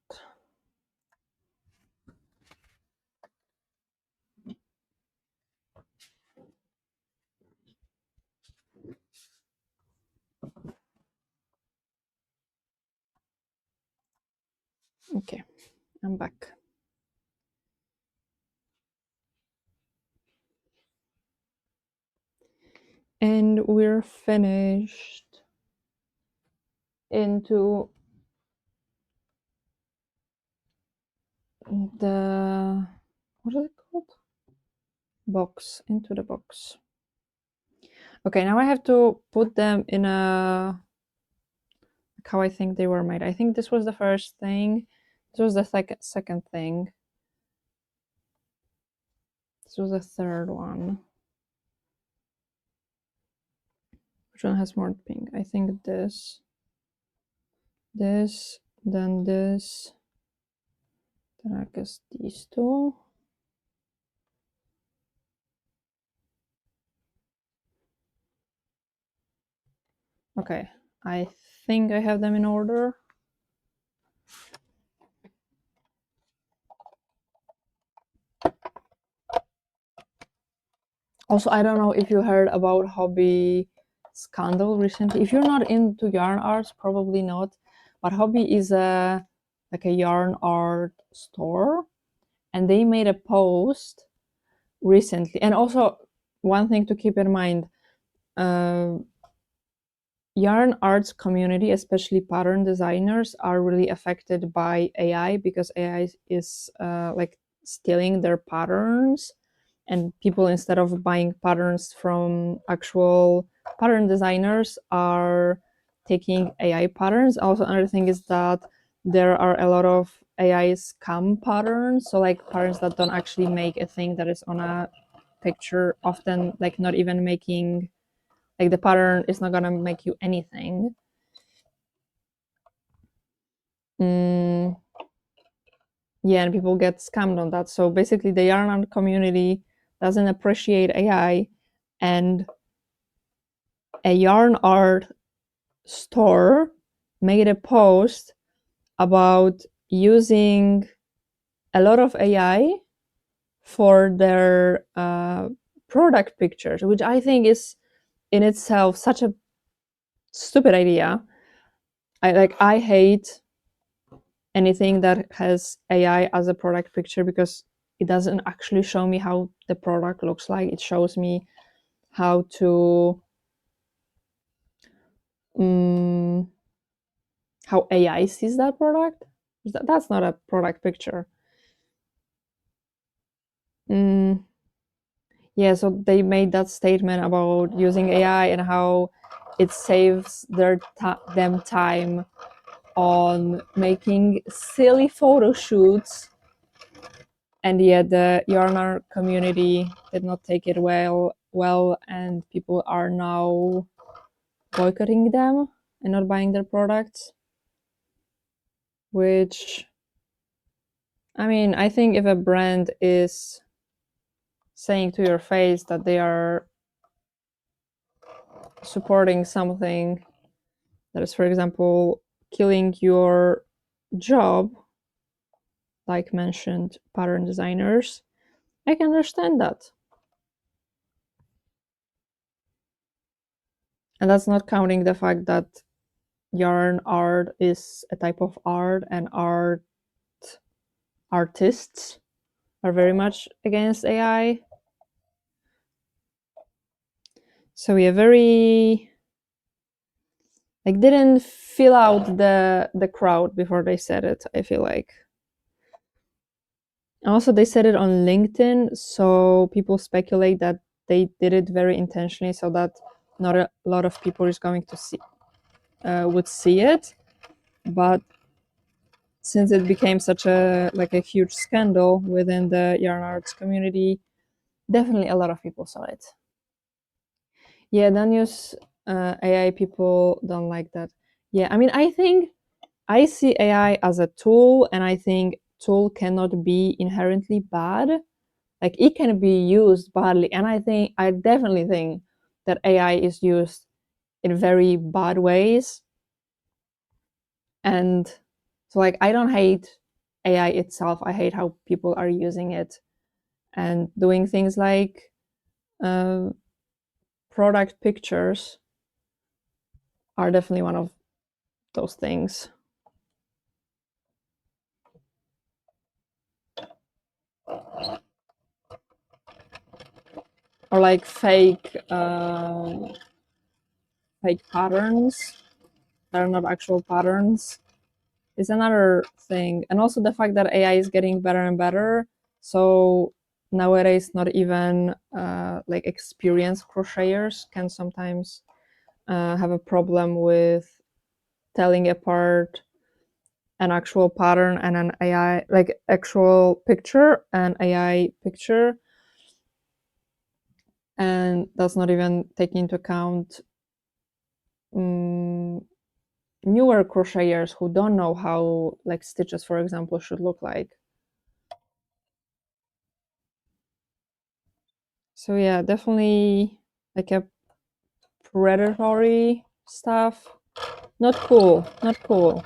Okay, I'm back. And we're finished into the, what is it called? Box, into the box. Okay, now I have to put them in a, like how I think they were made. I think this was the first thing. This was the second thing. This was the third one. Which one has more pink? I think this. this, then this, then I guess these two. Okay, I think I have them in order. Also, I don't know if you heard about Hobby scandal recently. If you're not into yarn arts, probably not. But Hobby is a like a yarn art store, and they made a post recently. And also, one thing to keep in mind: uh, yarn arts community, especially pattern designers, are really affected by AI because AI is like stealing their patterns, and people, instead of buying patterns from actual pattern designers, are taking AI patterns. Also, another thing is that there are a lot of AI scam patterns, so like patterns that don't actually make a thing that is on a picture, often like not even making, like the pattern is not gonna make you anything. mm, yeah, and people get scammed on that. So basically the yarn art community doesn't appreciate AI, and a yarn art store made a post about using a lot of AI for their product pictures, which I think is in itself such a stupid idea. I hate anything that has AI as a product picture because it doesn't actually show me how the product looks like. It shows me how to how AI sees that product. That's not a product picture. Mm, yeah, so they made that statement about using AI and how it saves them time on making silly photo shoots, and yet the yarn art community did not take it well, and people are now boycotting them and not buying their products. Which, I mean, I think if a brand is saying to your face that they are supporting something that is, for example, killing your job, like mentioned pattern designers, I can understand that. And that's not counting the fact that yarn art is a type of art, and artists are very much against AI. So we are very, like, didn't fill out the crowd before they said it, I feel like. Also, they said it on LinkedIn, so people speculate that they did it very intentionally so that not a lot of people is going to see would see it. But since it became such a like a huge scandal within the yarn arts community, definitely a lot of people saw it. Yeah, don't use AI. People don't like that. Yeah, I mean, I think I see AI as a tool, and I think tool cannot be inherently bad. Like, it can be used badly, and I definitely think that AI is used in very bad ways. And so, like, I don't hate AI itself. I hate how people are using it and doing things like uh, product pictures are definitely one of those things. Or like fake patterns that are not actual patterns is another thing. And also the fact that AI is getting better and better. So nowadays, not even like experienced crocheters can sometimes have a problem with telling apart an actual pattern and an AI, like actual picture and AI picture. And that's not even taking into account newer crocheters who don't know how like stitches, for example, should look like. So yeah, definitely like a predatory stuff. Not cool, not cool.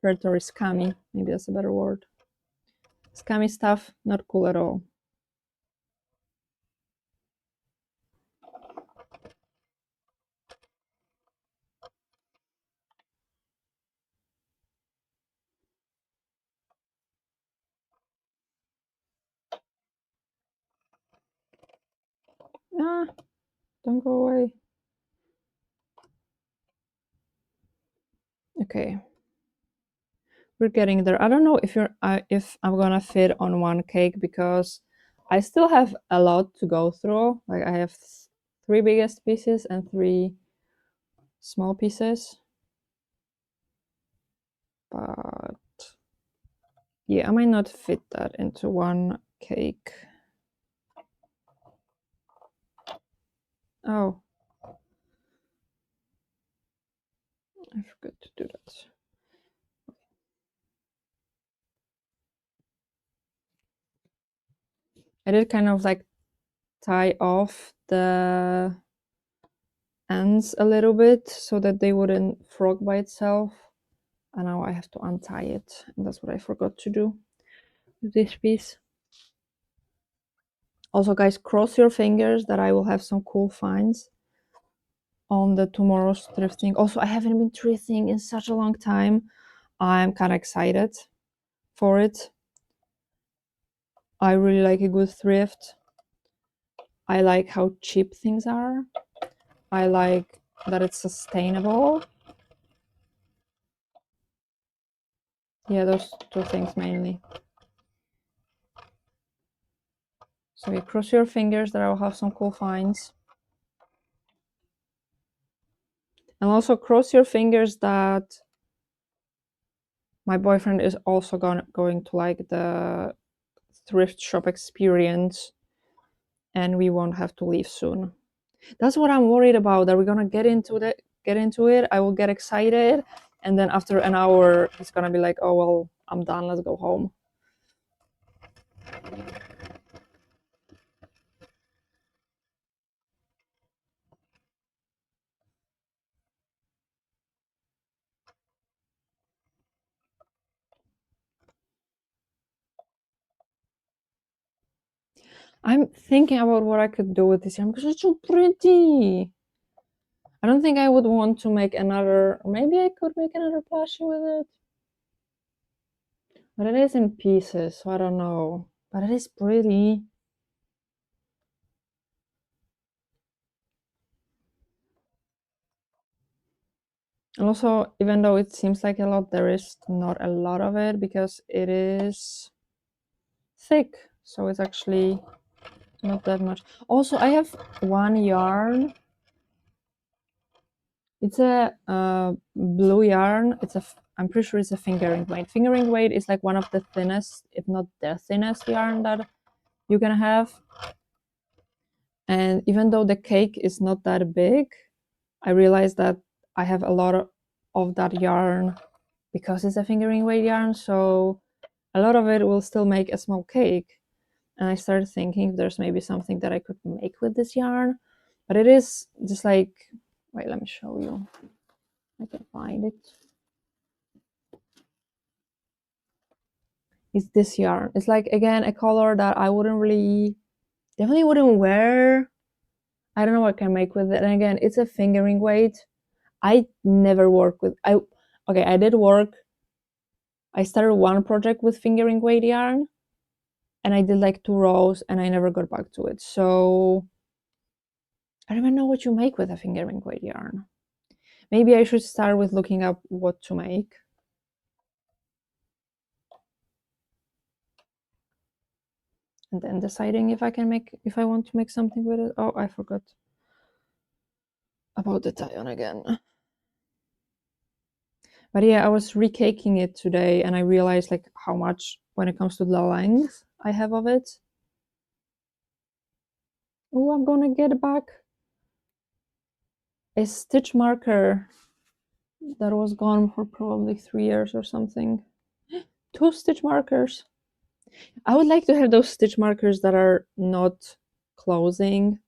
Predatory, scammy, maybe that's a better word. Scammy stuff, not cool at all. Ah, don't go away. Okay, we're getting there. I don't know if I'm gonna fit on one cake because I still have a lot to go through. Like I have 3 biggest pieces and 3 small pieces. But yeah, I might not fit that into one cake. Oh, I forgot to do that. I did kind of like tie off the ends a little bit so that they wouldn't frog by itself. And now I have to untie it. And that's what I forgot to do with this piece. Also, guys, cross your fingers that I will have some cool finds on the tomorrow's thrifting. Also, I haven't been thrifting in such a long time. I'm kind of excited for it. I really like a good thrift. I like how cheap things are. I like that it's sustainable. Yeah, those 2 things mainly. So you cross your fingers that I will have some cool finds. And also cross your fingers that my boyfriend is also going to like the thrift shop experience and we won't have to leave soon. That's what I'm worried about, that we're gonna get into it. I will get excited and then after an hour it's gonna be like, oh well, I'm done, let's go home. I'm thinking about what I could do with this yarn because it's so pretty. I don't think I would want to make another, maybe I could make another plushie with it. But it is in pieces, so I don't know. But it is pretty. And also, even though it seems like a lot, there is not a lot of it because it is thick. So it's actually not that much. Also, I have one yarn. It's a blue yarn. I'm pretty sure it's a fingering weight. Fingering weight is like one of the thinnest, if not the thinnest yarn that you can have. And even though the cake is not that big, I realized that I have a lot of that yarn because it's a fingering weight yarn. So a lot of it will still make a small cake. And I started thinking if there's maybe something that I could make with this yarn. But it is just like, wait, let me show you. I can find it. It's this yarn. It's like, again, a color that I definitely wouldn't wear. I don't know what I can make with it. And again, it's a fingering weight. I never work with, I did work. I started one project with fingering weight yarn and I did like 2 rows and I never got back to it. So I don't even know what you make with a fingering weight yarn. Maybe I should start with looking up what to make. And then deciding if I want to make something with it. Oh, I forgot about the tie-on again. But yeah, I was recaking it today and I realized like how much when it comes to the length I have of it. Oh, I'm gonna get back a stitch marker. that was gone for probably 3 years or something. 2 stitch markers. I would like to have those stitch markers that are not closing.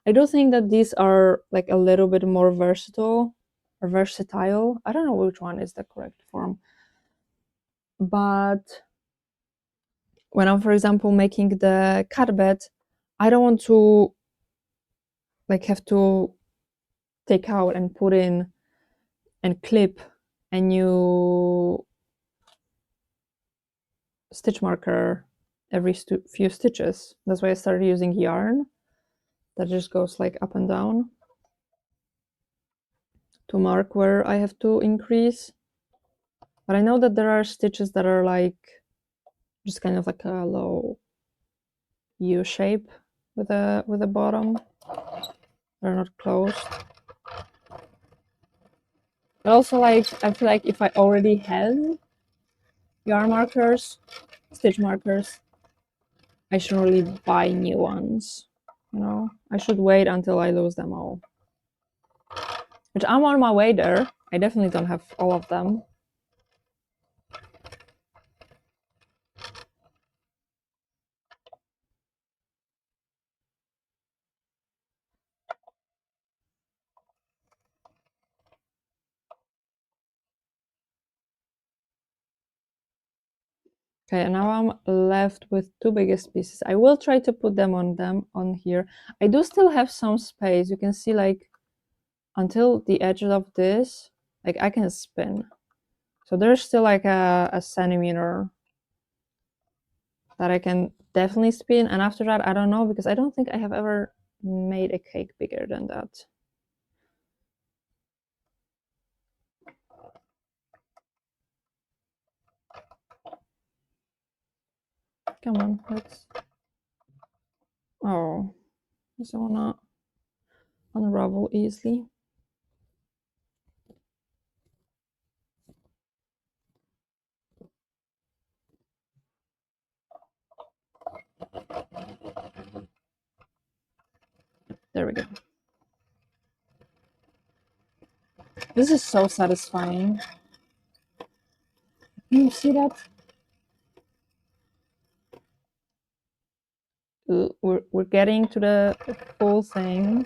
I do think that these are like a little bit more versatile or versatile. I don't know which one is the correct form. But when I'm, for example, making the cat bed, I don't want to like have to take out and put in and clip a new stitch marker every few stitches. That's why I started using yarn that just goes like up and down to mark where I have to increase. But I know that there are stitches that are like just kind of like a low U shape with a bottom. They're not closed. But also, like, I feel like if I already have yarn markers, stitch markers, I shouldn't really buy new ones. You know, I should wait until I lose them all. Which I'm on my way there. I definitely don't have all of them. Okay, and now I'm left with 2 biggest pieces. I will try to put them on here. I do still have some space. You can see like until the edge of this, like I can spin. So there's still like a centimeter that I can definitely spin. And after that, I don't know, because I don't think I have ever made a cake bigger than that. Come on, let's. Oh, does it wanna unravel easily? There we go. This is so satisfying. Can you see that? We're getting to the full thing.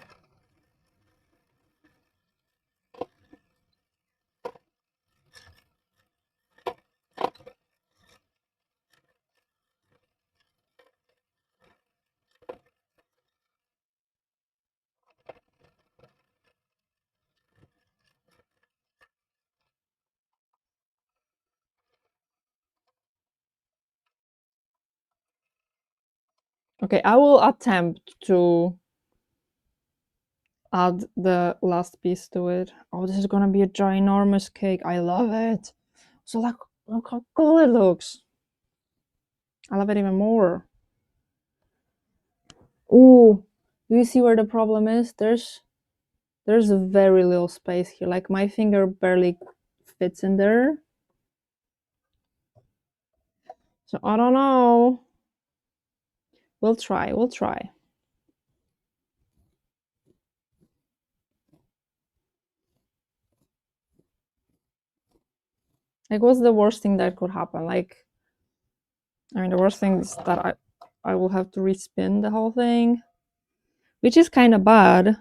Okay, I will attempt to add the last piece to it. Oh, this is gonna be a ginormous cake. I love it. So like, look how cool it looks. I love it even more. Ooh, do you see where the problem is? There's a very little space here. Like my finger barely fits in there. So I don't know. We'll try. We'll try. Like, what's the worst thing that could happen? Like, I mean, the worst thing is that I will have to respin the whole thing, which is kind of bad.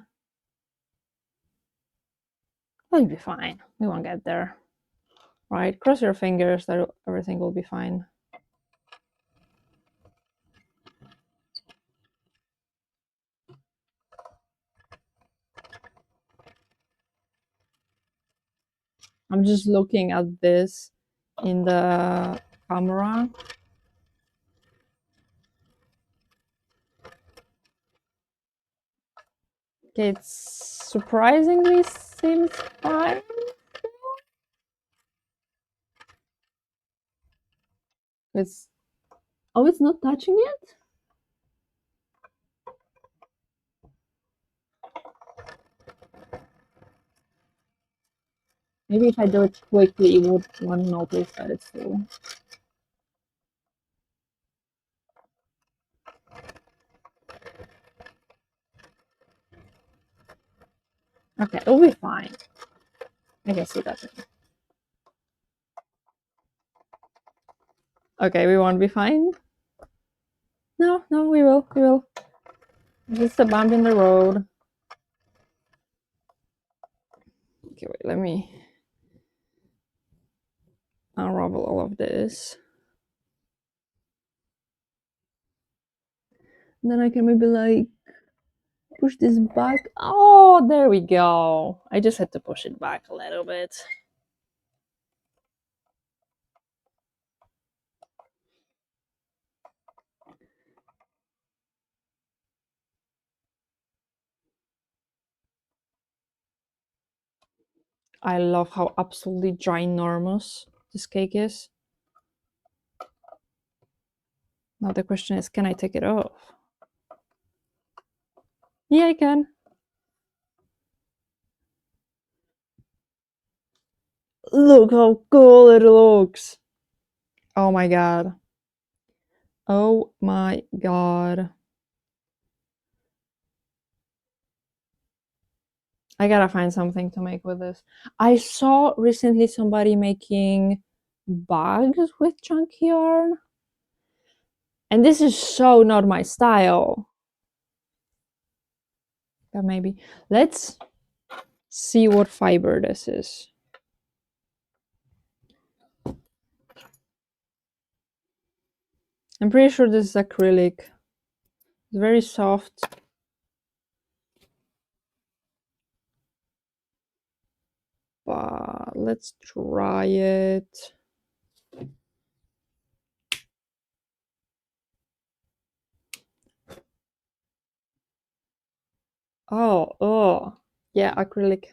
We'll be fine. We won't get there. Right? Cross your fingers that everything will be fine. I'm just looking at this in the camera. Okay, it surprisingly seems fine. It's it's not touching it? Maybe if I do it quickly, you would want to notice that it's still. Okay, it'll be fine. I can see that. Okay, we won't be fine. No, we will. Just a bump in the road. Okay, wait, let me unravel all of this. And then I can maybe like push this back. Oh, there we go. I just had to push it back a little bit. I love how absolutely ginormous this cake is. Now the question is, can I take it off? Yeah, I can. Look how cool it looks. Oh my god. Oh my god. I gotta find something to make with this. I saw recently somebody making bags with chunky yarn. And this is so not my style. But maybe. Let's see what fiber this is. I'm pretty sure this is acrylic. It's very soft. But let's try it. Oh, yeah, acrylic.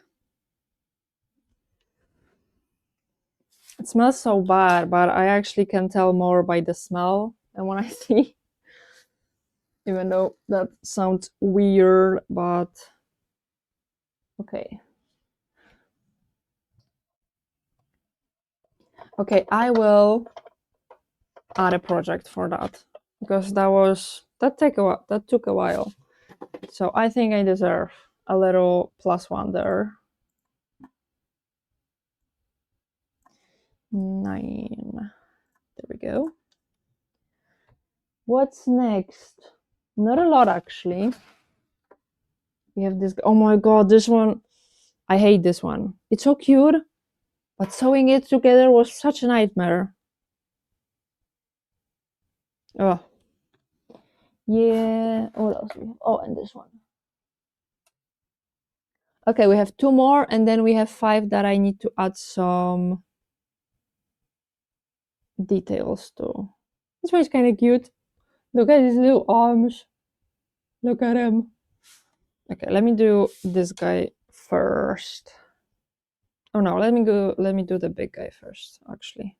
It smells so bad, but I actually can tell more by the smell than when I see. Even though that sounds weird, but okay. Okay, I will add a project for that because that took a while. So I think I deserve a little +1 there. 9. There we go. What's next? Not a lot, actually. We have this. Oh my god, this one. I hate this one. It's so cute, but sewing it together was such a nightmare. Oh. Yeah. What else? Oh, and this one. Okay, we have 2 more, and then we have 5 that I need to add some details to. This one is kind of cute. Look at his little arms. Look at him. Okay, let me do this guy first. Oh no, let me do the big guy first, actually.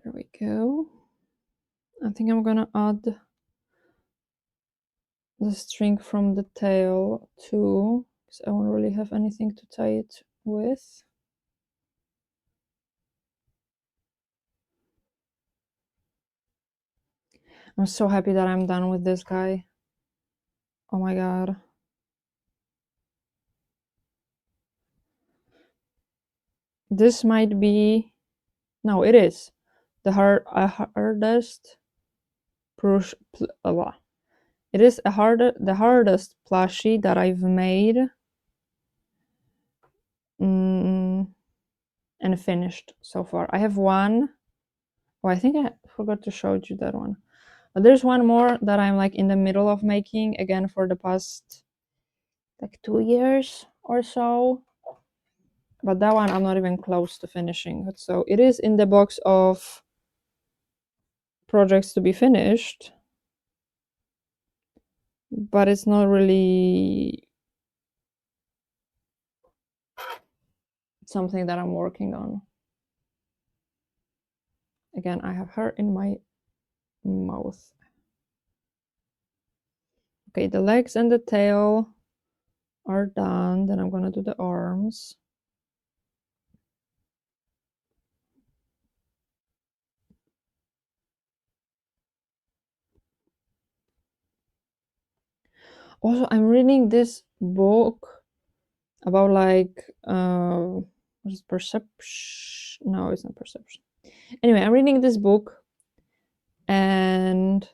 There we go. I think I'm gonna add the string from the tail too, because I won't really have anything to tie it with. I'm so happy that I'm done with this guy. Oh my god. This might be, no, it is the hardest push. It is the hardest plushie that I've made and finished so far. I have one. Oh, I think I forgot to show you that one. But there's one more that I'm like in the middle of making again for the past like 2 years or so. But that one I'm not even close to finishing. So it is in the box of projects to be finished. but it's not really something that I'm working on. Again, I have hair in my mouth. Okay, the legs and the tail are done. Then I'm gonna do the arms. Also, I'm reading this book about like what is perception? No, it's not perception. Anyway, I'm reading this book, and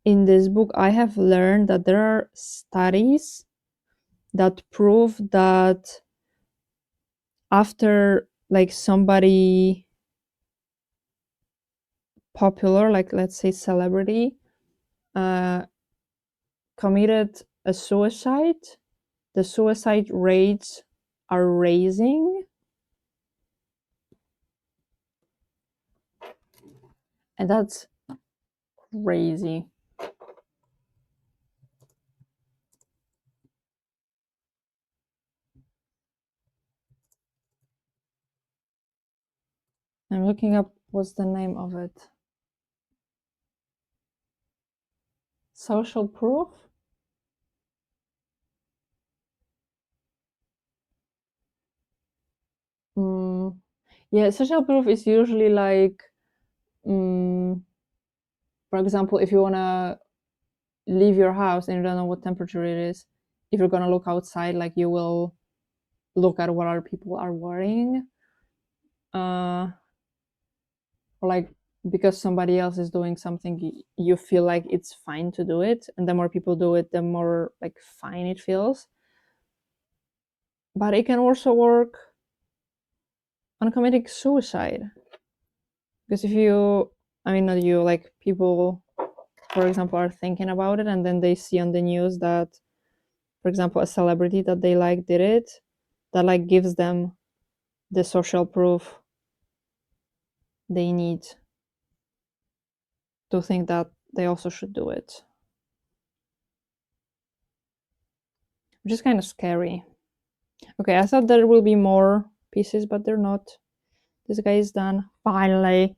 in this book I have learned that there are studies that prove that after like somebody popular, like let's say celebrity, committed a suicide, the suicide rates are raising. And that's crazy. I'm looking up what's the name of it. Social proof? Yeah, social proof is usually like, for example, if you want to leave your house and you don't know what temperature it is, if you're going to look outside, like you will look at what other people are wearing. Or like because somebody else is doing something, you feel like it's fine to do it. And the more people do it, the more like fine it feels. But it can also work on committing suicide. Because if you, I mean, not you, like people, for example, are thinking about it and then they see on the news that, for example, a celebrity that they like did it, that like gives them the social proof they need to think that they also should do it. Which is kind of scary. Okay, I thought there will be more pieces, but they're not. This guy is done, finally.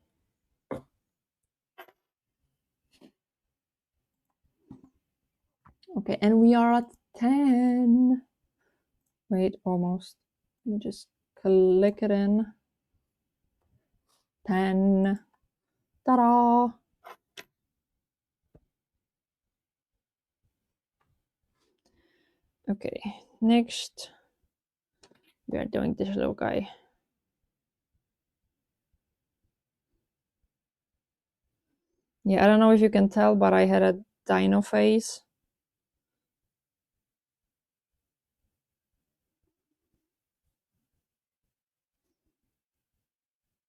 Okay, and we are at 10. Wait, almost. Let me just click it in. 10. Ta-da! Okay, next we are doing this little guy. Yeah, I don't know if you can tell, but I had a dino face.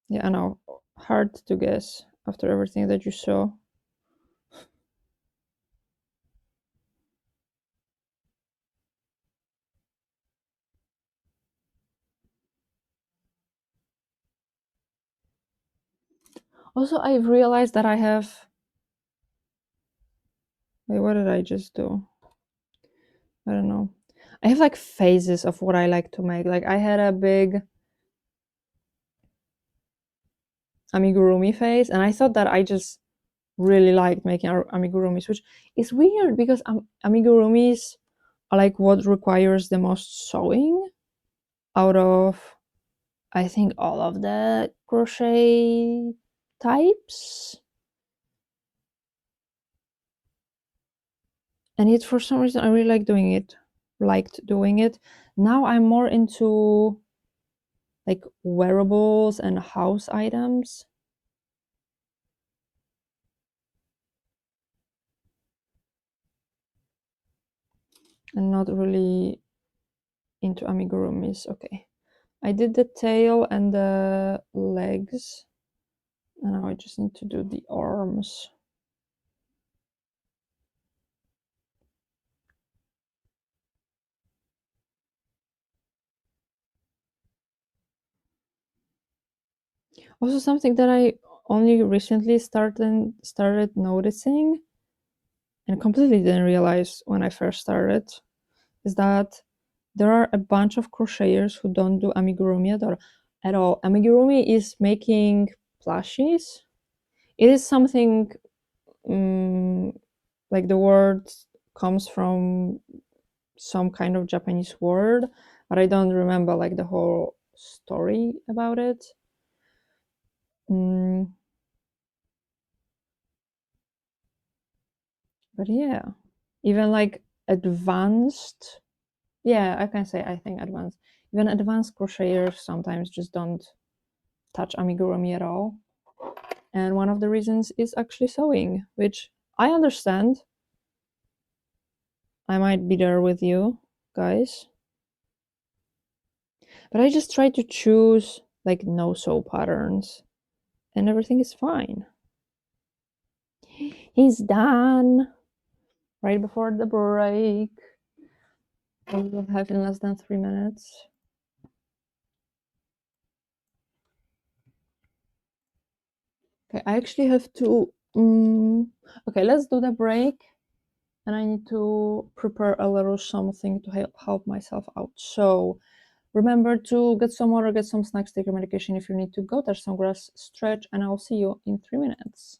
Yeah, I know. Hard to guess after everything that you saw. Also, I've realized that I have... Wait, what did I just do? I don't know. I have like phases of what I like to make. Like I had a big amigurumi phase, and I thought that I just really liked making amigurumis, which is weird because amigurumis are like what requires the most sewing out of, I think, all of the crochet types. And yet for some reason I really liked doing it. Now I'm more into like wearables and house items. And not really into amigurumis. Okay, I did the tail and the legs, and now I just need to do the arms. Also, something that I only recently started noticing and completely didn't realize when I first started, is that there are a bunch of crocheters who don't do amigurumi at all. Amigurumi is making plushies. It is something like the word comes from some kind of Japanese word, but I don't remember like the whole story about it. But yeah, even like advanced, yeah, I can say I think advanced. Even advanced crocheters sometimes just don't touch amigurumi at all. And one of the reasons is actually sewing, which I understand. I might be there with you guys. But I just try to choose like no sew patterns and everything is fine. He's done right before the break. We will have in less than 3 minutes. Okay, I actually have to. Okay, let's do the break. And I need to prepare a little something to help myself out. So remember to get some water, get some snacks, take your medication if you need to go touch some grass, stretch, and I'll see you in 3 minutes.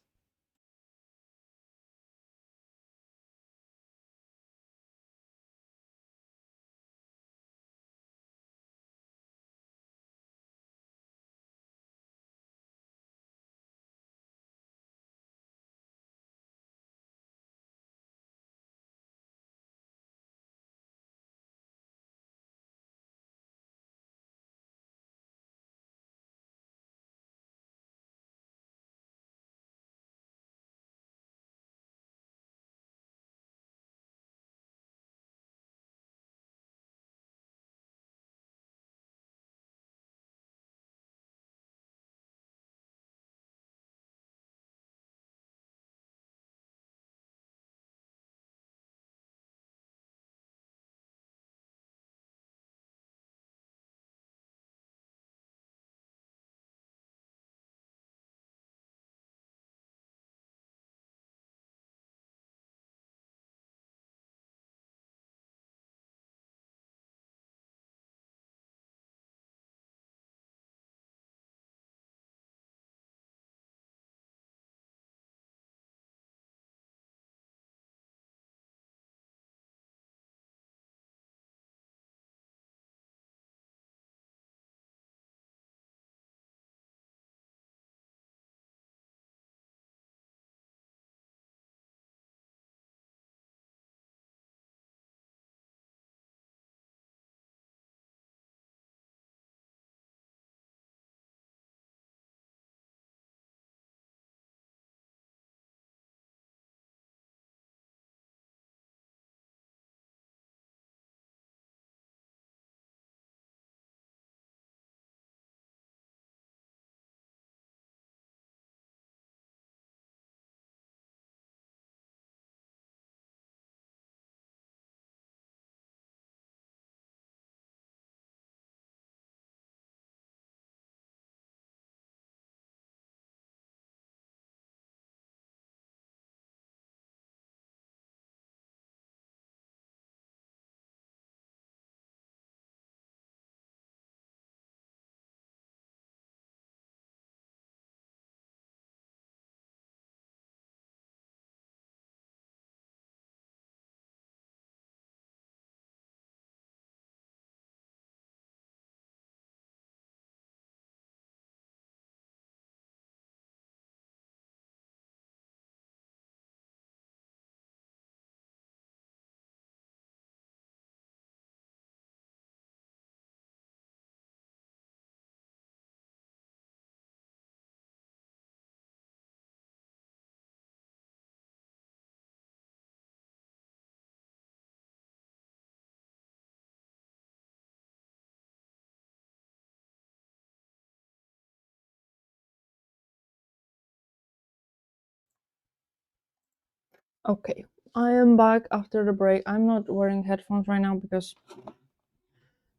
Okay, I am back after the break. I'm not wearing headphones right now because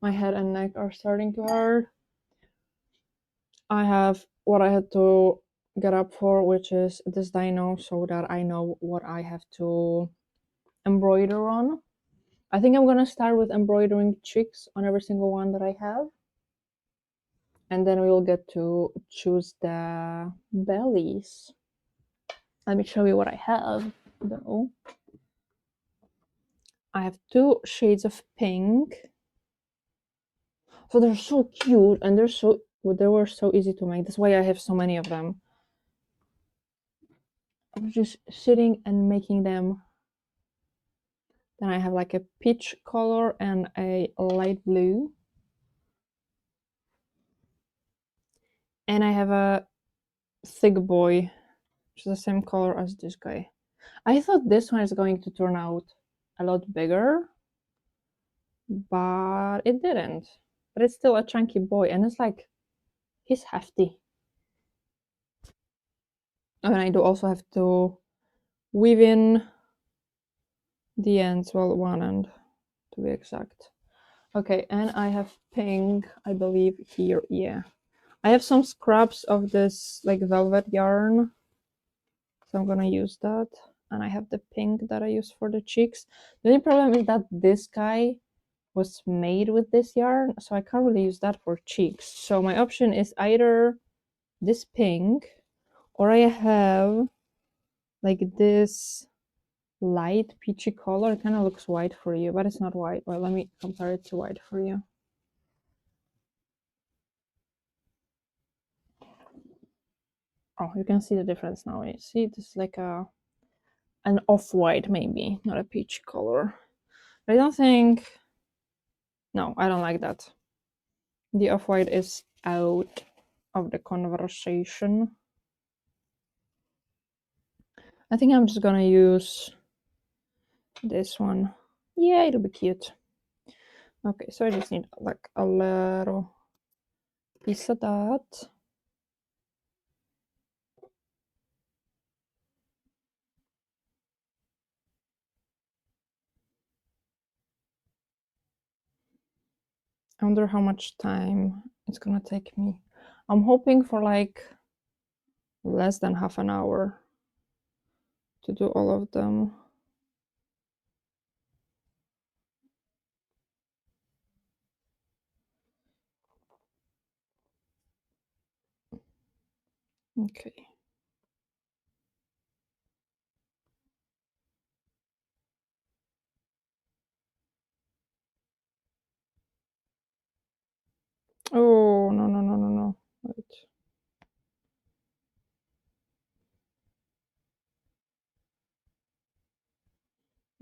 my head and neck are starting to hurt. I have what I had to get up for, which is this dino, so that I know what I have to embroider on. I think I'm gonna start with embroidering cheeks on every single one that I have. And then we will get to choose the bellies. Let me show you what I have, though. I have 2 shades of pink. So they're so cute, and they were so easy to make. That's why I have so many of them. I'm just sitting and making them. Then I have like a peach color and a light blue. And I have a thick boy, which is the same color as this guy. I thought this one is going to turn out a lot bigger, but it didn't. But it's still a chunky boy, and it's like, he's hefty. And I do also have to weave in the ends, well, one end to be exact. Okay, and I have pink, I believe, here, yeah. I have some scraps of this like velvet yarn, so I'm gonna use that. And I have the pink that I use for the cheeks. The only problem is that this guy was made with this yarn, so I can't really use that for cheeks. So my option is either this pink, or I have like this light peachy color. It kind of looks white for you, but it's not white. Well, let me compare it to white for you. Oh, you can see the difference now. You see, it's like an off-white, maybe, not a peach color. But I don't think. No, I don't like that. The off-white is out of the conversation. I think I'm just gonna use this one. Yeah, it'll be cute. Okay, so I just need like a little piece of that. I wonder how much time it's gonna take me. I'm hoping for like less than half an hour to do all of them. Okay. Oh, no, no, no, no, no. Wait.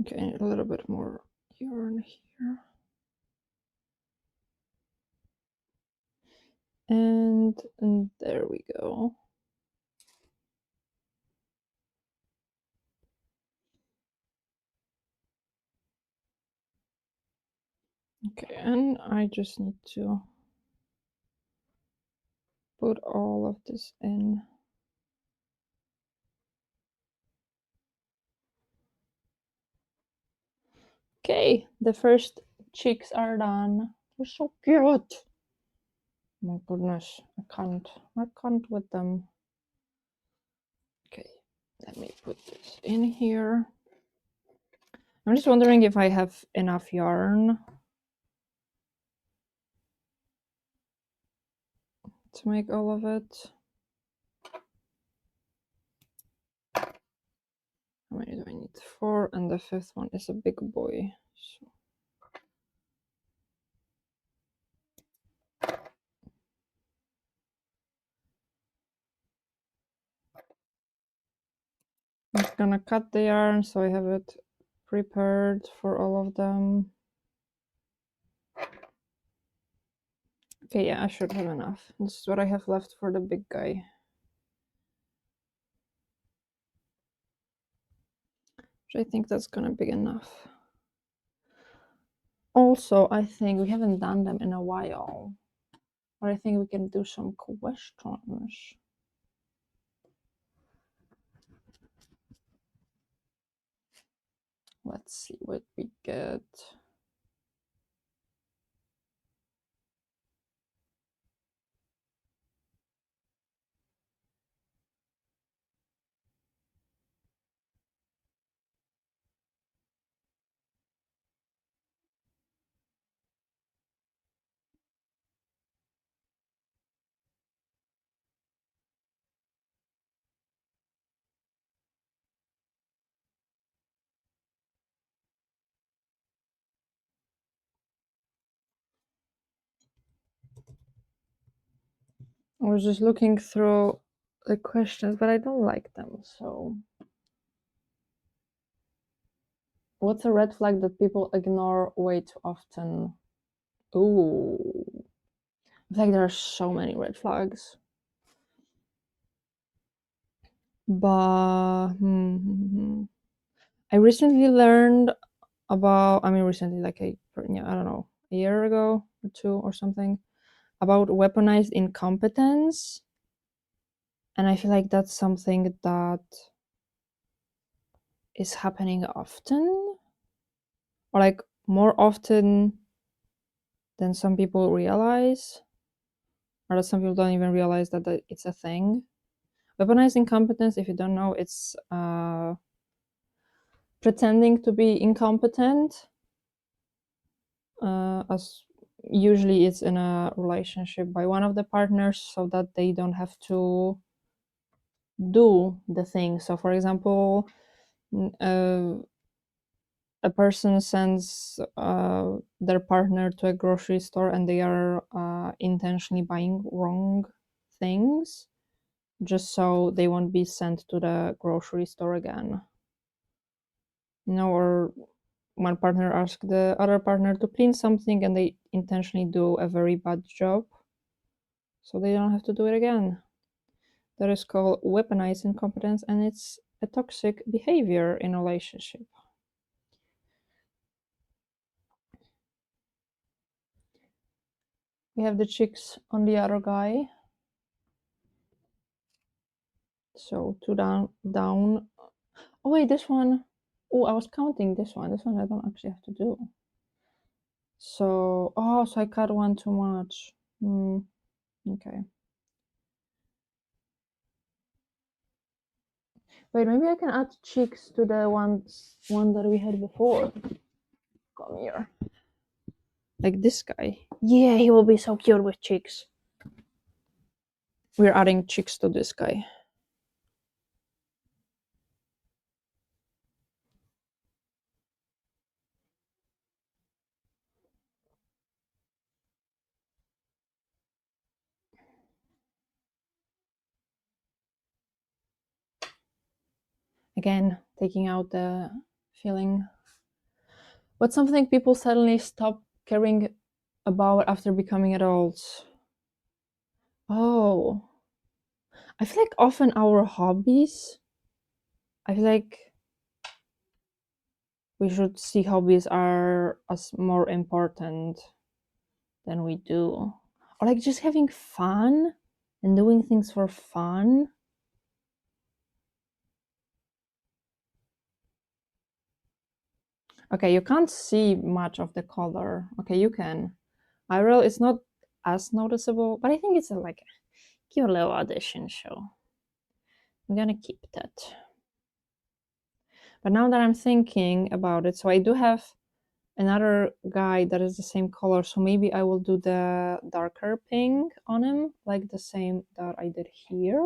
Okay, a little bit more yarn here. And there we go. Okay, and I just need to put all of this in. Okay, the first cheeks are done. They're so cute. My goodness, I can't with them. Okay, let me put this in here. I'm just wondering if I have enough yarn to make all of it. How many do I need? 4, and the 5th one is a big boy. So. I'm just gonna cut the yarn so I have it prepared for all of them. Okay, yeah, I should have enough. This is what I have left for the big guy. So I think that's gonna be enough. Also, I think we haven't done them in a while. But I think we can do some questions. Let's see what we get. I was just looking through the questions, but I don't like them. So, what's a red flag that people ignore way too often? Ooh, I feel like there are so many red flags. But I recently learned about. I mean, recently, like I don't know, a year ago or two or something, about weaponized incompetence, and I feel like that's something that is happening often, or like more often than some people realize, or that some people don't even realize that it's a thing. Weaponized incompetence, if you don't know, it's pretending to be incompetent, as usually it's in a relationship by one of the partners, so that they don't have to do the thing. So, for example, a person sends their partner to a grocery store and they are intentionally buying wrong things just so they won't be sent to the grocery store again. Or one partner asks the other partner to clean something and they intentionally do a very bad job so they don't have to do it again. That is called weaponized incompetence, and it's a toxic behavior in a relationship. We have the chicks on the other guy. So two down. Oh wait, this one. Oh, I was counting this one. This one I don't actually have to do. So, so I cut one too much. Okay. Wait, maybe I can add cheeks to the one that we had before. Come here. Like this guy. Yeah, he will be so cute with cheeks. We're adding cheeks to this guy. Again, taking out the feeling. What's something people suddenly stop caring about after becoming adults? Oh, I feel like often our hobbies, I feel like we should see hobbies are as more important than we do. Or like just having fun and doing things for fun. Okay, you can't see much of the color. Okay, you can. IRL is not as noticeable, but I think it's like a cute little addition, so I'm gonna keep that. But now that I'm thinking about it, so I do have another guy that is the same color, so maybe I will do the darker pink on him, like the same that I did here.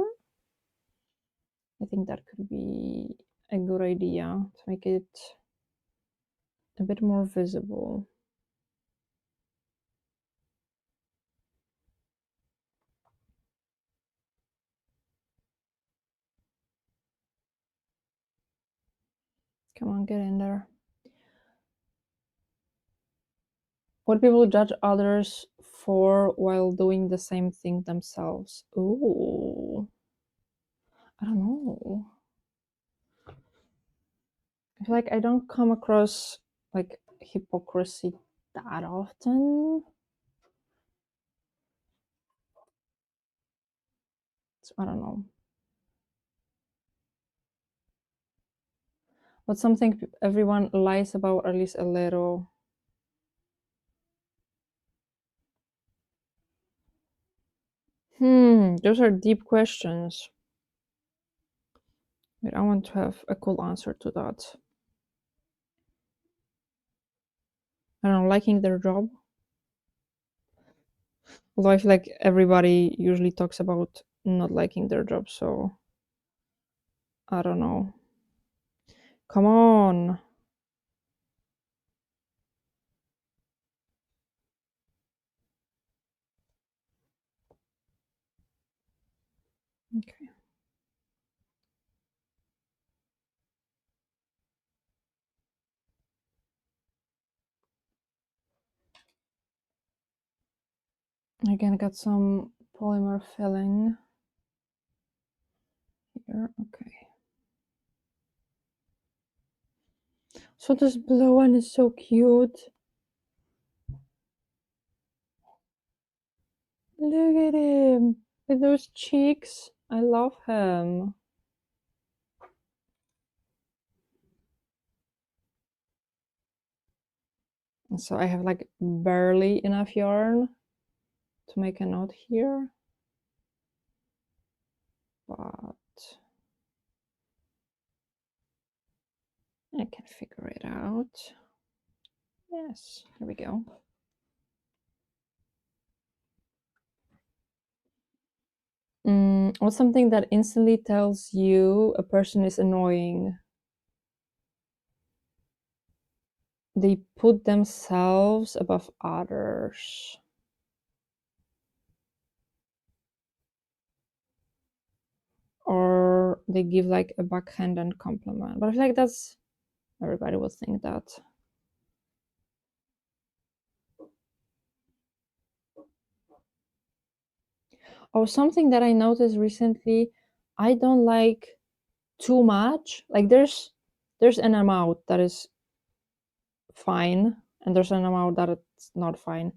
I think that could be a good idea to make it a bit more visible. Come on, get in there. What people judge others for while doing the same thing themselves? Ooh, I don't know. I feel like I don't come across like hypocrisy that often. So I don't know. What's something everyone lies about at least a little? Those are deep questions. Wait, I want to have a cool answer to that. I don't know, liking their job. Although I feel like everybody usually talks about not liking their job, so I don't know. Come on. Okay. Again, got some polymer filling here. Okay. So this blue one is so cute. Look at him with those cheeks. I love him. And so I have like barely enough yarn to make a knot here, but I can figure it out. Yes, here we go. What's something that instantly tells you a person is annoying? They put themselves above others. Or they give like a backhanded compliment. But I feel like that's, everybody will think that. Oh, something that I noticed recently, I don't like too much. Like there's an amount that is fine and there's an amount that it's not fine.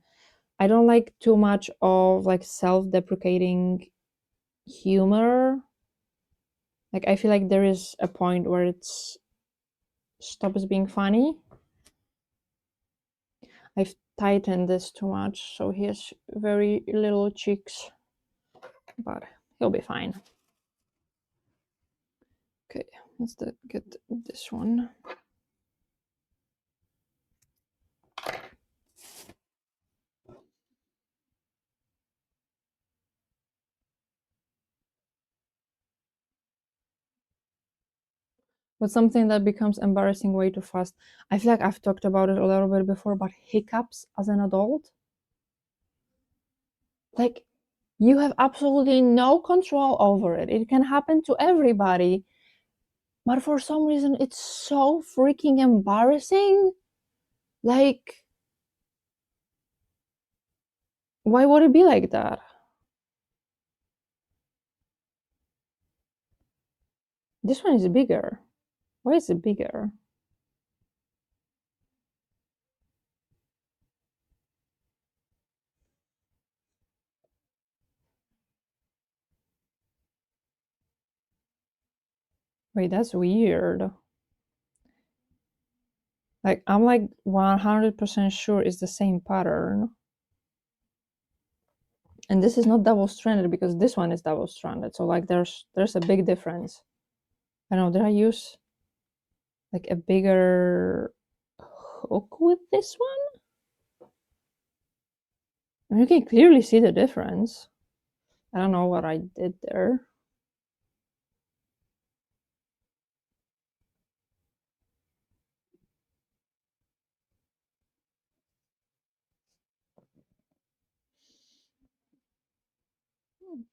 I don't like too much of like self-deprecating humor. Like I feel like there is a point where it's stops being funny. I've tightened this too much, so he has very little cheeks, but he'll be fine. Okay, let's get this one. But something that becomes embarrassing way too fast. I feel like I've talked about it a little bit before, but hiccups as an adult. Like, you have absolutely no control over it. It can happen to everybody. But for some reason, it's so freaking embarrassing. Like, why would it be like that? This one is bigger. Why is it bigger? Wait, that's weird. Like, I'm like 100% sure it's the same pattern. And this is not double-stranded because this one is double-stranded. So like there's a big difference. I don't know, did I use like a bigger hook with this one? I mean, you can clearly see the difference. I don't know what I did there.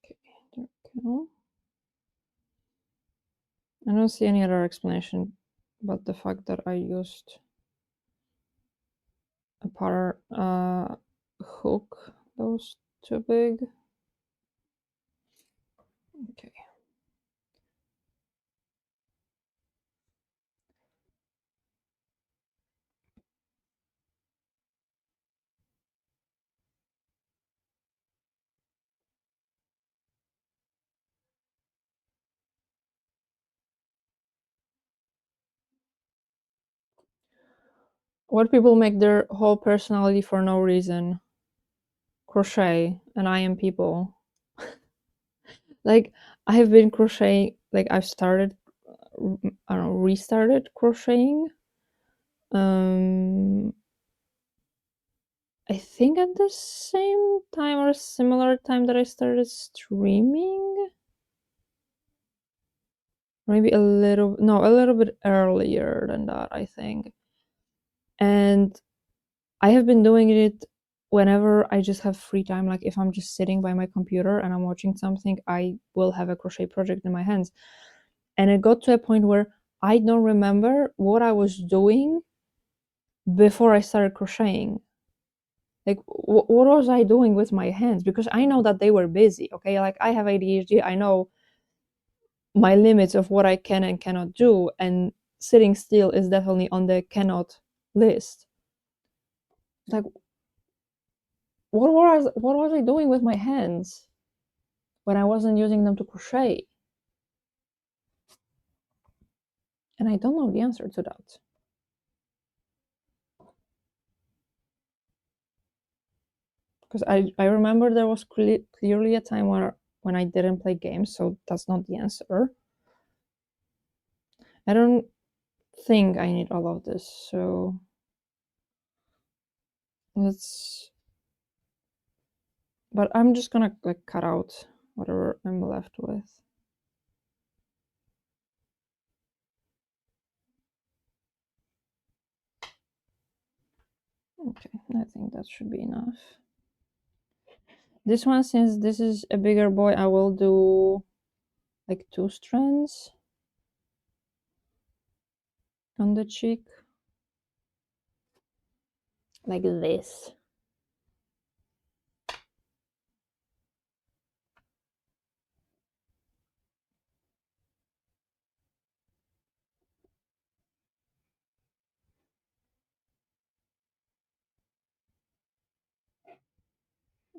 Okay, there we go. I don't see any other explanation but the fact that I used a pattern hook that was too big. Okay. What people make their whole personality for no reason? Crochet, and I am people. Like, I have been crocheting, like I've started, I don't know, restarted crocheting. Um, I think at the same time or a similar time that I started streaming. Maybe a little bit earlier than that, I think. And I have been doing it whenever I just have free time, like if I'm just sitting by my computer and I'm watching something, I will have a crochet project in my hands. And it got to a point where I don't remember what I was doing before I started crocheting. Like, what was I doing with my hands? Because I know that they were busy, okay? Like, I have ADHD, I know my limits of what I can and cannot do, and sitting still is definitely on the cannot list. Like, what was I doing with my hands when I wasn't using them to crochet? And I don't know the answer to that. Because I remember there was clearly a time when I didn't play games, so that's not the answer. I don't think I need all of this, so let's, but I'm just gonna like cut out whatever I'm left with. Okay, I think that should be enough. This one, since this is a bigger boy, I will do like 2 strands on the cheek, like this.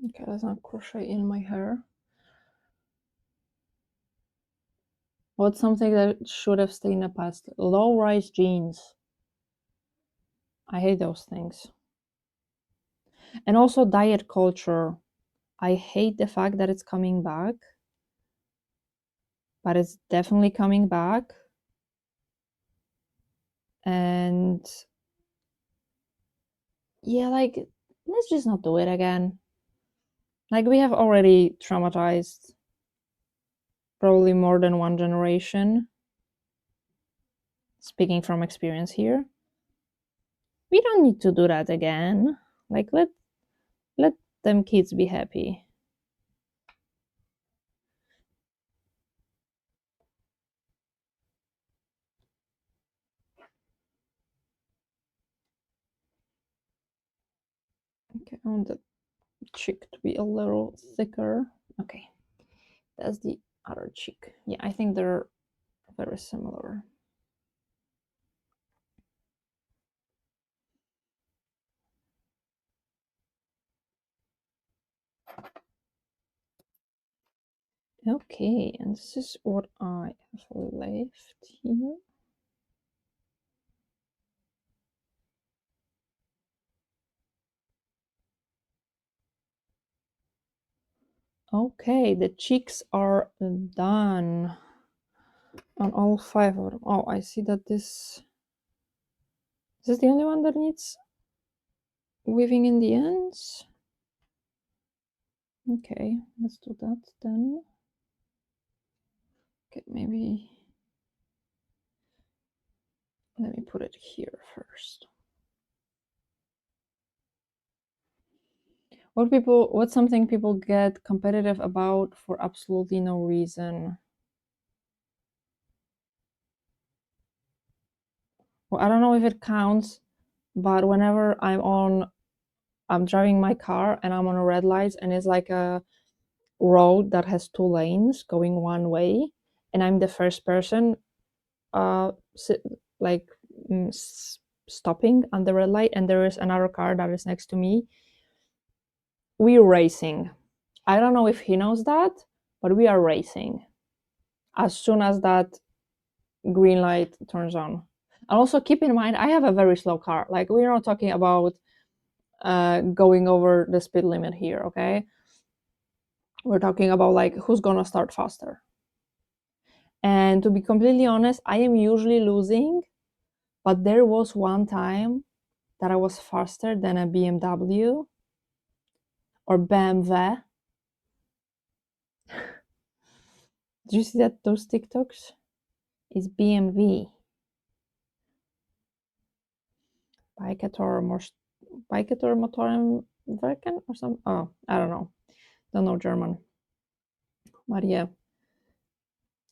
Okay, let's not crochet in my hair. What's something that should have stayed in the past? Low-rise jeans. I hate those things. And also diet culture. I hate the fact that it's coming back, but it's definitely coming back. And yeah, like, let's just not do it again. Like, we have already traumatized probably more than one generation. Speaking from experience here. We don't need to do that again. Like, let them kids be happy. Okay, I want the cheek to be a little thicker. Okay, that's the other cheek. Yeah, I think they're very similar. Okay, and this is what I have left here. Okay, the cheeks are done on all 5 of them. Oh, I see that this is the only one that needs weaving in the ends. Okay, let's do that then. Okay, maybe let me put it here first. What's something people get competitive about for absolutely no reason? Well, I don't know if it counts, but whenever I'm driving my car and I'm on a red light and it's like a road that has 2 lanes going one way, and I'm the first person like stopping on the red light, and there is another car that is next to me, we're racing. I don't know if he knows that, but we are racing as soon as that green light turns on. And also keep in mind, I have a very slow car. Like, we're not talking about going over the speed limit here, okay? We're talking about like who's gonna start faster. And to be completely honest, I am usually losing, but there was one time that I was faster than a BMW or BMW. Did you see that those TikToks? It's BMW. Bajkator Motorem Werken or something. Oh, I don't know. Don't know German. But yeah,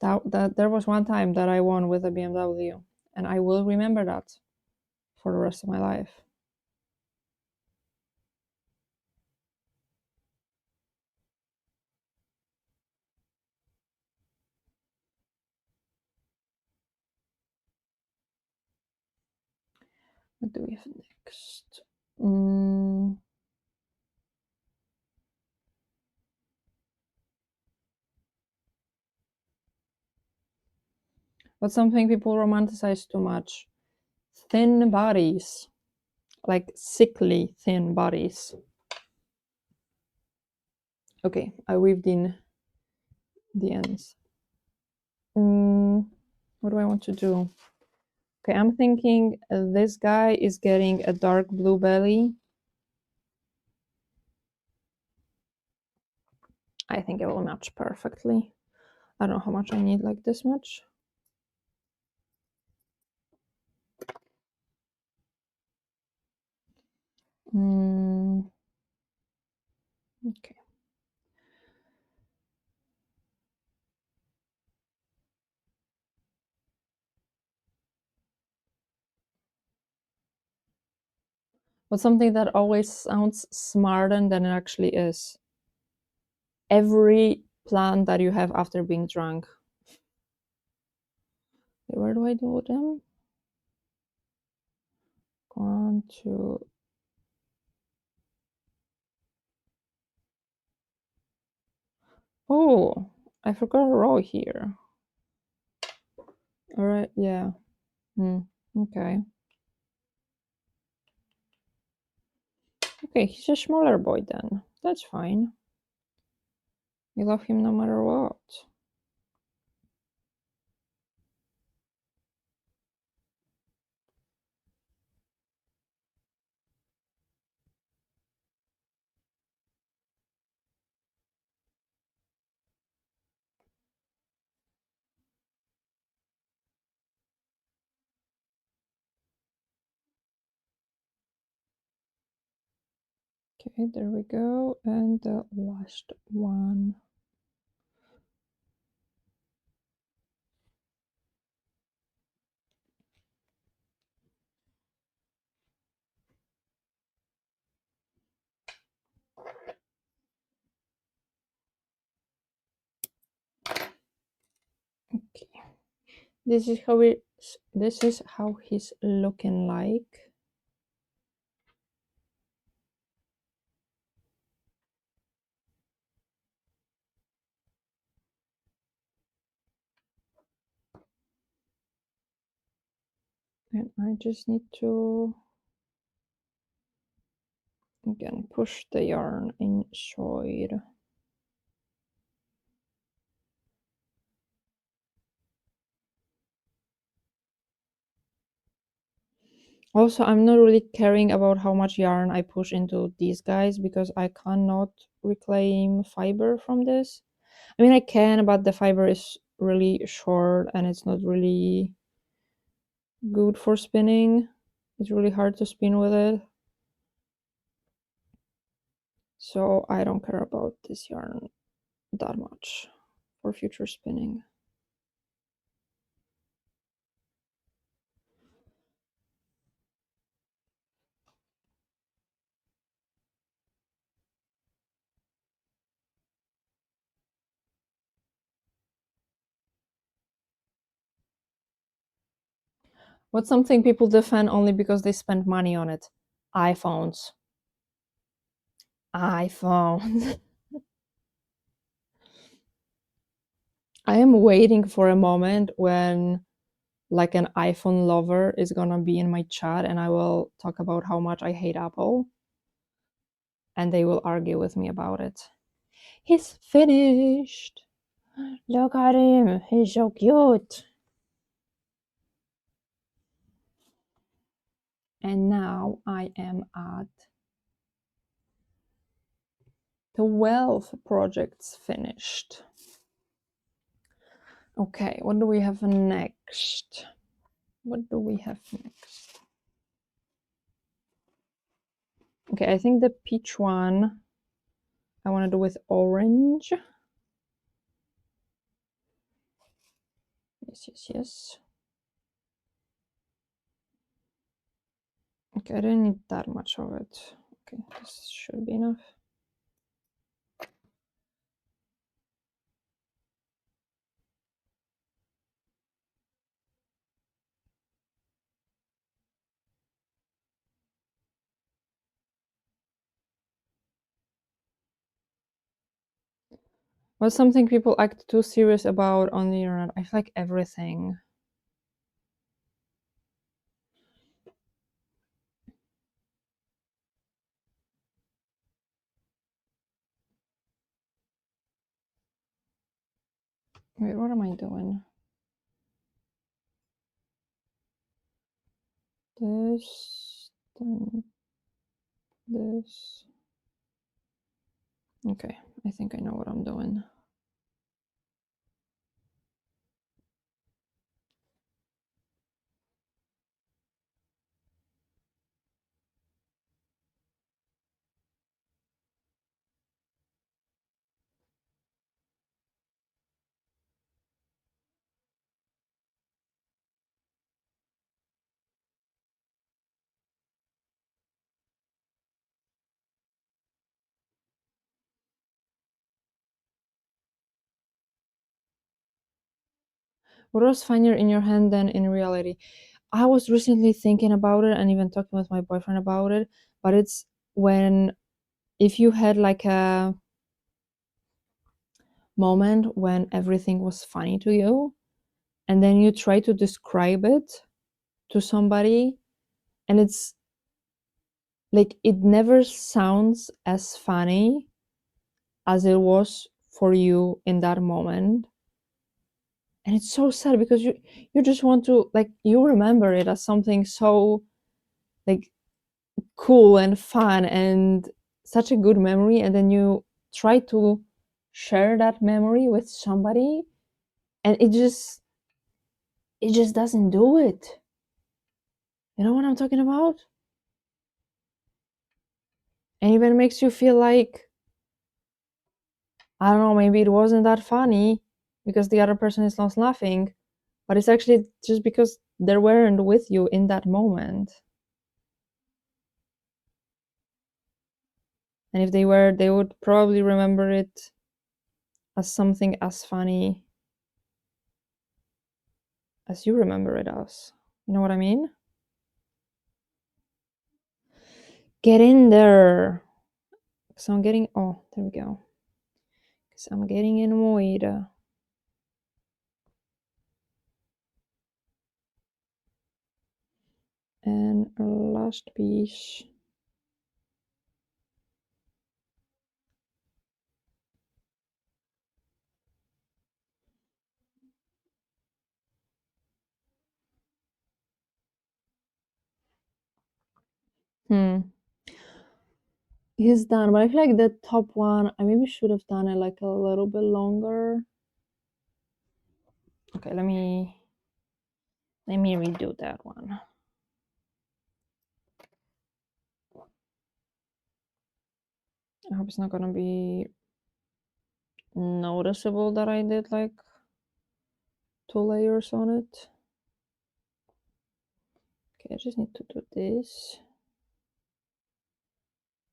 that there was one time that I won with a BMW, and I will remember that for the rest of my life. What do we have next? What's something people romanticize too much? Thin bodies, like sickly thin bodies. Okay, I weaved in the ends. What do I want to do? Okay, I'm thinking this guy is getting a dark blue belly. I think it will match perfectly. I don't know how much I need, like this much. Okay. But something that always sounds smarter than it actually is. Every plan that you have after being drunk. Okay, where do I do them? 1, 2. Oh, I forgot a row here. All right, yeah. Okay. Okay, he's a smaller boy then. That's fine. You love him no matter what. Okay, there we go. And the last one. Okay. This is how he's looking like. And I just need to again push the yarn inside. Also, I'm not really caring about how much yarn I push into these guys because I cannot reclaim fiber from this. I mean, I can, but the fiber is really short and it's not really good for spinning. It's really hard to spin with it. So I don't care about this yarn that much for future spinning. What's something people defend only because they spend money on it? iPhones. iPhones. I am waiting for a moment when like an iPhone lover is gonna be in my chat and I will talk about how much I hate Apple and they will argue with me about it. He's finished. Look at him. He's so cute. And now I am at 12 projects finished. Okay, what do we have next? What do we have next? Okay, I think the peach one I want to do with orange. Yes, yes, yes. Okay, I didn't need that much of it. Okay, this should be enough. What's something people act too serious about on the internet? I feel like everything. Wait, what am I doing? This, then this. Okay, I think I know what I'm doing. What was funnier in your hand than in reality? I was recently thinking about it and even talking with my boyfriend about it, but it's when if you had like a moment when everything was funny to you and then you try to describe it to somebody and it's like it never sounds as funny as it was for you in that moment, and it's so sad because you just want to, like, you remember it as something so like cool and fun and such a good memory, and then you try to share that memory with somebody and it just doesn't do it. You know what I'm talking about? And even makes you feel like, I don't know, maybe it wasn't that funny because the other person is not laughing, but it's actually just because they weren't with you in that moment. And if they were, they would probably remember it as something as funny as you remember it as. You know what I mean? Get in there. So I'm getting, oh, there we go. Because I'm getting annoyed. And last piece. He's done, but I feel like the top one, I maybe should have done it like a little bit longer. Okay, let me redo that one. I hope it's not gonna be noticeable that I did like 2 layers on it. Okay, I just need to do this.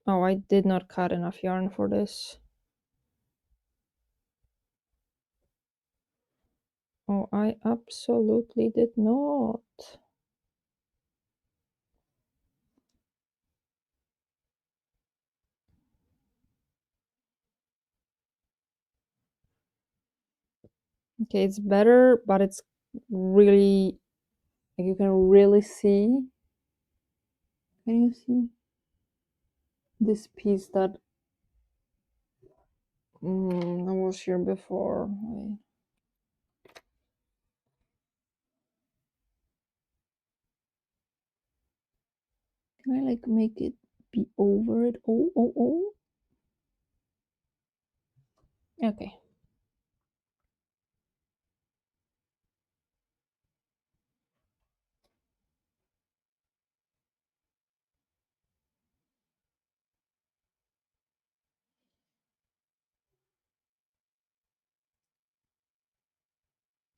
Oh, I did not cut enough yarn for this. Oh, I absolutely did not. Okay, it's better, but it's really, like, you can really see. Can you see this piece that that was here before? Wait. Can I like make it be over it? Oh. Okay.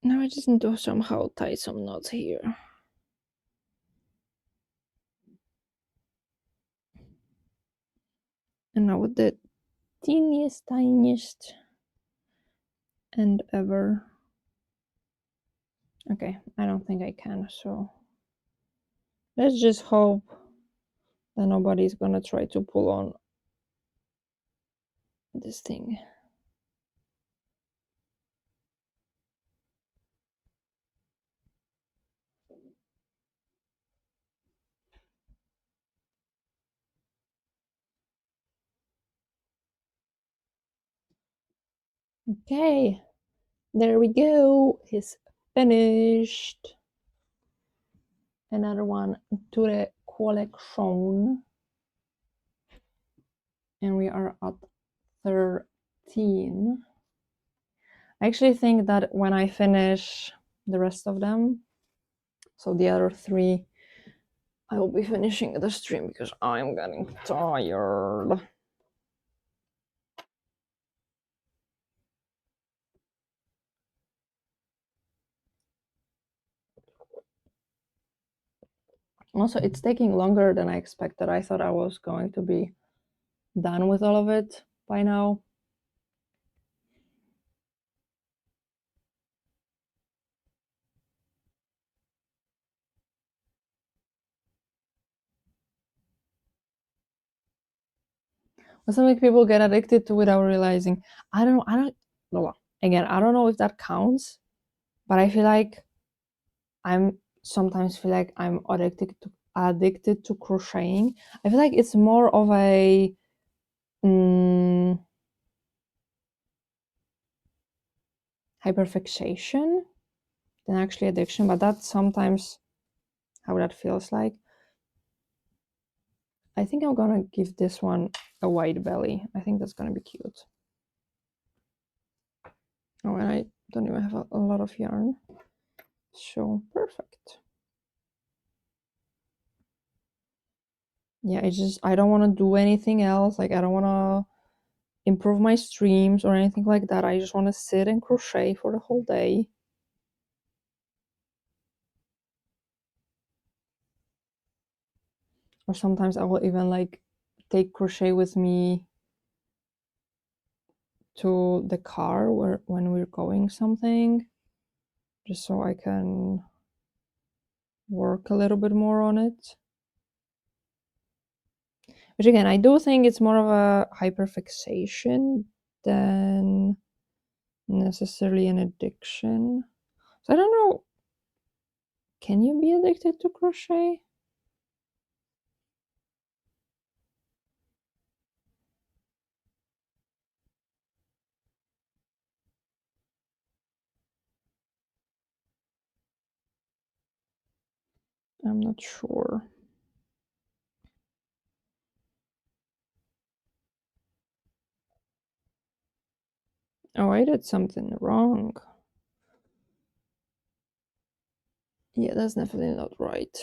Now I just need to somehow tie some knots here. And now with the teeniest, tiniest end ever. Okay, I don't think I can, so let's just hope that nobody's gonna try to pull on this thing. Okay, there we go. He's finished. Another one to the collection. And we are at 13. I actually think that when I finish the rest of them, so the other 3, I will be finishing the stream because I'm getting tired. Also, it's taking longer than I expected. I thought I was going to be done with all of it by now. But something people get addicted to without realizing. I don't well, again, I don't know if that counts, but I feel like I'm sometimes feel like I'm addicted to crocheting. I feel like it's more of a hyperfixation than actually addiction, but that's sometimes how that feels like. I think I'm gonna give this one a white belly. I think that's gonna be cute. Oh, and I don't even have a lot of yarn, so perfect. Yeah, I don't want to do anything else. Like, I don't want to improve my streams or anything like that. I just want to sit and crochet for the whole day. Or sometimes I will even like take crochet with me to the car when we're going something, just so I can work a little bit more on it. Which again, I do think it's more of a hyperfixation than necessarily an addiction. So I don't know, can you be addicted to crochet? I'm not sure. Oh, I did something wrong. Yeah, that's definitely not right.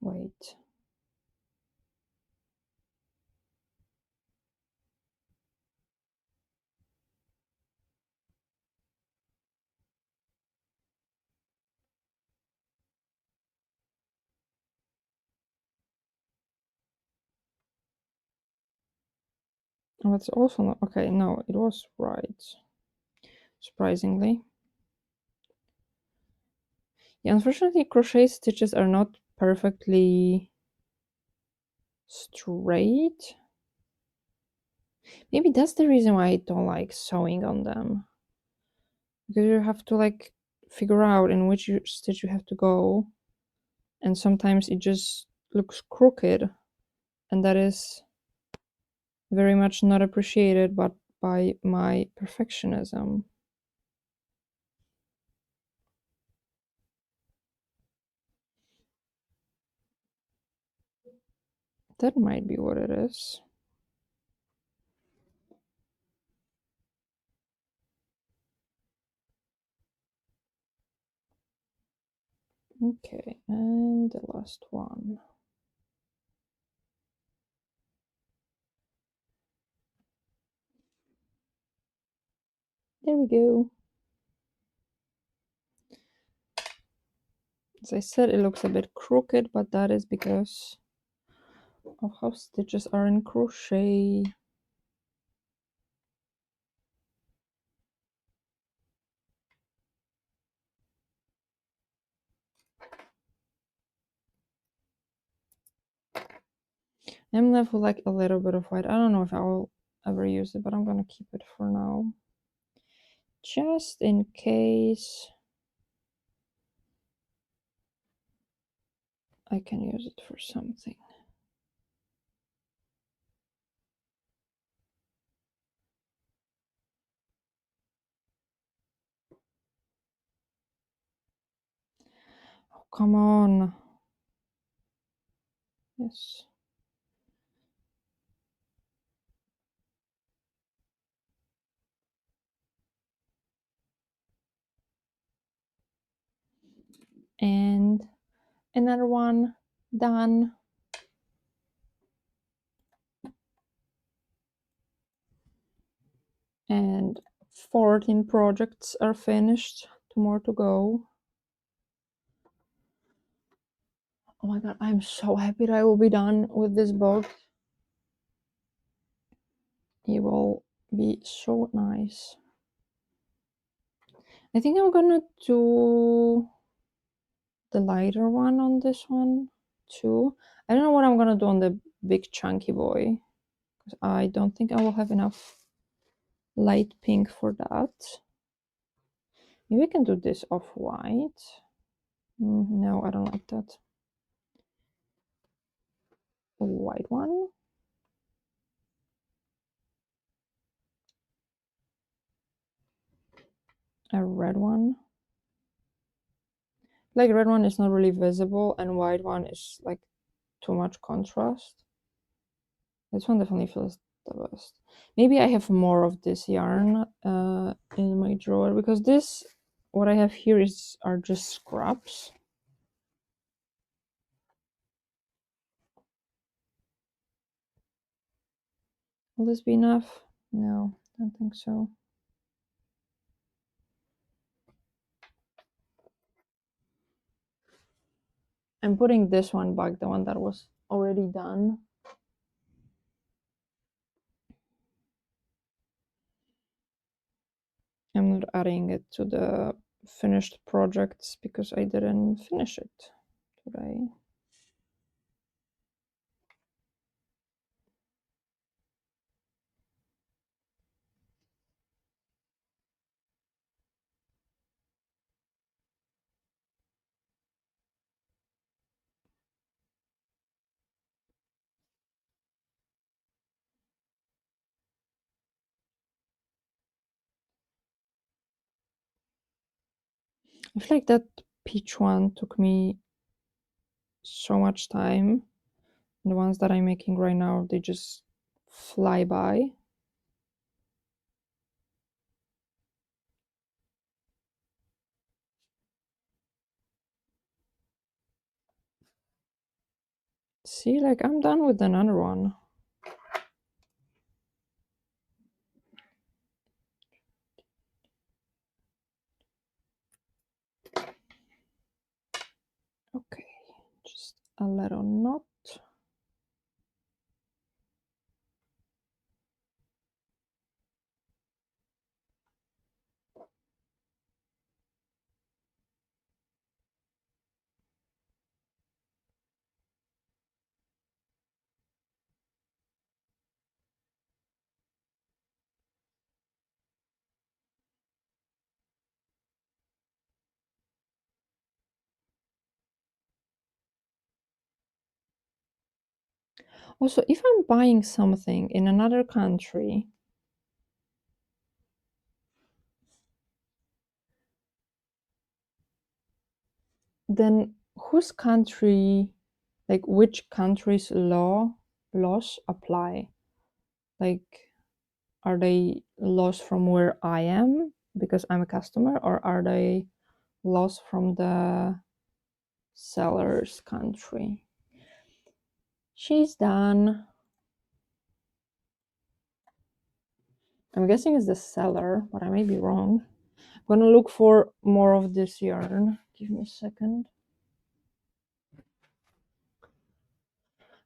Wait. Oh, that's also not okay. No, it was right. Surprisingly. Yeah, unfortunately, crochet stitches are not perfectly straight. Maybe that's the reason why I don't like sewing on them. Because you have to like figure out in which stitch you have to go. And sometimes it just looks crooked. And that is very much not appreciated but by my perfectionism. That might be what it is. Okay, and the last one. There we go. As I said, it looks a bit crooked, but that is because of how stitches are in crochet. I'm left with like a little bit of white. I don't know if I will ever use it, but I'm gonna keep it for now. Just in case I can use it for something. Oh, come on. Yes. And another one done. And 14 projects are finished. 2 more to go. Oh my god, I'm so happy that I will be done with this book. It will be so nice. I think I'm gonna do the lighter one on this one too. I don't know what I'm gonna do on the big chunky boy, because I don't think I will have enough light pink for that. Maybe we can do this off-white. No, I don't like that. A white one. A red one. Like red one is not really visible, and white one is like too much contrast. This one definitely feels the best. Maybe I have more of this yarn in my drawer, because this, what I have here are just scraps. Will this be enough? No, I don't think so. I'm putting this one back, the one that was already done. I'm not adding it to the finished projects because I didn't finish it today. I feel like that peach one took me so much time. The ones that I'm making right now, they just fly by. See, like I'm done with another one. Okay, just a little knot. Also, if I'm buying something in another country, then whose country, like which country's laws apply? Like, are they laws from where I am because I'm a customer, or are they laws from the seller's country. She's done. I'm guessing it's the seller, but I may be wrong. I'm gonna look for more of this yarn. Give me a second.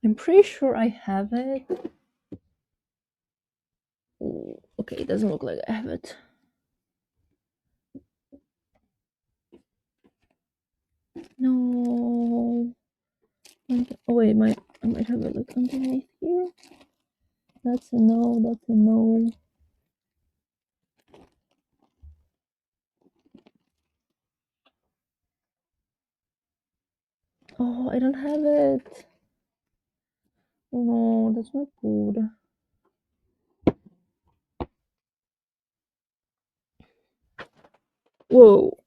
I'm pretty sure I have it. Ooh, okay, it doesn't look like I have it. No. Oh wait, I might have a look underneath here. That's a no, that's a no. Oh, I don't have it. Oh no, that's not good. Whoa.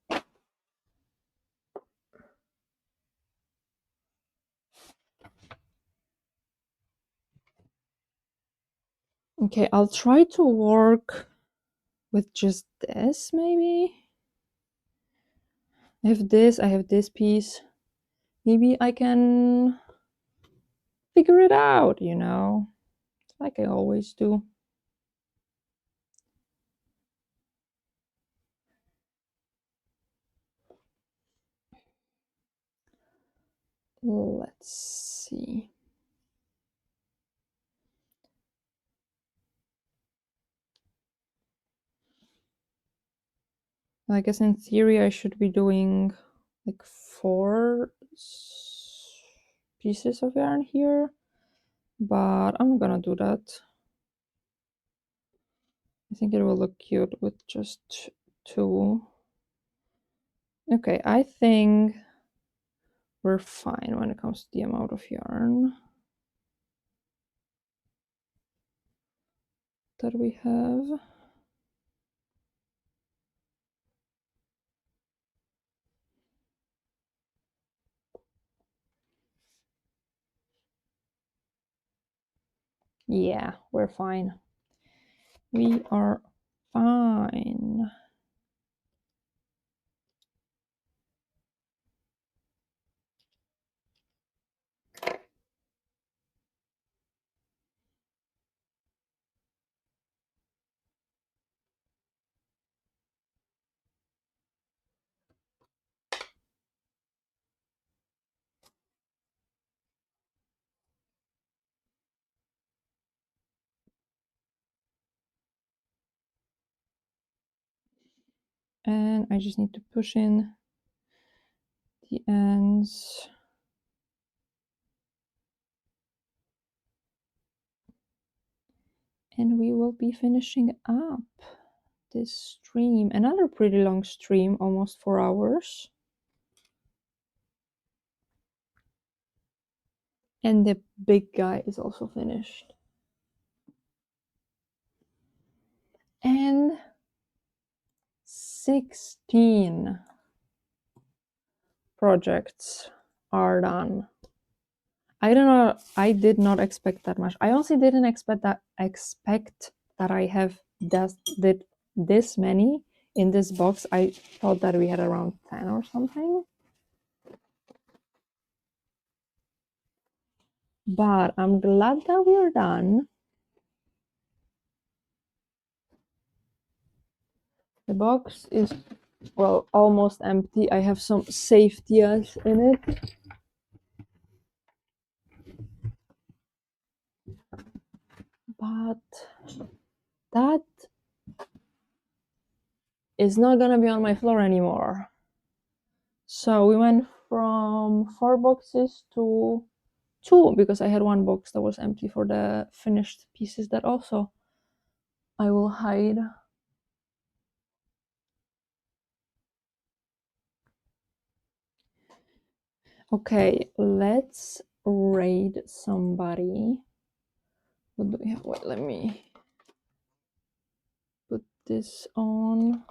Okay, I'll try to work with just this, maybe. I have this piece. Maybe I can figure it out, you know, like I always do. Let's see. I guess in theory I should be doing like 4 pieces of yarn here, but I'm gonna do that. I think it will look cute with just 2. Okay, I think we're fine when it comes to the amount of yarn that we have. Yeah, we're fine. We are fine. And I just need to push in the ends. And we will be finishing up this stream. Another pretty long stream, almost 4 hours. And the big guy is also finished. And 16 projects are done. I don't know, I did not expect that much. I also didn't expect that I have did this many in this box. I thought that we had around 10 or something. But I'm glad that we are done. The box is, well, almost empty. I have some safeties in it. But that is not gonna be on my floor anymore. So we went from 4 boxes to 2, because I had 1 box that was empty for the finished pieces that also I will hide. Okay, let's raid somebody. What do we have? Wait, let me put this on.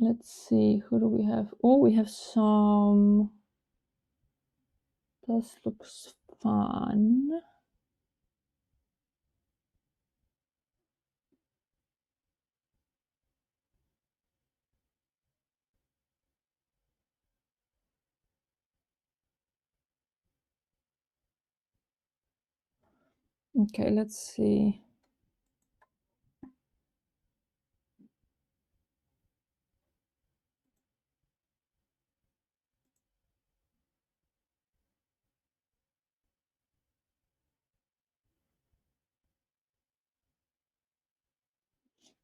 Let's see, who do we have? Oh, we have some. This looks fun. Okay, let's see.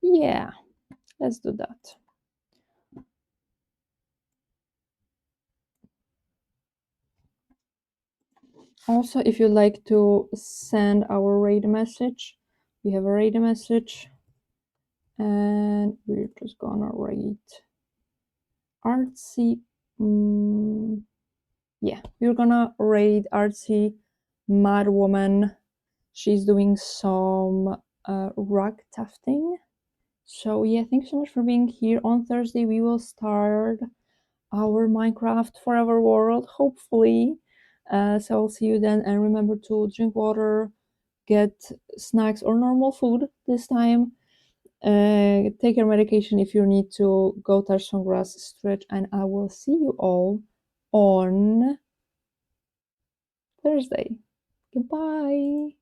Yeah, let's do that. Also, if you'd like to send our raid message, we have a raid message, and we're just gonna rate Artsy. Yeah, we're gonna raid Artsy Mad Woman. She's doing some rug tufting. So yeah, thanks so much for being here. On Thursday, we will start our Minecraft Forever World, hopefully. So I'll see you then, and remember to drink water, get snacks or normal food this time. Take your medication if you need to, go touch some grass, stretch, and I will see you all on Thursday. Goodbye.